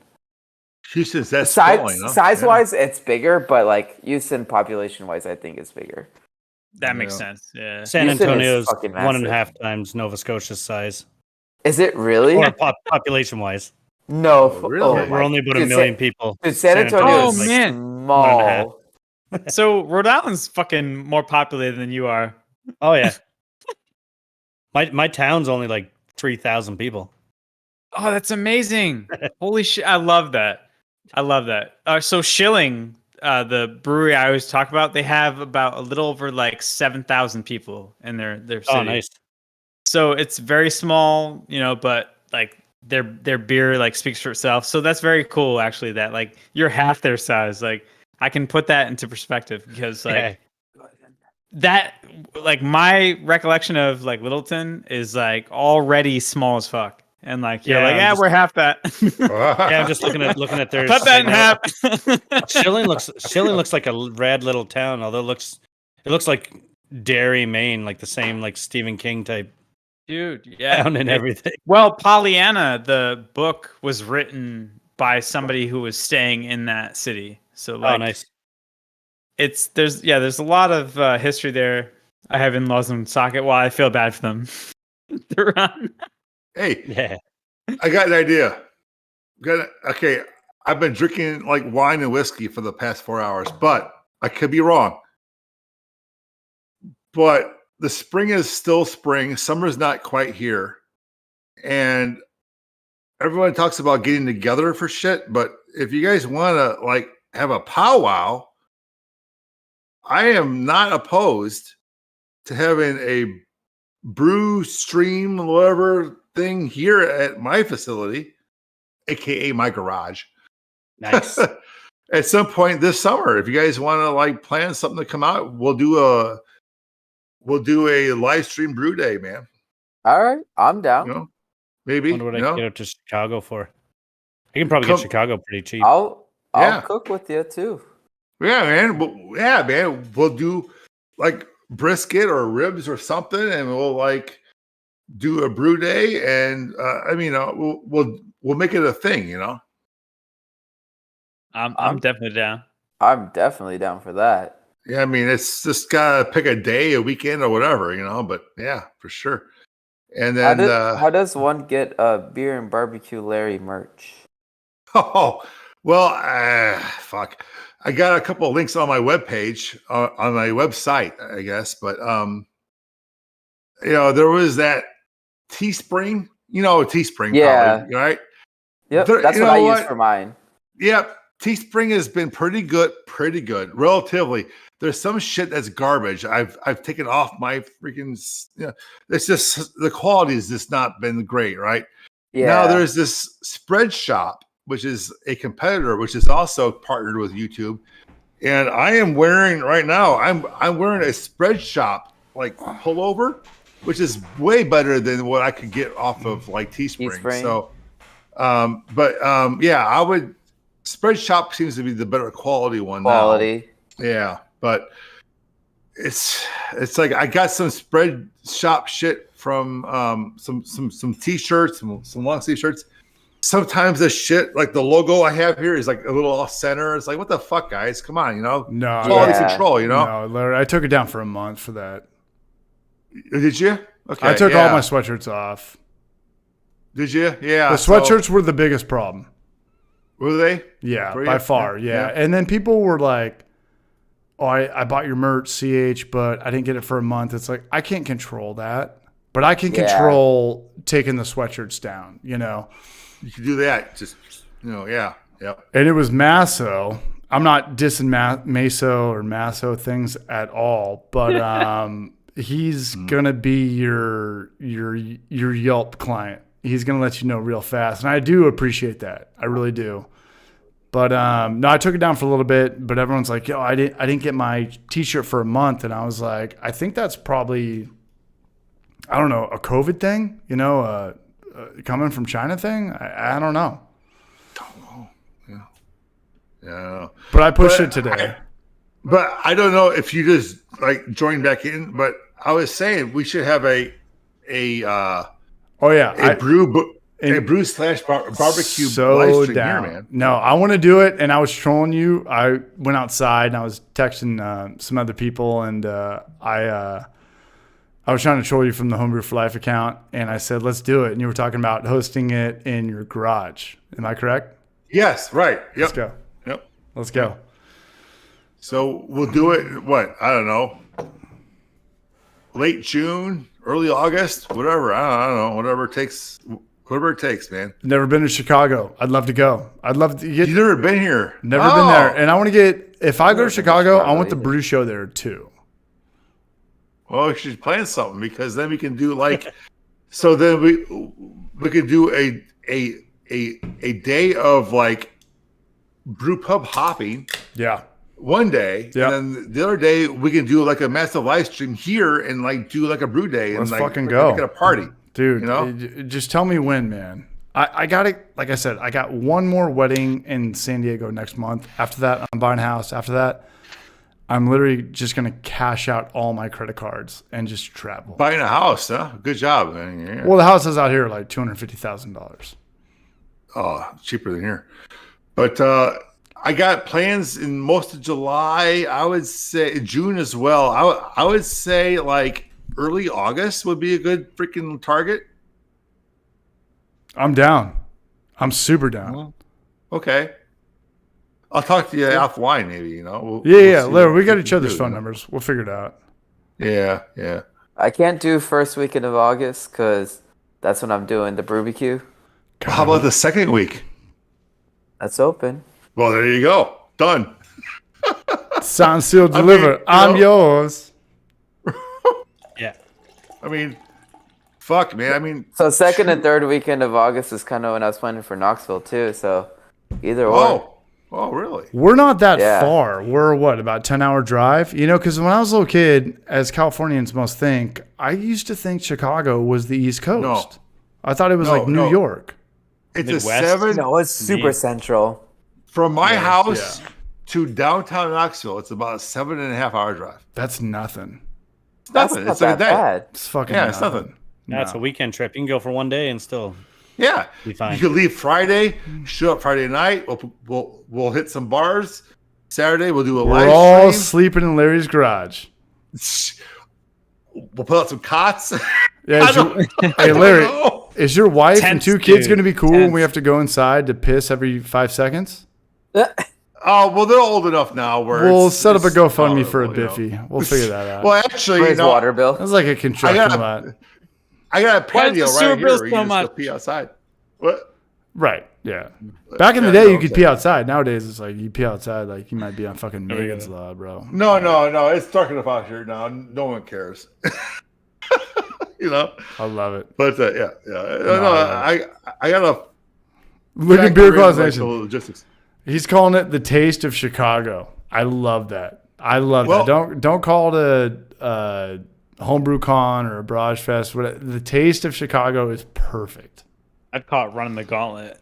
Houston's that size wise, it's bigger, but like Houston population wise, I think it's bigger. That makes sense. Yeah. San Antonio is 1.5 times Nova Scotia's size. Is it really? Or population wise? No, really? We're only about a million people. Dude, San Antonio is man. small. So Rhode Island's fucking more populated than you are. Oh yeah. My town's only like 3,000 people. Oh, that's amazing! Holy shit, I love that. So Schilling, the brewery I always talk about, they have about a little over like 7,000 people in their city. Oh, nice. So it's very small, but like their beer like speaks for itself. So that's very cool, actually. That like you're half their size. Like I can put that into perspective because like that, like my recollection of like Littleton is like already small as fuck. And like you're we're half that. Yeah, I'm just looking at their. Cut that in half. Schilling looks like a rad little town, although it looks like Derry, Maine, like the same like Stephen King type. Dude, yeah, town and everything. Well, Pollyanna, the book was written by somebody who was staying in that city. So like, nice. There's a lot of history there. I have in-laws in Socket. Well, I feel bad for them. They're on. Hey, yeah, I got an idea. Okay, I've been drinking like wine and whiskey for the past 4 hours, but I could be wrong. But the spring is still spring. Summer's not quite here. And everyone talks about getting together for shit. But if you guys want to like have a powwow, I am not opposed to having a brew stream, whatever thing here at my facility, aka my garage. Nice. At some point this summer, if you guys want to like plan something to come out, we'll do a live stream brew day, man. All right, I'm down. Maybe. I wonder what I can get out to Chicago for. I can probably get Chicago pretty cheap. I'll cook with you too. Yeah, man. We'll do like brisket or ribs or something, and we'll like do a brew day, and we'll make it a thing, I'm definitely down. I'm definitely down for that. Yeah, I mean, it's just gotta pick a day, a weekend, or whatever, but yeah, for sure. And then how does one get a beer and barbecue Larry merch? Oh well, fuck. I got a couple of links on my webpage, on my website, I guess, but there was that Teespring, Teespring, yeah, probably, right? Yep, that's what I use for mine. Yep, Teespring has been pretty good, relatively. There's some shit that's garbage. I've taken off my freaking. It's just the quality has just not been great, right? Yeah. Now there's this Spread Shop, which is a competitor, which is also partnered with YouTube, and I am wearing right now. I'm wearing a Spread Shop like pullover, which is way better than what I could get off of like Teespring. So, yeah, I would. Spread Shop seems to be the better quality one. Now. Yeah, but it's like I got some Spread Shop shit from some t-shirts, some long sleeve shirts. Sometimes the shit, like the logo I have here, is like a little off center. It's like, what the fuck, guys? Come on, No, quality control, No, Larry, I took it down for a month for that. Did you? Okay, I took all my sweatshirts off. Did you? Yeah. The sweatshirts were the biggest problem. Were they? Yeah, by far. Yeah. And then people were like, oh, I bought your merch, CH, but I didn't get it for a month. It's like, I can't control that, but I can control taking the sweatshirts down, You can do that. Just, yeah. And it was Masso. I'm not dissing Maso or Masso things at all, but he's going to be your Yelp client. He's going to let you know real fast. And I do appreciate that. I really do. But no, I took it down for a little bit. But everyone's like, "Yo, I didn't get my T-shirt for a month," and I was like, "I think that's probably, I don't know, a COVID thing. You know, coming from China thing. I don't know. Yeah. But I pushed it today. But I don't know if you just like joined back in. But I was saying we should have a brew slash barbecue live stream here, man. No, I want to do it, and I was trolling you. I went outside and I was texting some other people, and I was trying to troll you from the Homebrew for Life account, and I said, let's do it. And you were talking about hosting it in your garage. Am I correct? Yes, right. Yep. Let's go. Yep. Let's go. So we'll do it, what? I don't know. Late June, early August, whatever. I don't know. Whatever it takes, man. Never been to Chicago. I'd love to go. I'd love to get. You've never been here. Never been there. And I want to get, if I go to Chicago, I want the brew show there too. Well, we should plan something because then we can do like, so then we could do a day of like brew pub hopping. Yeah. One day, yep. And then the other day we can do like a massive live stream here and like do like a brew day and let's like fucking go, make it a party, dude. You know, just tell me when, man. I got it. Like I said, I got one more wedding in San Diego next month. After that, I'm buying a house. After that, I'm literally just gonna cash out all my credit cards and just travel. Buying a house, huh? Good job, man. Yeah. Well, the houses out here are like $250,000. Oh, cheaper than here, but. I got plans in most of July. I would say June as well. I would say like early August would be a good freaking target. I'm down. I'm super down. Okay. I'll talk to you offline maybe, you know. Larry, we got each other's phone numbers. We'll figure it out. Yeah. I can't do first weekend of August because that's when I'm doing the BrewBQ. How about the second week? That's open. Well, there you go. Done. Signed, sealed, delivered. I'm yours. Yeah. I mean, fuck, man. I mean, so second and third weekend of August is kind of when I was planning for Knoxville too. So either or. Oh, really? We're not that far. We're what, about 10-hour drive? You know, because when I was a little kid, as Californians most think, I used to think Chicago was the East Coast. I thought it was like New York. It's Midwest. a 7. No, it's super central. From my house to downtown Knoxville, it's about a 7.5 hour drive. That's nothing. It's nothing. That's it's not like a day. bad. It's fucking it's nothing. That's a weekend trip. You can go for one day and still be fine. You can leave Friday, show up Friday night. We'll hit some bars. Saturday we'll do a live stream. We're all sleeping in Larry's garage. We'll put out some cots. Yeah. Hey, Larry, is your wife and 2 kids going to be cool when we have to go inside to piss every 5 seconds? Oh, well, they're old enough now. We'll set up a GoFundMe for a Biffy. We'll figure that out. Well, actually, Raise water bill. That's like a construction lot. I got a patio right here. Where You can just go pee outside. What? Right. Yeah. Back in the day, you could pee outside. Nowadays, it's like you pee outside, like you might be on fucking Megan's Law, bro. No. It's dark enough out here now. No one cares. You know. I love it. But I got a look at beer causation. Logistics. He's calling it the taste of Chicago. I love that. That. Don't call it a homebrew con or a barrage fest. The taste of Chicago is perfect. I'd call it running the gauntlet.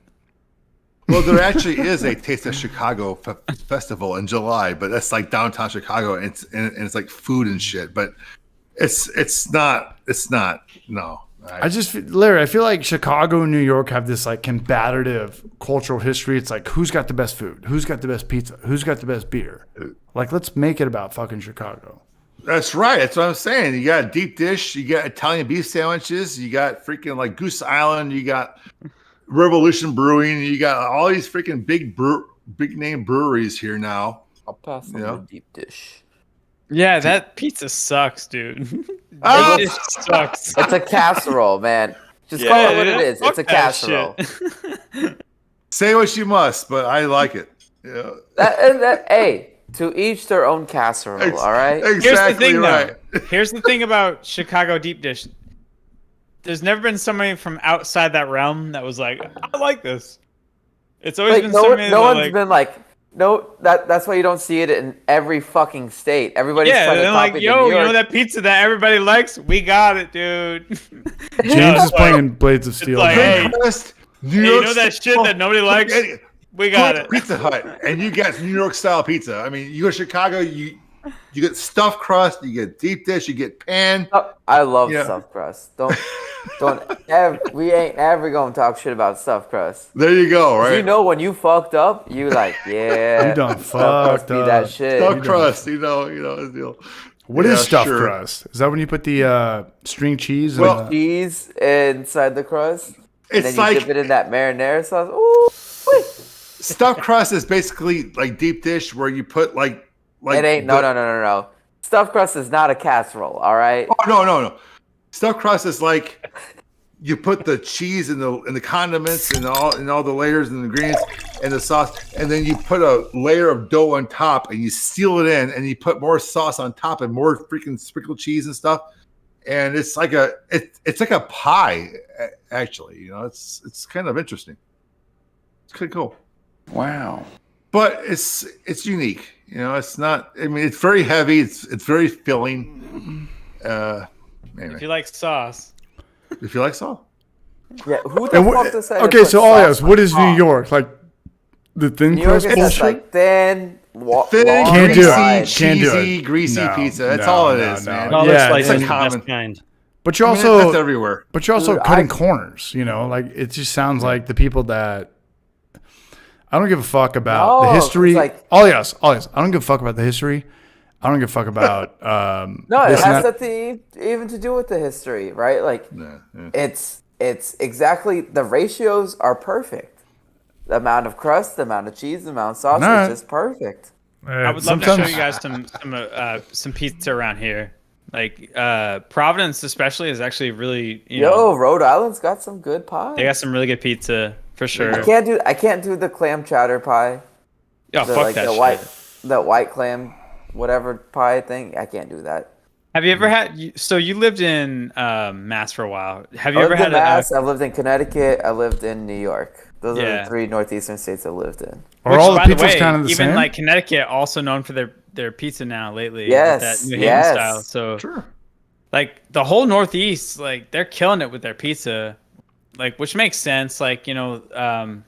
Well, there actually is a Taste of Chicago festival in July, but that's like downtown Chicago, and it's like food and shit. But it's not. No. Larry, I feel like Chicago and New York have this like combative cultural history. It's like, who's got the best food? Who's got the best pizza? Who's got the best beer? Like, let's make it about fucking Chicago. That's right. That's what I'm saying. You got a deep dish. You got Italian beef sandwiches. You got freaking like Goose Island. You got Revolution Brewing. You got all these freaking big name breweries here now. I'll pass on the deep dish. Yeah, that pizza sucks, dude. It sucks. It's a casserole, man. Just call it what it is. It's a casserole. Say what you must, but I like it. Yeah. Hey, to each their own casserole. All right. Exactly. Here's the thing about Chicago deep dish. There's never been somebody from outside that realm that was like, I like this. It's always been no one's been like, no. That's why you don't see it in every fucking state. Everybody's trying to copy like, yo, you know that pizza that everybody likes? We got it, dude. James is playing Blades of Steel. Like, hey, you know that shit that nobody likes? We got it. Pizza Hut, and you get New York style pizza. I mean, you go to Chicago, you get stuffed crust, you get deep dish, you get pan. I love stuffed crust. We ain't ever gonna talk shit about stuffed crust. There you go, right? You know when you fucked up, you like, yeah, you done fucked up. That shit. Stuffed crust, you know the deal. What is stuffed crust? Is that when you put the string cheese? Cheese inside the crust. And It's then you dip it in that marinara sauce. Ooh, wait. Stuffed crust is basically like deep dish where you put like it ain't no. Stuffed crust is not a casserole, all right? Oh no. Stuffed crust is like you put the cheese and the condiments and all the layers and the ingredients and the sauce, and then you put a layer of dough on top and you seal it in, and you put more sauce on top and more freaking sprinkled cheese and stuff. And it's like it's like a pie, actually. You know, it's kind of interesting. It's kind of cool. Wow. But it's unique. You know, it's not. I mean, it's very heavy. It's very filling. Anyway. If you like sauce. If you like sauce. Yeah. Who the fuck decided? Okay, so Olios, what is New York like? The thin crust bullshit. Like thin, can't do it. Cheesy, greasy pizza. That's all it is, man. It's like common kind. But you're also that's everywhere. But you're also cutting corners. You know, like it just sounds like the people that. I don't give a fuck about the history. Olios. I don't give a fuck about the history. I don't give a fuck about. No, it has nothing even to do with the history, right? Like, it's exactly the ratios are perfect. The amount of crust, the amount of cheese, the amount of sauce is just perfect. I would love to show you guys some pizza around here. Like Providence, especially, is actually really. Rhode Island's got some good pie. They got some really good pizza for sure. I can't do the clam chowder pie. Oh, fuck that shit. The white clam, whatever pie thing. I can't do that. Have you ever had? So you lived in Mass for a while. Have you ever had Mass? I lived in Connecticut. I lived in New York. Those are the 3 northeastern states I lived in. Are all the pizzas kind of the same? Even like Connecticut, also known for their pizza now lately. Yes, that New Haven style. So sure. Like the whole Northeast, like they're killing it with their pizza, like which makes sense. Like Mediterranean,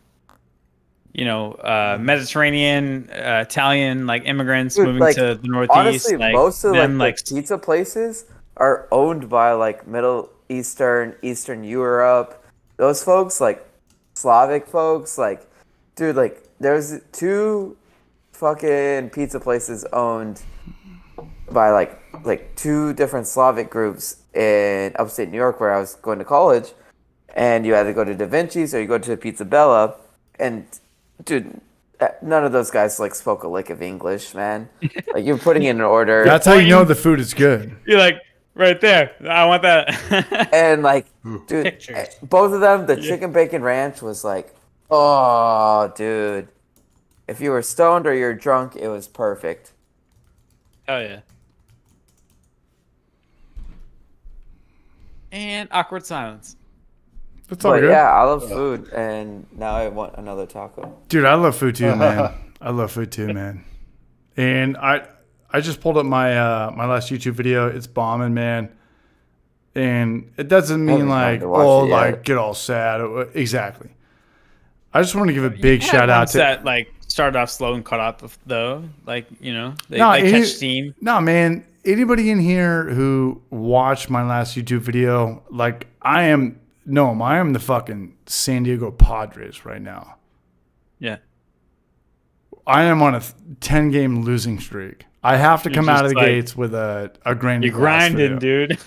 Italian, like immigrants moving to the Northeast. Honestly, like, most of the pizza places are owned by like Middle Eastern, Eastern Europe. Those folks, like Slavic folks, like, dude, like there's 2 fucking pizza places owned by like 2 different Slavic groups in upstate New York where I was going to college, and you had to go to Da Vinci's or you go to Pizza Bella, and dude, none of those guys like spoke a lick of English, man. Like you're putting in an order. That's how you know the food is good. You're like right there. I want that. And like, dude, both of them, the chicken bacon ranch was like, oh, dude. If you were stoned or you're drunk, it was perfect. Hell yeah. And awkward silence. That's all good. Yeah, I love food, and now I want another taco. Dude, I love food too, man. I love food too, man. And I just pulled up my my last YouTube video. It's bombing, man. And it doesn't mean like get all sad. Exactly. I just want to give a big shout out to that like started off slow and caught up though. Like, they catch steam. No, man. Anybody in here who watched my last YouTube video, like I am the fucking San Diego Padres right now. Yeah. I am on a 10-game losing streak. I have to come out of the gates with a grain. You're grinding, dude.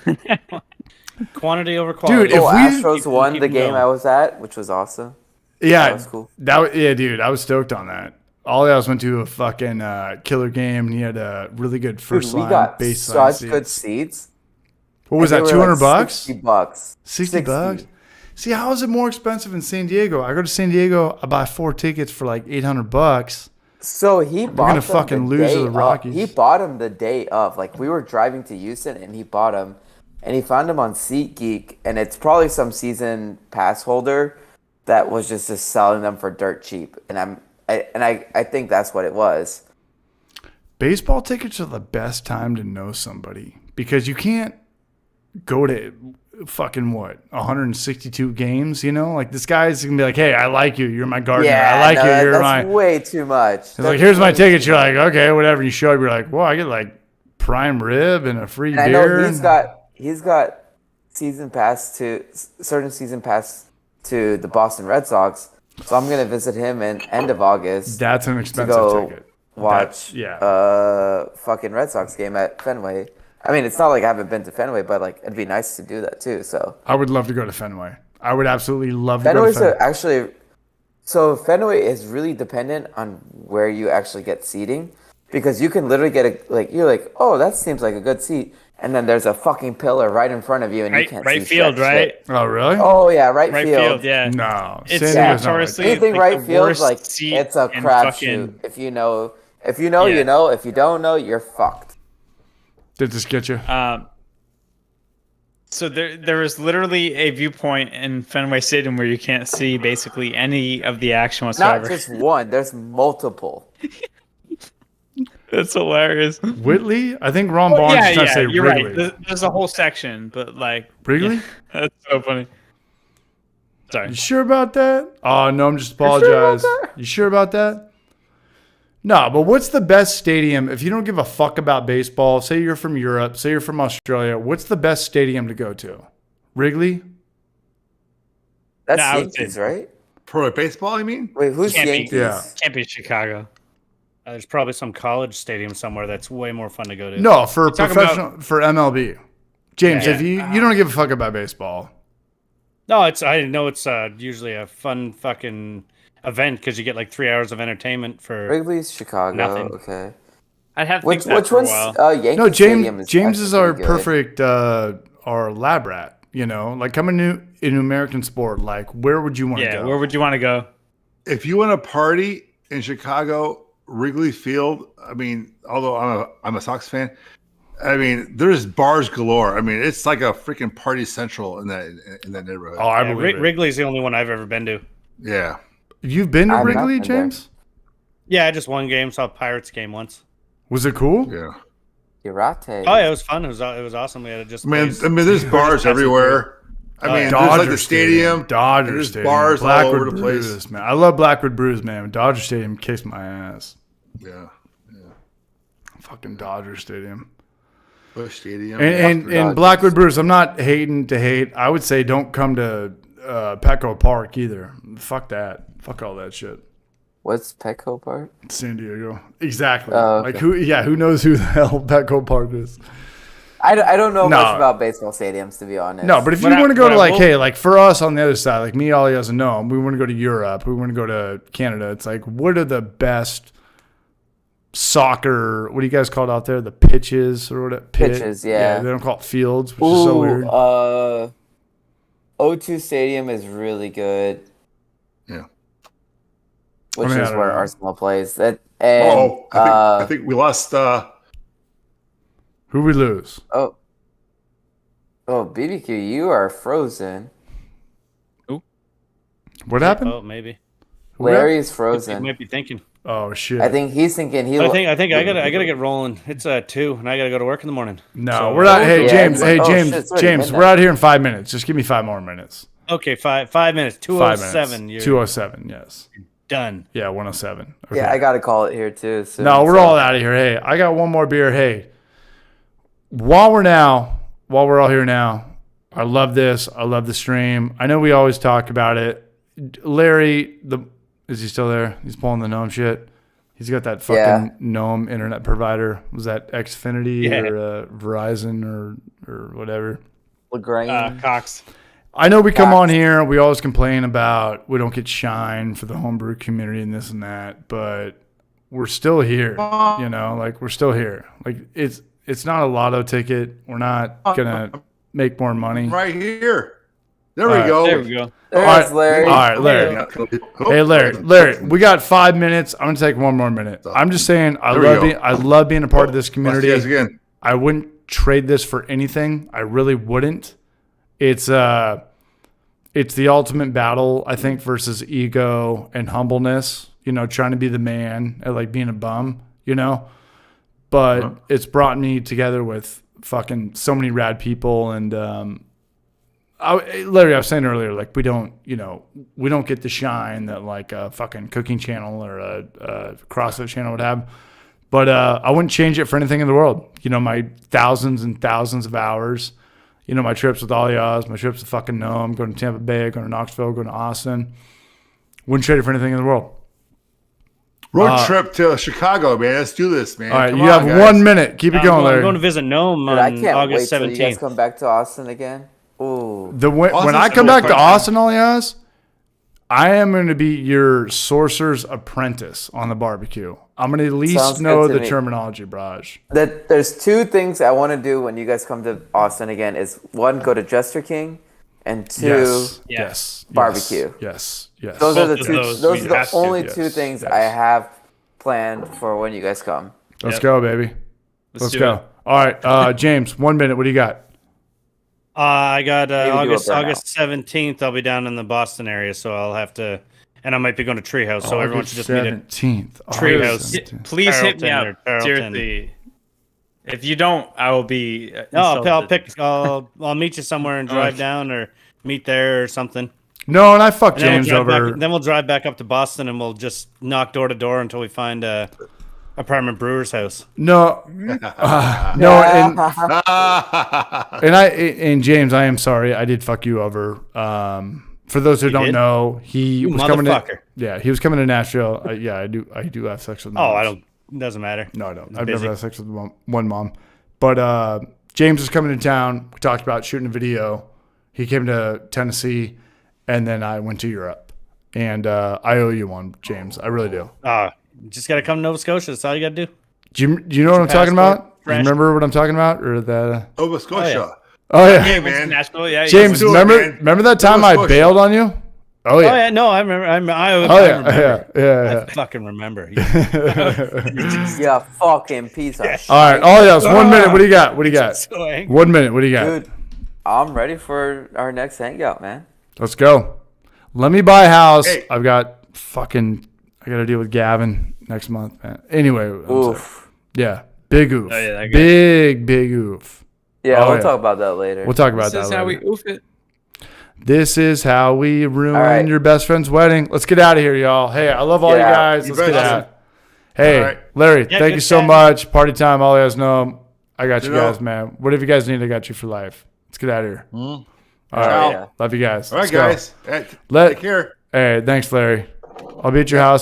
Quantity over quality. Dude, if Astros won the game I was at, which was awesome. Yeah, that was cool. Dude, I was stoked on that. Ollie went to a fucking killer game, and he had a really good first line, base line. We got such good seats. What was that? $200? $60. $60. See, how is it more expensive in San Diego? I go to San Diego, I buy 4 tickets for like $800. So he bought. We're gonna fucking lose to the Rockies. He bought him the day of. Like we were driving to Houston, and he bought him, and he found him on SeatGeek, and it's probably some season pass holder that was just selling them for dirt cheap, and I think that's what it was. Baseball tickets are the best time to know somebody because you can't go to fucking 162 games, you know? Like this guy's gonna be like, hey, I like you, you're my gardener. I like you, you're that's way too much. He's like, here's my tickets. You're like, okay, whatever. You show up, you're like, well, I get like prime rib and a free beer. I know he's got certain season pass to the Boston Red Sox. So I'm gonna visit him in end of August. That's an expensive ticket. Watch fucking Red Sox game at Fenway. I mean, it's not like I haven't been to Fenway, but like it'd be nice to do that too. So I would love to go to Fenway. I would absolutely love to go to Fenway. So Fenway is really dependent on where you actually get seating, because you can literally get you're like, oh, that seems like a good seat, and then there's a fucking pillar right in front of you, and you can't see right field, right? shit. Oh, really? Oh yeah, right field. Yeah. No, it's notoriously anything right field, like it's a crapshoot. If you know, you know. If you don't know, you're fucked. Did this get you? So there is literally a viewpoint in Fenway Stadium where you can't see basically any of the action whatsoever. Not just one. There's multiple. That's hilarious. Whitley? I think Ron Barnes is trying to say you're Wrigley. Right. There's a whole section, but like Wrigley? Yeah, that's so funny. Sorry. You sure about that? Oh no, I'm just apologize. You sure about that? No, but what's the best stadium if you don't give a fuck about baseball? Say you're from Europe, say you're from Australia. What's the best stadium to go to? Wrigley? That's Yankees, right? Pro baseball, I mean? Wait, who's Yankees? Yeah. Can't be Chicago. There's probably some college stadium somewhere that's way more fun to go to. No, for professional, for MLB. James, if you don't give a fuck about baseball. No, I know it's usually a fun fucking event because you get like 3 hours of entertainment for Wrigley's Chicago. Nothing. Okay. I'd have to which think for one's a while. Yankee No, Stadium James is our good. perfect our lab rat, you know? Like coming in American sport, like where would you want to go? Where would you want to go? If you want to party in Chicago, Wrigley Field, I mean, although I'm a Sox fan, I mean, there's bars galore. I mean, it's like a freaking party central in that neighborhood. Oh, I believe it. Wrigley's the only one I've ever been to. Yeah. You've been to Wrigley, James? Yeah, just one game. Saw a Pirates game once. Was it cool? Yeah. Irate. Oh yeah, it was fun. It was awesome. We had just. I mean, there's bars everywhere. I mean, there's like the stadium. Dodger Stadium. Bars Blackwood all over the place. Brews, man. I love Blackwood Brews, man. Dodger Stadium kicks my ass. Yeah. Fucking Dodger Stadium. Busch Stadium. And Blackwood Brews, I'm not hating to hate. I would say don't come to Petco Park either. Fuck that. Fuck all that shit. What's Petco Park? San Diego. Exactly. Okay. Like who knows who the hell Petco Park is? I don't know much about baseball stadiums, to be honest. No, but if you want to go to like for us on the other side, like me, Ollie doesn't know. We want to go to Europe. We want to go to Canada. It's like, what are the best soccer? What do you guys call it out there? The pitches or what? Pitches, yeah. They don't call it fields, which is so weird. O2 Stadium is really good. Yeah. Which is where Arsenal plays. I think we lost. Who we lose? Oh, BBQ, you are frozen. Who? What happened? Oh, maybe. Larry's frozen. You might be thinking. Oh shit! I think he's thinking I think I gotta get rolling. It's 2, and I gotta go to work in the morning. No, so, we're not. Hey, James. Shit, we're out here in 5 minutes. Just give me 5 more minutes. Okay, 5 minutes. 2:07. 2:07. Yes. Done. Yeah, 1:07. Okay. Yeah, I gotta call it here too. Soon, no, we're all out of here. Hey, I got one more beer. Hey, while we're all here now, I love this. I love the stream. I know we always talk about it. Larry, is he still there? He's pulling the GNOME shit. He's got that fucking GNOME internet provider. Was that Xfinity or Verizon or whatever? LaGrange. Cox. I know we come on here. We always complain about we don't get shine for the homebrew community and this and that, but we're still here. You know, like we're still here. Like it's not a lotto ticket. We're not gonna make more money. Right here. There we go. There we go. There's Larry. All right, Larry. Hey, Larry. We got 5 minutes. I'm gonna take one more minute. I'm just saying, I love being a part of this community. Yes, again. I wouldn't trade this for anything. I really wouldn't. It's it's the ultimate battle, I think, versus ego and humbleness, you know, trying to be the man and like being a bum, you know, but it's brought me together with fucking so many rad people. And, Larry, I was saying earlier, like we don't get the shine that like a fucking cooking channel or a CrossFit channel would have. But I wouldn't change it for anything in the world. You know, my thousands and thousands of hours, you know, my trips with all y'all, my trips to fucking Nome, going to Tampa Bay, going to Knoxville, going to Austin. Wouldn't trade it for anything in the world. Road trip to Chicago, man. Let's do this, man. All right, Come you on, have guys. 1 minute. Keep it going, Larry. I'm going to visit Nome on I can't August wait till 17th. you guys come back to Austin again. Ooh. When I come back to Austin, Alias, I am going to be your sorcerer's apprentice on the barbecue. I'm going to at least know the terminology, Braj. There's two things I want to do when you guys come to Austin again. Is one, go to Jester King, and two, barbecue. Yes. Those are the two. Those are the only two things I have planned for when you guys come. Let's go, baby. Let's go. All right, James, 1 minute. What do you got? I got August 17th. I'll be down in the Boston area, so I'll have to, and I might be going to Treehouse. So everyone should just meet at 17th. Treehouse. Please hit me up. Seriously. If you don't, I will be. I'll meet you somewhere and drive down, or meet there or something. No, and I fucked James over. Then we'll drive back up to Boston and we'll just knock door to door until we find a permanent brewer's house. No, and James, I am sorry, I did fuck you over. For those who don't know, he was coming to. Yeah, he was coming to Nashville. I do have sex with. Moms. I don't. It doesn't matter. No, I don't. I've never had sex with one mom, but James was coming to town. We talked about shooting a video. He came to Tennessee, and then I went to Europe. And I owe you one, James. I really do. Just got to come to Nova Scotia. That's all you got to do. Do you know what I'm talking about? Do you remember what I'm talking about? Or the Nova Scotia. Oh, yeah. Hey, man. Yeah, James, remember that time I bailed on you? Oh, yeah. Oh, yeah. No, I remember. I fucking remember. Yeah, fucking piece of shit. All right. Oh, yeah. 1 minute. What do you got? 1 minute. What do you got? Dude, I'm ready for our next hangout, man. Let's go. Let me buy a house. Hey. I got to deal with Gavin next month, man. Anyway. Oof. Yeah. Big oof. Oh, yeah, big oof. Yeah, we'll talk about that later. We'll talk about that later. This is how we oof it. This is how we ruin your best friend's wedding. Let's get out of here, y'all. Hey, I love all you guys. Let's get out. Hey, Larry, thank you so much. Party time. All you guys know. I got you guys, man. Whatever you guys need, I got you for life. Let's get out of here. All right. Love you guys. All right, guys. Take care. Hey, thanks, Larry. I'll be at your house.